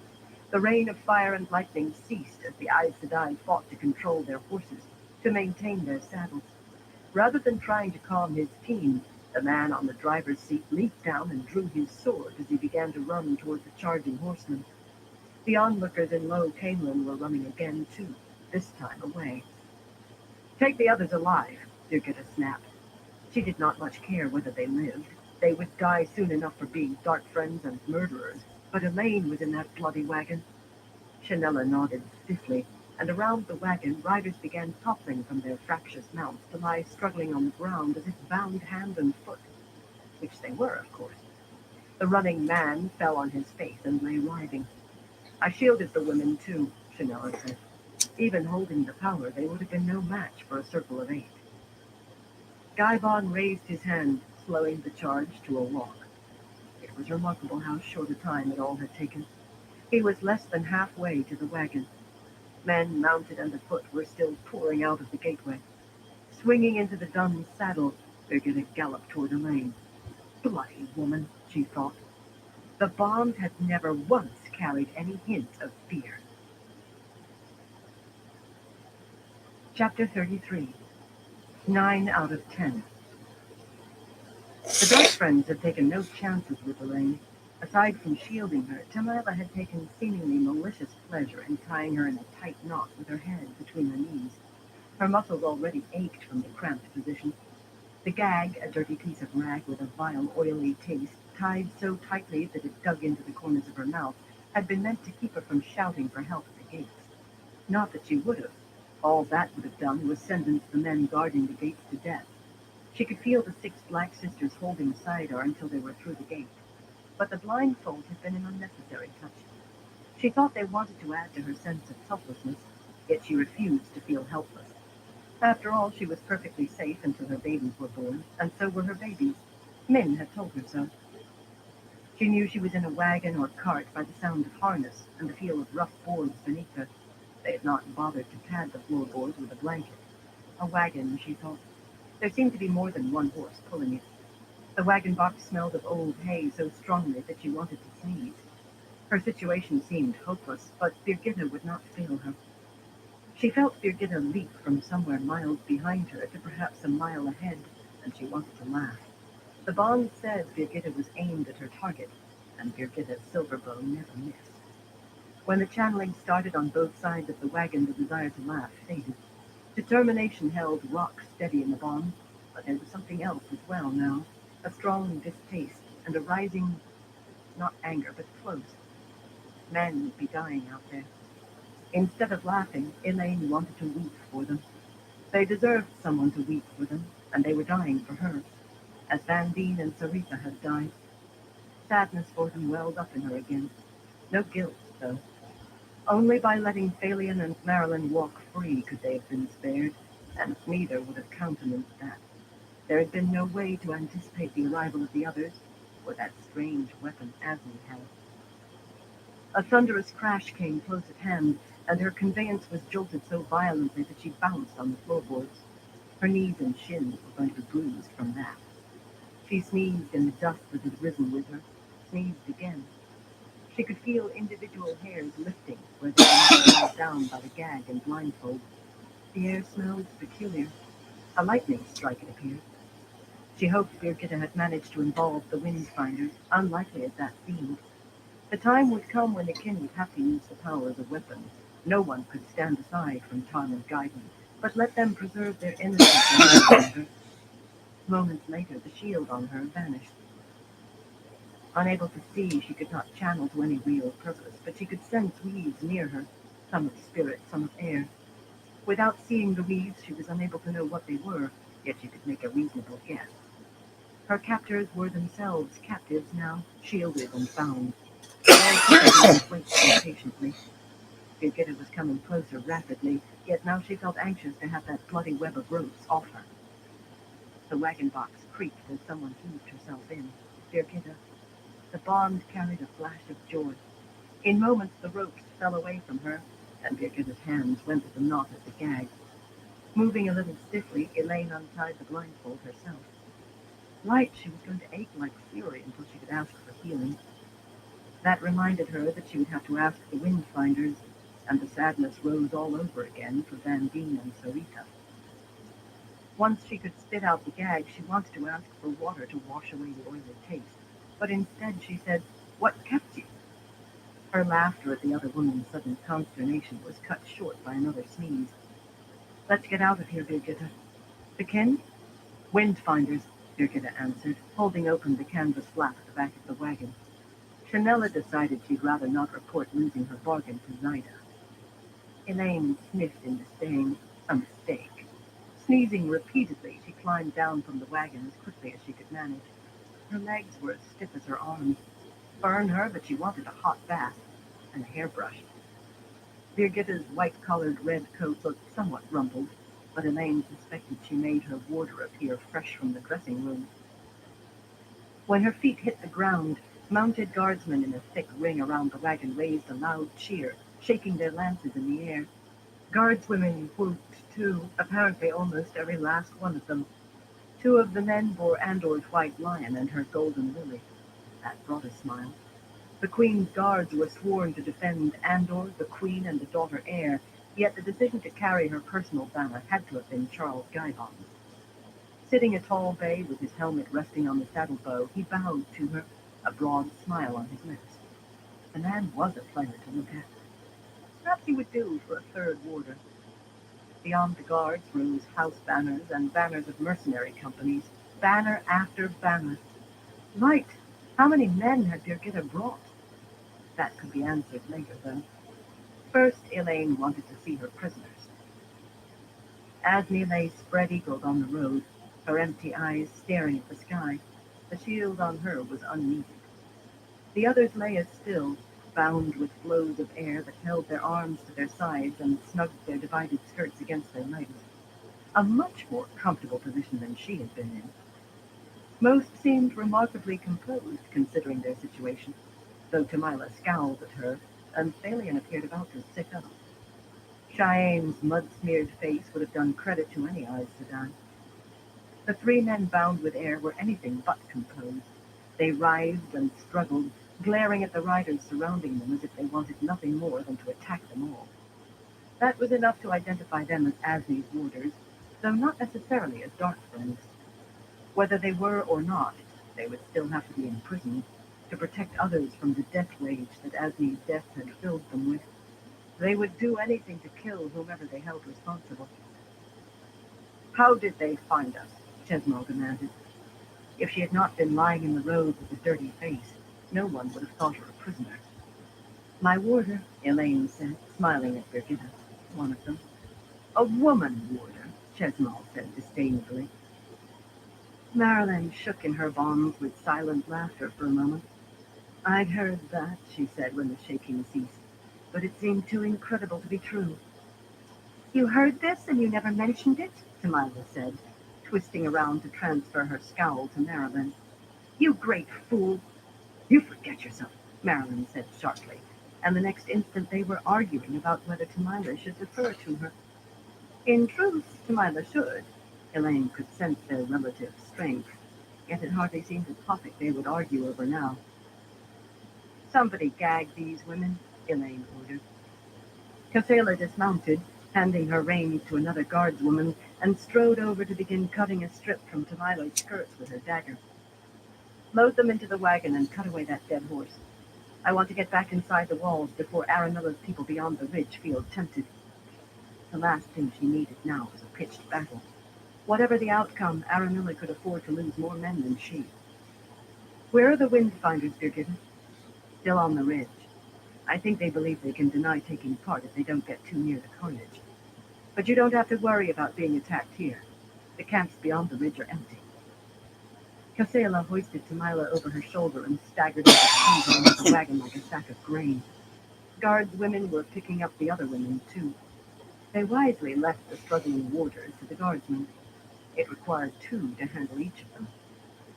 The rain of fire and lightning ceased as the Aes Sedai fought to control their horses, to maintain their saddles. Rather than trying to calm his team, the man on the driver's seat leaped down and drew his sword as he began to run toward the charging horsemen. The onlookers in Low Camelin were running again too, this time away. Take the others alive, Birgitta snapped. She did not much care whether they lived. They would die soon enough for being dark friends and murderers. But Elaine was in that bloody wagon. Chanella nodded stiffly, and around the wagon riders began toppling from their fractious mounts to lie struggling on the ground as if bound hand and foot, which they were, of course. The running man fell on his face and lay writhing. I shielded the women too, Chanella said. Even holding the power, they would have been no match for a circle of 8. Gaivon raised his hand, slowing the charge to a walk. It was remarkable how short a time it all had taken. He was less than halfway to the wagon. Men mounted and afoot were still pouring out of the gateway. Swinging into the Dun's saddle, Birgitta galloped toward Elaine. Bloody woman, she thought. The bombs had never once carried any hint of fear. Chapter 33. 9 out of 10. The Dark Friends had taken no chances with Elaine. Aside from shielding her, Tamila had taken seemingly malicious pleasure in tying her in a tight knot with her head between her knees. Her muscles already ached from the cramped position. The gag, a dirty piece of rag with a vile, oily taste, tied so tightly that it dug into the corners of her mouth, had been meant to keep her from shouting for help at the gates. Not that she would have. All that would have done was sentence the men guarding the gates to death. She could feel the 6 black sisters holding aside her until they were through the gate. But the blindfold had been an unnecessary touch. She thought they wanted to add to her sense of helplessness, yet she refused to feel helpless. After all, she was perfectly safe until her babies were born, and so were her babies. Min had told her so. She knew she was in a wagon or cart by the sound of harness and the feel of rough boards beneath her. They had not bothered to pad the floorboards with a blanket. A wagon, she thought. There seemed to be more than one horse pulling it. The wagon box smelled of old hay so strongly that she wanted to sneeze. Her situation seemed hopeless, but Birgitta would not fail her. She felt Birgitta leap from somewhere miles behind her to perhaps a mile ahead, and she wanted to laugh. The bond said Birgitta was aimed at her target, and Birgitta's silver bow never missed. When the channeling started on both sides of the wagon, the desire to laugh faded. Determination held rock steady in the bond, but there was something else as well now, a strong distaste and a rising, not anger, but close. Men would be dying out there. Instead of laughing, Elaine wanted to weep for them. They deserved someone to weep for them, and they were dying for her, as Vandine and Sarita had died. Sadness for them welled up in her again. No guilt, though. Only by letting Phalion and Marilyn walk free could they have been spared, and neither would have countenanced that. There had been no way to anticipate the arrival of the others, or that strange weapon Asmi had. A thunderous crash came close at hand, and her conveyance was jolted so violently that she bounced on the floorboards. Her knees and shins were going to be bruised from that. She sneezed in the dust that had risen with her, sneezed again. She could feel individual hairs lifting where they were held down by the gag and blindfold. The air smelled peculiar. A lightning strike, it appeared. She hoped Birgitta had managed to involve the Windfinders, unlikely as that seemed. The time would come when the kin would have to use the power as a weapon. No one could stand aside from Tarman's guidance, but let them preserve their innocence. Moments later, the shield on her vanished. Unable to see, she could not channel to any real purpose, but she could sense weeds near her, some of spirit, some of air. Without seeing the weeds, she was unable to know what they were, yet she could make a reasonable guess. Her captors were themselves captives now, shielded and bound. All waited impatiently. Birgitta was coming closer rapidly, yet now she felt anxious to have that bloody web of ropes off her. The wagon box creaked as someone heaved herself in. Birgitta. The bond carried a flash of joy. In moments the ropes fell away from her, and Birgitta's hands went to the knot of the gag. Moving a little stiffly, Elaine untied the blindfold herself. Right, she was going to ache like fury until she could ask for healing. That reminded her that she would have to ask the Windfinders, and the sadness rose all over again for Vandine and Sarita. Once she could spit out the gag, she wanted to ask for water to wash away the oily taste, but instead she said, "What kept you?" Her laughter at the other woman's sudden consternation was cut short by another sneeze. "Let's get out of here, Birgitta." "The kin?" "Windfinders," Birgitta answered, holding open the canvas flap at the back of the wagon. Chanella decided she'd rather not report losing her bargain to Zaida. Elaine sniffed in disdain. A mistake. Sneezing repeatedly, she climbed down from the wagon as quickly as she could manage. Her legs were as stiff as her arms. Burn her, but she wanted a hot bath and a hairbrush. Birgitta's white-collared red coat looked somewhat rumpled, but Elaine suspected she made her warder appear fresh from the dressing room. When her feet hit the ground, mounted guardsmen in a thick ring around the wagon raised a loud cheer, shaking their lances in the air. Guardswomen whooped, too, apparently almost every last one of them. Two of the men bore Andor's white lion and her golden lily. That brought a smile. The Queen's guards were sworn to defend Andor, the Queen, and the daughter heir, yet the decision to carry her personal banner had to have been Charles Guybon's. Sitting a tall bay with his helmet resting on the saddlebow, he bowed to her, a broad smile on his lips. The man was a pleasure to look at. Perhaps he would do for a third warder. Beyond the guards rose house banners and banners of mercenary companies, banner after banner. Right! How many men had Birgitta brought? That could be answered later, though. First, Elaine wanted to see her prisoners. Asney lay spread-eagled on the road, her empty eyes staring at the sky. The shield on her was unneeded. The others lay as still, bound with flows of air that held their arms to their sides and snugged their divided skirts against their legs. A much more comfortable position than she had been in. Most seemed remarkably composed, considering their situation, though Tamila scowled at her, and Thalion appeared about to sit up. Cheyenne's mud-smeared face would have done credit to any eyes Sedan. The three men bound with air were anything but composed. They writhed and struggled, glaring at the riders surrounding them as if they wanted nothing more than to attack them all. That was enough to identify them as Asney's warders, though not necessarily as dark friends. Whether they were or not, they would still have to be imprisoned, to protect others from the death rage that Asney's death had filled them with. They would do anything to kill whomever they held responsible. "How did they find us?" Chesmal demanded. If she had not been lying in the road with a dirty face, no one would have thought her a prisoner. "My warder," Elaine said, smiling at Birgitta, one of them. "A woman warder," Chesmal said disdainfully. Marilyn shook in her bonds with silent laughter for a moment. "I'd heard that," she said when the shaking ceased, "but it seemed too incredible to be true." "You heard this and you never mentioned it?" Tamila said, twisting around to transfer her scowl to Marilyn. "You great fool!" "You forget yourself," Marilyn said sharply, and the next instant they were arguing about whether Tamila should defer to her. In truth, Tamila should. Elaine could sense their relative strength, yet it hardly seemed a topic they would argue over now. "Somebody gag these women," Elaine ordered. Casella dismounted, handing her reins to another guardswoman, and strode over to begin cutting a strip from Tamilo's skirts with her dagger. Load them into the wagon and cut away that dead horse. I want to get back inside the walls before Aramilla's people beyond the ridge feel tempted. The last thing she needed now was a pitched battle. Whatever the outcome, Aramilla could afford to lose more men than she. Where are the Windfinders, Birgitta? Still on the ridge. I think they believe they can deny taking part if they don't get too near the carnage. But you don't have to worry about being attacked here. The camps beyond the ridge are empty. Casela hoisted Tamila over her shoulder and staggered into the wagon like a sack of grain. Guards' women were picking up the other women, too. They wisely left the struggling warders to the guardsmen. It required two to handle each of them.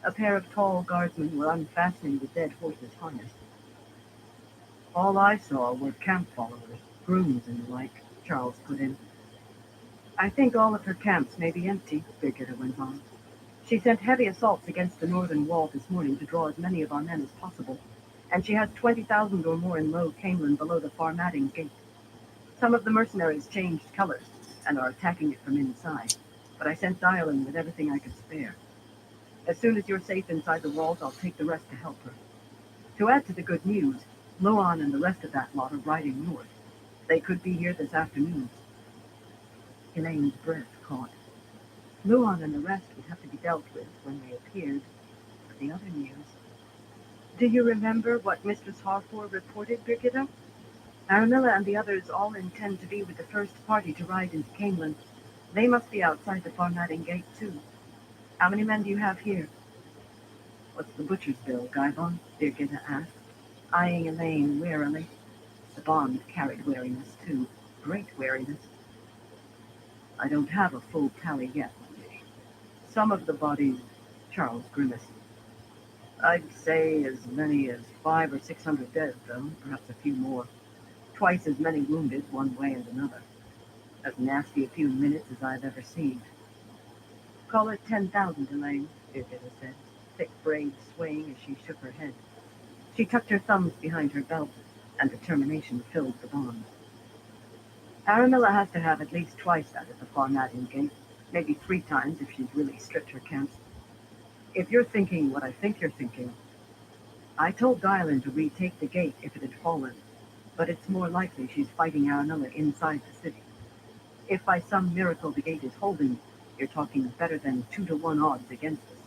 A pair of tall guardsmen were unfastening the dead horse's harness. All I saw were camp followers, grooms and the like, Charles put in. I think all of her camps may be empty, Birgitta went on. She sent heavy assaults against the northern wall this morning to draw as many of our men as possible, and she has 20,000 or more in Low Camelin below the Farmading gate. Some of the mercenaries changed colors and are attacking it from inside, but I sent Dialin with everything I could spare. As soon as you're safe inside the walls, I'll take the rest to help her. To add to the good news, Luan and the rest of that lot are riding north. They could be here this afternoon. Elaine's breath caught. Luan and the rest would have to be dealt with when they appeared. But the other news... Do you remember what Mistress Harfor reported, Birgitta? Aramilla and the others all intend to be with the first party to ride into Camelin. They must be outside the Farmading gate, too. How many men do you have here? What's the butcher's bill, Gaibon? Birgitta asked, eyeing Elaine warily. The bond carried wariness, too. Great wariness. I don't have a full tally yet. Some of the bodies, Charles grimaced. I'd say as many as 500 or 600 dead, though, perhaps a few more. Twice as many wounded, one way and another. As nasty a few minutes as I've ever seen. Call it 10,000, Elaine, Birgitta said, thick braids swaying as she shook her head. She tucked her thumbs behind her belt, and determination filled the bond. Aramilla has to have at least twice that at the Farmading gate, maybe 3 times if she's really stripped her camps. If you're thinking what I think you're thinking, I told Dylan to retake the gate if it had fallen, but it's more likely she's fighting Aramilla inside the city. If by some miracle the gate is holding, you're talking better than 2-to-1 odds against us.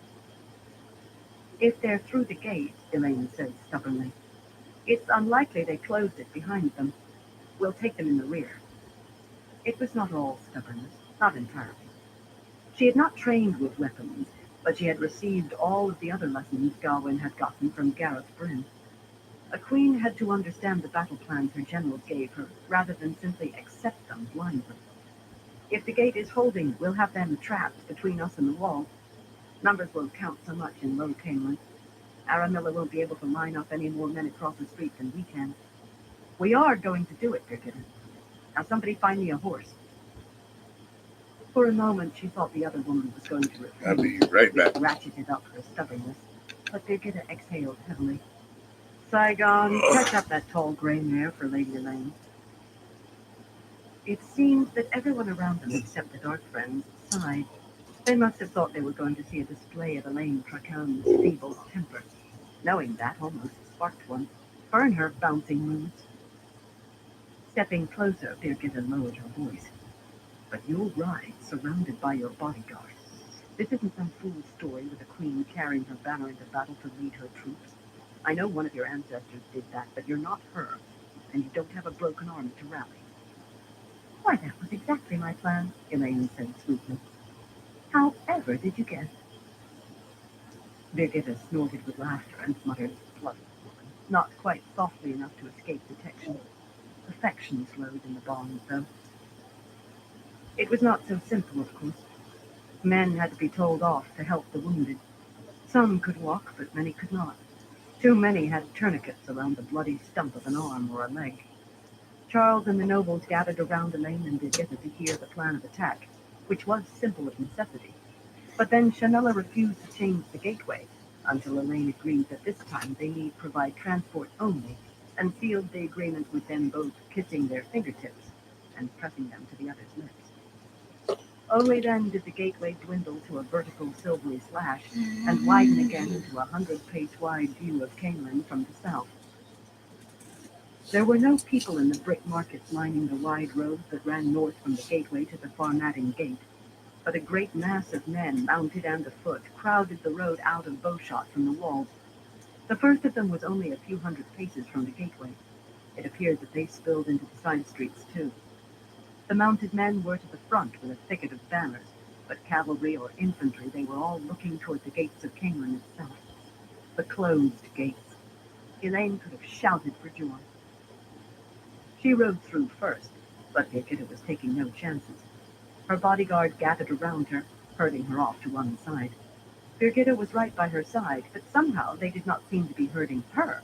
If they're through the gate, Elaine said stubbornly, it's unlikely they closed it behind them. We'll take them in the rear. It was not all stubbornness, not entirely. She had not trained with weapons, but she had received all of the other lessons Gawain had gotten from Gareth Bryn. A queen had to understand the battle plans her generals gave her, rather than simply accept them blindly. If the gate is holding, we'll have them trapped between us and the wall. Numbers won't count so much in Low Camelin. Aramilla won't be able to line up any more men across the street than we can. We are going to do it, Birgitta. Now somebody find me a horse. For a moment, she thought the other woman was going to refuse. I'll be right back. Ratcheted up her stubbornness, but Birgitta exhaled heavily. Saigon, catch up that tall gray mare for Lady Elaine. It seemed that everyone around them except the Dark Friends sighed. They must have thought they were going to see a display of Elaine Tracan's feeble temper. Knowing that almost sparked one. Burn her bouncing moods. Stepping closer, Birgitta lowered her voice. But you'll ride surrounded by your bodyguard. This isn't some fool story with a queen carrying her banner into battle to lead her troops. I know one of your ancestors did that, but you're not her, and you don't have a broken arm to rally. Why, that was exactly my plan, Elaine said sweetly. However did you guess? Birgitta snorted with laughter and muttered, "Bloody woman," not quite softly enough to escape detection. Affection slowed in the bonds, though. It was not so simple, of course. Men had to be told off to help the wounded. Some could walk, but many could not. Too many had tourniquets around the bloody stump of an arm or a leg. Charles and the nobles gathered around Elaine and Birgitta to hear the plan of attack, which was simple of necessity. But then Chanella refused to change the gateway until Elaine agreed that this time they need provide transport only, and sealed the agreement with them both kissing their fingertips and pressing them to the other's lips. Only then did the gateway dwindle to a vertical silvery slash and widen again into a 100-pace wide view of Camelin from the south. There were no people in the brick markets lining the wide road that ran north from the gateway to the Farmatting gate, but a great mass of men, mounted and afoot, crowded the road out of bowshot from the walls. The first of them was only a few hundred paces from the gateway. It appeared that they spilled into the side streets too. The mounted men were to the front with a thicket of banners, but cavalry or infantry, they were all looking toward the gates of Camelin itself. The closed gates. Elaine could have shouted for joy. She rode through first, but Birgitta was taking no chances. Her bodyguard gathered around her, herding her off to one side. Birgitta was right by her side, but somehow they did not seem to be herding her.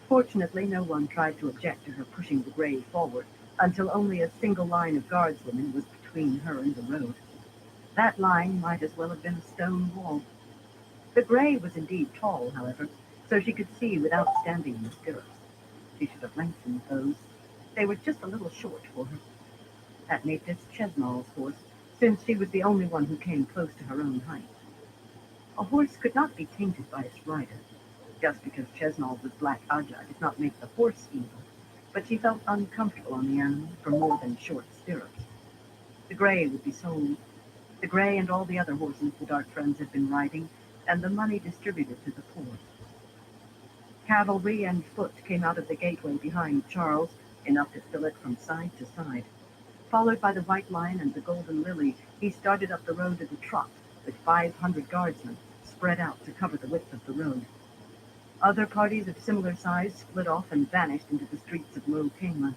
Fortunately, no one tried to object to her pushing the gray forward, until only a single line of guardswomen was between her and the road. That line might as well have been a stone wall. The gray was indeed tall, however, so she could see without standing in the stirrups. She should have lengthened those. They were just a little short for her. That made this Chesnall's horse, since she was the only one who came close to her own height. A horse could not be tainted by its rider. Just because Chesnall was Black Ajah did not make the horse evil, but she felt uncomfortable on the animal for more than short stirrups. The gray would be sold. The gray and all the other horses the Dark Friends had been riding, and the money distributed to the poor. Cavalry and foot came out of the gateway behind Charles, enough to fill it from side to side. Followed by the White Lion and the Golden Lily, he started up the road at a trot, with 500 guardsmen spread out to cover the width of the road. Other parties of similar size split off and vanished into the streets of Low Camelin.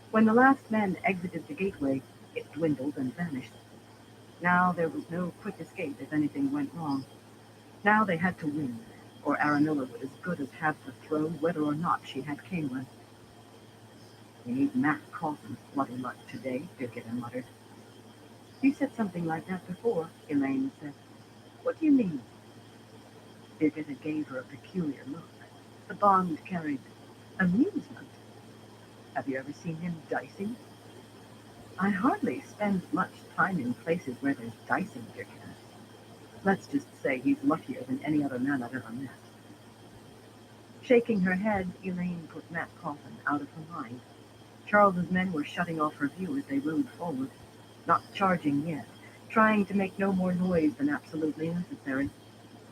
When the last men exited the gateway, it dwindled and vanished. Now there was no quick escape if anything went wrong. Now they had to win, or Aranilla would as good as have the throne whether or not she had Camelin. "We need Matt Cawthon's bloody luck today," Birgitta muttered. "You said something like that before," Elaine said. "What do you mean?" Birgitta gave her a peculiar look. The Bond carried amusement. "Have you ever seen him dicing?" "I hardly spend much time in places where there's dicing, Birgitta. Let's just say he's luckier than any other man I've ever met." Shaking her head, Elaine put Matt Cawthon out of her mind. Charles's men were shutting off her view as they rode forward, not charging yet, trying to make no more noise than absolutely necessary.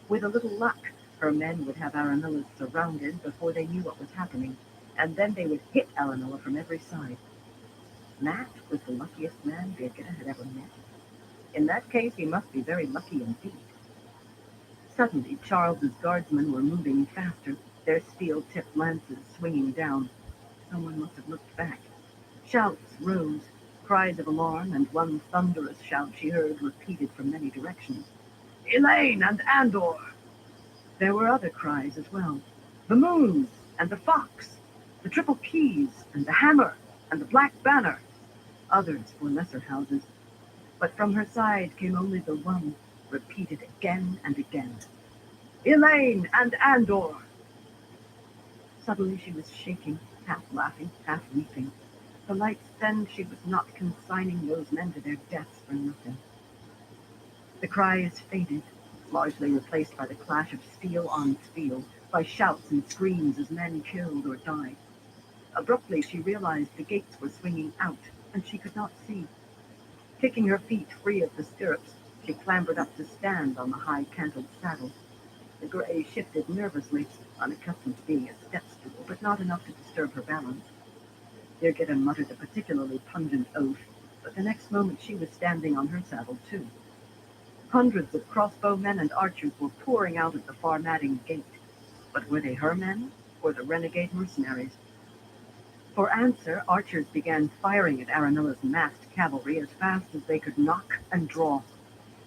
With a little luck, her men would have Aranilla surrounded before they knew what was happening, and then they would hit Aranilla from every side. Matt was the luckiest man Birgitta had ever met. In that case, he must be very lucky indeed. Suddenly, Charles's guardsmen were moving faster, their steel-tipped lances swinging down. Someone must have looked back. Shouts rose, cries of alarm, and one thunderous shout she heard repeated from many directions. "Elaine and Andor!" There were other cries as well. "The Moons and the Fox! The Triple Keys and the Hammer and the Black Banner!" Others were lesser houses. But from her side came only the one, repeated again and again. "Elaine and Andor!" Suddenly she was shaking, half laughing, half weeping. The light then she was not consigning those men to their deaths for nothing. The cries faded, largely replaced by the clash of steel on steel, by shouts and screams as men killed or died. Abruptly she realized the gates were swinging out, and she could not see. Kicking her feet free of the stirrups, she clambered up to stand on the high-cantled saddle. The gray shifted nervously, unaccustomed to being a step-stool, but not enough to disturb her balance. Birgitta muttered a particularly pungent oath, but the next moment she was standing on her saddle too. Hundreds of crossbowmen and archers were pouring out at the Farmatting gate. But were they her men, or the renegade mercenaries? For answer, archers began firing at Aranilla's massed cavalry as fast as they could knock and draw.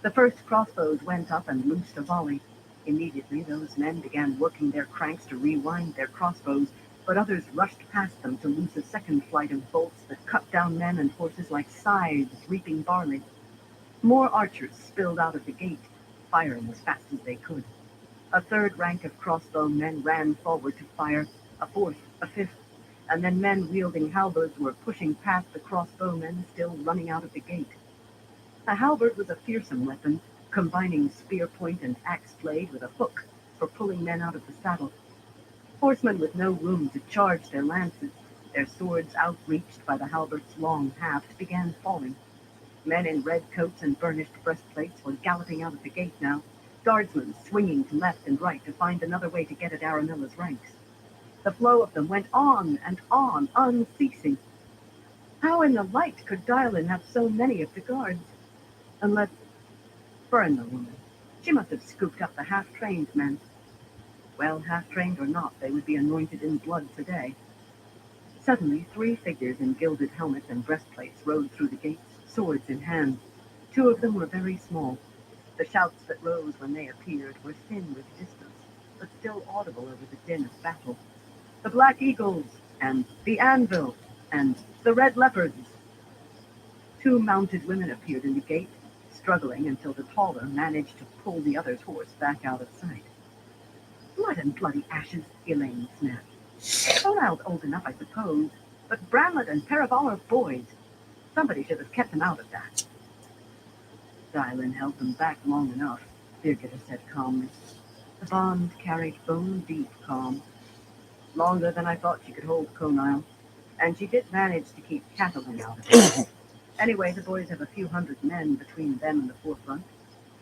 The first crossbows went up and loosed a volley. Immediately, those men began working their cranks to rewind their crossbows, but others rushed past them to loose a second flight of bolts that cut down men and horses like scythes reaping barley. More archers spilled out of the gate, firing as fast as they could. A third rank of crossbow men ran forward to fire, a fourth, a fifth, and then men wielding halberds were pushing past the crossbowmen still running out of the gate. A halberd was a fearsome weapon, combining spear point and axe blade with a hook for pulling men out of the saddle. Horsemen with no room to charge their lances, their swords outreached by the halberd's long haft, began falling. Men in red coats and burnished breastplates were galloping out of the gate now, guardsmen swinging to left and right to find another way to get at Aranella's ranks. The flow of them went on, unceasing. How in the light could Dylan have so many of the guards? Unless, burn the woman. She must have scooped up the half-trained men. Well, half-trained or not, they would be anointed in blood today. Suddenly, 3 figures in gilded helmets and breastplates rode through the gates, swords in hand. 2 of them were very small. The shouts that rose when they appeared were thin with distance, but still audible over the din of battle. The Black Eagles, and the Anvil, and the Red Leopards. 2 mounted women appeared in the gate, struggling until the taller managed to pull the other's horse back out of sight. Blood and bloody ashes, Elaine snapped. Conal's old enough, I suppose, but Bramlett and Paraval are boys. Somebody should have kept them out of that. Dylan held them back long enough, Birgitta said calmly. The bond carried bone-deep calm. Longer than I thought she could hold Conal, and she did manage to keep Catelyn out of it. Anyway, the boys have a few hundred men between them and the forefront,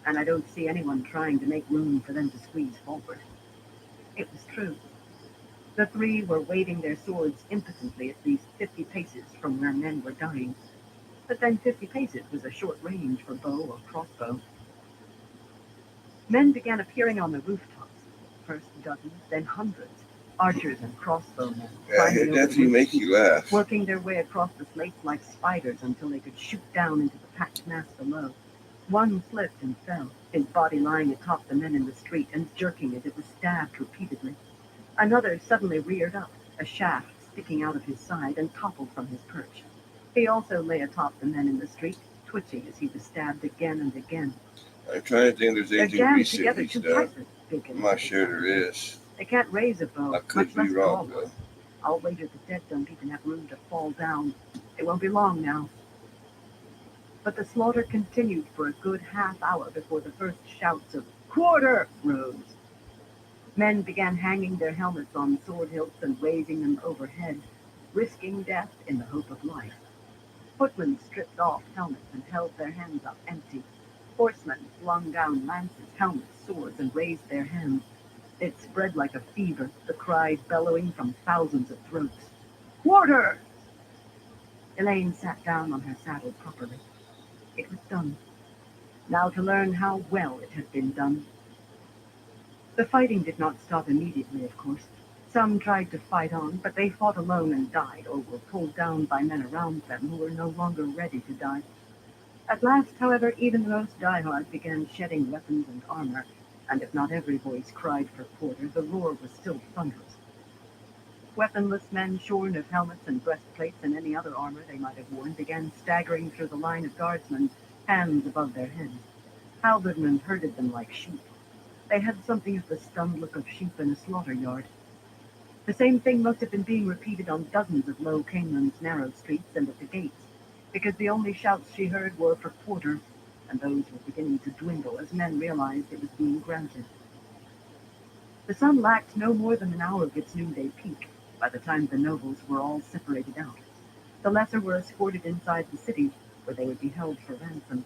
and I don't see anyone trying to make room for them to squeeze forward. It was true. The 3 were waving their swords impotently at least 50 paces from where men were dying. But then 50 paces was a short range for bow or crossbow. Men began appearing on the rooftops, first dozens, then hundreds, archers and crossbowmen, It definitely make you laugh. working their way across the slates like spiders until they could shoot down into the packed mass below. One slipped and fell, his body lying atop the men in the street and jerking as it was stabbed repeatedly. Another suddenly reared up, a shaft sticking out of his side, and toppled from his perch. He also lay atop the men in the street, twitching as he was stabbed again and again. I'm trying to think if there's They're anything jammed together recent too he's tightly. done. I'm not sure there is. They can't raise a bow, I could much be less wrong, draw one. though. I'll wager the dead don't even have room to fall down. It won't be long now. But the slaughter continued for a good half hour before the first shouts of "Quarter!" rose. Men began hanging their helmets on sword hilts and raising them overhead, risking death in the hope of life. Footmen stripped off helmets and held their hands up empty. Horsemen flung down lances, helmets, swords, and raised their hands. It spread like a fever, the cry bellowing from thousands of throats. "Quarter!" Elaine sat down on her saddle properly. It was done. Now to learn how well it had been done. The fighting did not stop immediately, of course. Some tried to fight on, but they fought alone and died, or were pulled down by men around them who were no longer ready to die. At last, however, even the most diehard began shedding weapons and armor, and if not every voice cried for quarter, the roar was still thunderous. Weaponless men shorn of helmets and breastplates and any other armor they might have worn began staggering through the line of guardsmen, hands above their heads. Halberdmen herded them like sheep. They had something of the stunned look of sheep in a slaughter yard. The same thing must have been being repeated on dozens of low Canelan's narrow streets and at the gates, because the only shouts she heard were for quarter, and those were beginning to dwindle as men realized it was being granted. The sun lacked no more than an hour of its noonday peak by the time the nobles were all separated out. The lesser were escorted inside the city, where they would be held for ransom,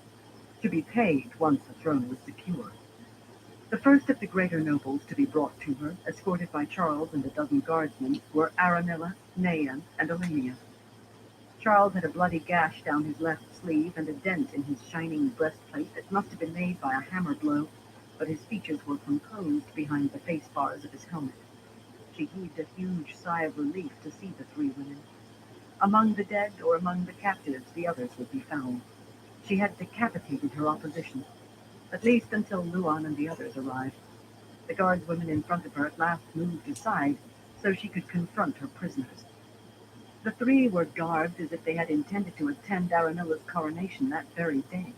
to be paid once the throne was secure. The first of the greater nobles to be brought to her, escorted by Charles and a dozen guardsmen, were Aranella, Nayan, and Elenia. Charles had a bloody gash down his left sleeve and a dent in his shining breastplate that must have been made by a hammer blow, but his features were composed behind the face bars of his helmet. She heaved a huge sigh of relief to see the 3 women. Among the dead or among the captives, the others would be found. She had decapitated her opposition, at least until Luan and the others arrived. The guardswomen in front of her at last moved aside so she could confront her prisoners. The 3 were garbed as if they had intended to attend Aranella's coronation that very day.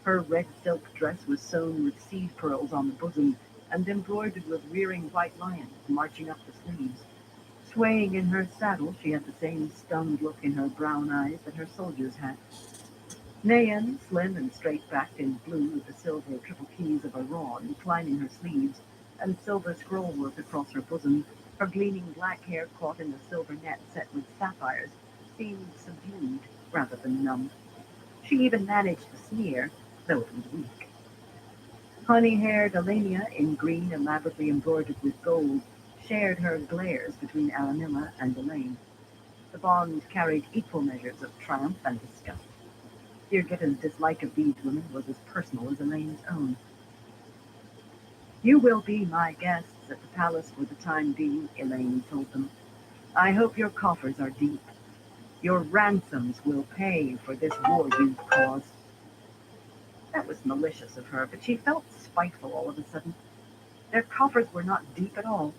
Her red silk dress was sewn with seed pearls on the bosom and embroidered with rearing white lions marching up the sleeves. Swaying in her saddle, she had the same stunned look in her brown eyes that her soldiers had. Nayan, slim and straight-backed in blue with the silver triple keys of Iran twining her sleeves and silver scrollwork across her bosom, her gleaming black hair caught in a silver net set with sapphires, seemed subdued rather than numb. She even managed to sneer, though it was weak. Honey-haired Elenia, in green elaborately embroidered with gold, shared her glares between Aranilla and Elaine. The bond carried equal measures of triumph and disgust. Birgitte's dislike of these women was as personal as Elaine's own. You will be my guests at the palace for the time being, Elaine told them. I hope your coffers are deep. Your ransoms will pay for this war you've caused. That was malicious of her, but she felt spiteful all of a sudden. Their coffers were not deep at all.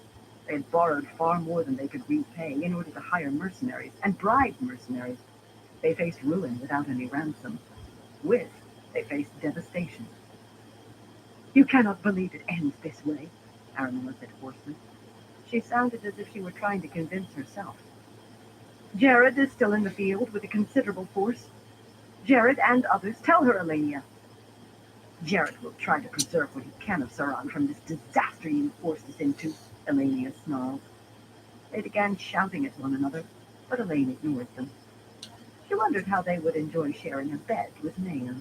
They had borrowed far more than they could repay in order to hire mercenaries and bribe mercenaries. They faced ruin without any ransom. With, they faced devastation. You cannot believe it ends this way, Aranella said hoarsely. She sounded as if she were trying to convince herself. Jared is still in the field with a considerable force. Jared and others. Tell her, Elenia. Jared will try to preserve what he can of Sauron from this disaster you forced us into, Elenia snarled. They began shouting at one another, but Elaine ignored them. She wondered how they would enjoy sharing a bed with Nayan.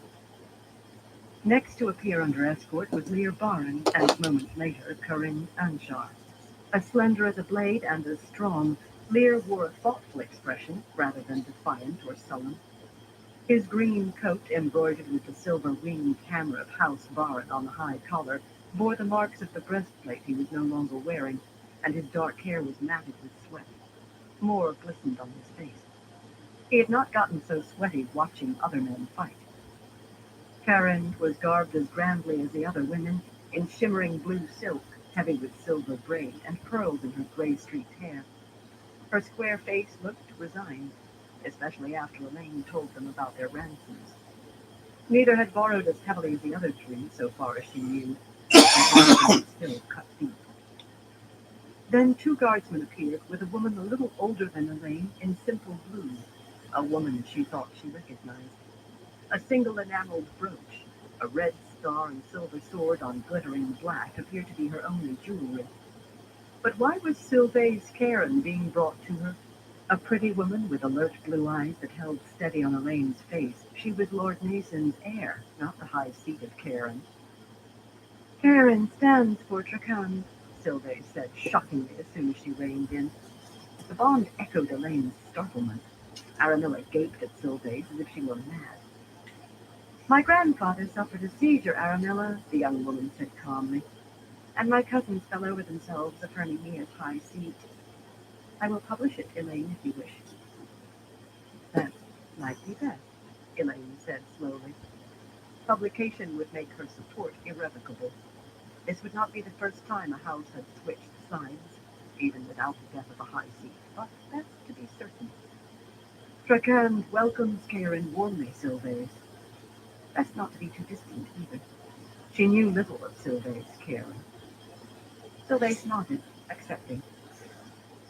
Next to appear under escort was Lear Baran, and moments later, Corinne Anshar. As slender as a blade and as strong, Lear wore a thoughtful expression rather than defiant or sullen. His green coat, embroidered with the silver-winged hammer of House Baran on the high collar, bore the marks of the breastplate he was no longer wearing, and his dark hair was matted with sweat. More glistened on his face. He had not gotten so sweaty watching other men fight. Karen was garbed as grandly as the other women, in shimmering blue silk, heavy with silver braid, and pearls in her gray-streaked hair. Her square face looked resigned, especially after Elaine told them about their ransoms. Neither had borrowed as heavily as the other three, so far as she knew, and still cut deep. Then two guardsmen appeared, with a woman a little older than Elaine in simple blue, a woman she thought she recognized. A single enameled brooch, a red star and silver sword on glittering black appeared to be her only jewelry. But why was Sylvain's Karen being brought to her? A pretty woman with alert blue eyes that held steady on Elaine's face. She was Lord Nason's heir, not the high seat of Karen. Karen stands for Trakan, Sylvain said shockingly as soon as she reined in. The bond echoed Elaine's startlement. Aranilla gaped at Sylvain as if she were mad. My grandfather suffered a seizure, Aranilla, the young woman said calmly, and my cousins fell over themselves, affirming me as high seat. I will publish it, Elaine, if you wish. That might be best, Elaine said slowly. Publication would make her support irrevocable. This would not be the first time a house had switched sides, even without the death of a high seat, but that's to be certain. Trakan welcomes Karen warmly, Sylvain. That's not to be too distant either. She knew little of Sylvain's Karen. Sylvain nodded, accepting.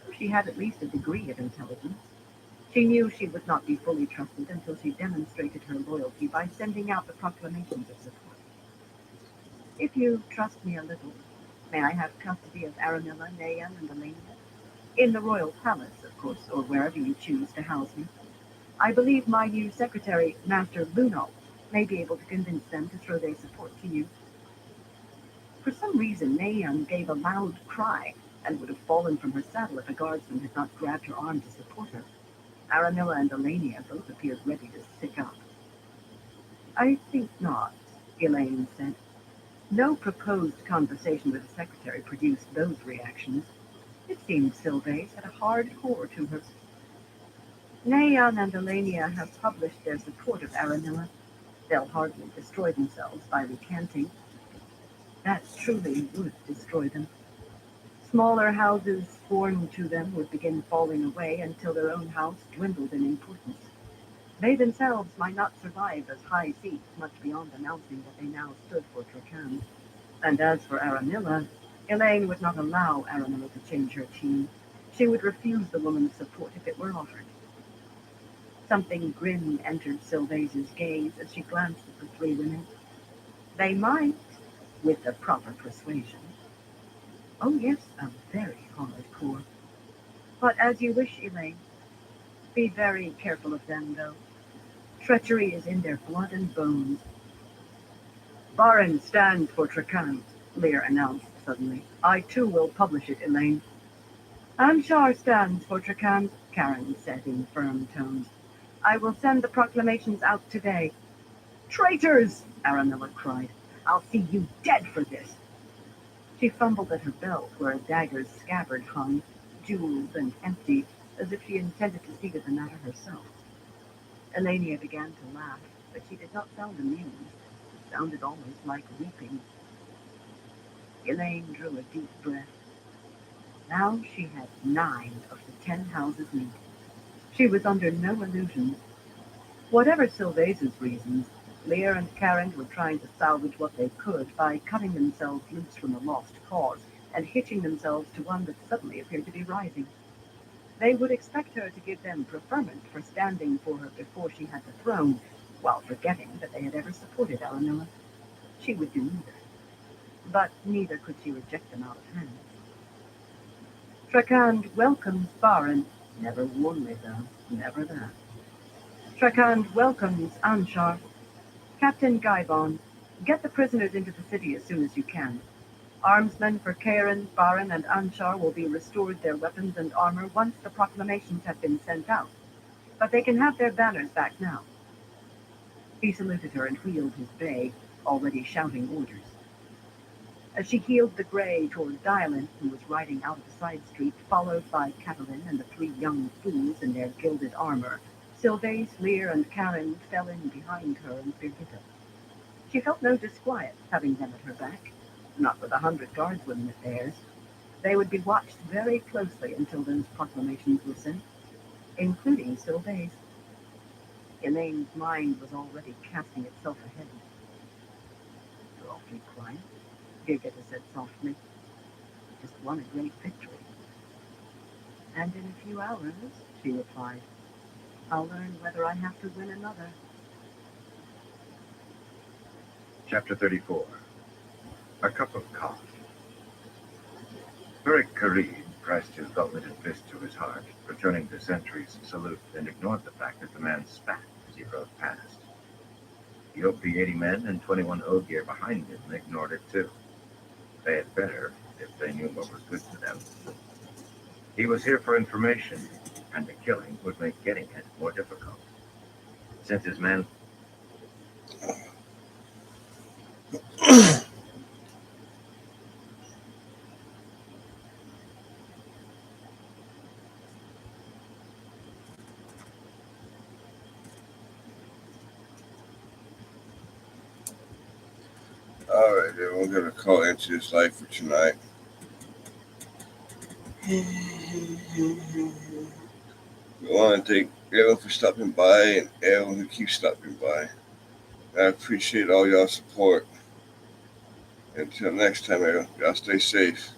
So she had at least a degree of intelligence. She knew she would not be fully trusted until she demonstrated her loyalty by sending out the proclamations of support. If you trust me a little, may I have custody of Aranilla, Nayan, and Elenia? In the royal palace, of course, or wherever you choose to house me. I believe my new secretary, Master Lunal, may be able to convince them to throw their support to you. For some reason, Nayan gave a loud cry and would have fallen from her saddle if a guardsman had not grabbed her arm to support her. Aranilla and Elenia both appeared ready to stick up. I think not, Elaine said. No proposed conversation with the secretary produced those reactions. It seemed Sylvain had a hard core to her. Nayan and Elenia have published their support of Aranilla. They'll hardly destroy themselves by recanting. That truly would destroy them. Smaller houses foreign to them would begin falling away until their own house dwindled in importance. They themselves might not survive as high seats much beyond announcing that they now stood for Trakan. And as for Aranilla, Elaine would not allow Aranilla to change her tune. She would refuse the woman's support if it were offered. Something grim entered Sylvais's gaze as she glanced at the three women. They might, with the proper persuasion. Oh yes, a very hardcore. But as you wish, Elaine. Be very careful of them, though. Treachery is in their blood and bones. Barin stands for Trakand, Lear announced suddenly. I too will publish it, Elaine. Anshar stands for Trakand, Karen said in firm tones. I will send the proclamations out today. Traitors! Aranella cried. I'll see you dead for this. She fumbled at her belt where a dagger's scabbard hung, jeweled and empty, as if she intended to see to the matter herself. Elenia began to laugh, but she did not sound amused. It sounded almost like weeping. Elaine drew a deep breath. Now she had 9 of the 10 houses needed. She was under no illusions. Whatever Sylvais's reasons, Lear and Karen were trying to salvage what they could by cutting themselves loose from a lost cause and hitching themselves to one that suddenly appeared to be rising. They would expect her to give them preferment for standing for her before she had the throne, while forgetting that they had ever supported Aranella. She would do neither. But neither could she reject them out of hand. Trakand welcomes Barin, never warmly though, never that. Trakand welcomes Anshar. Captain Gaibon, get the prisoners into the city as soon as you can. Armsmen for Karen, Barin, and Anshar will be restored their weapons and armor once the proclamations have been sent out. But they can have their banners back now. He saluted her and wheeled his bay, already shouting orders. As she heeled the grey toward Dylan, who was riding out of the side street, followed by Catelyn and the 3 young fools in their gilded armor, Sylvain, Lear, and Karen fell in behind her and Birgitta. She felt no disquiet, having them at her back. Not with 100 guardswomen at theirs. They would be watched very closely until those proclamations were sent, including Sylvain's. Elaine's mind was already casting itself ahead. You're awfully quiet, Birgitta said softly. Just won a great victory. And in a few hours, she replied, I'll learn whether I have to win another. Chapter 34. A Cup of Coffee. Beric Karid pressed his gauntleted fist to his heart, returning the sentry's salute, and ignored the fact that the man spat as he rode past. The OP 80 men and 21 Ogier behind him ignored it too. They had better, if they knew what was good for them. He was here for information, and the killing would make getting it more difficult. Since his men... Alright, everyone, we're going to call into this live for tonight. We want to thank everyone for stopping by and everyone who keeps stopping by. I appreciate all y'all support. Until next time, everyone, y'all stay safe.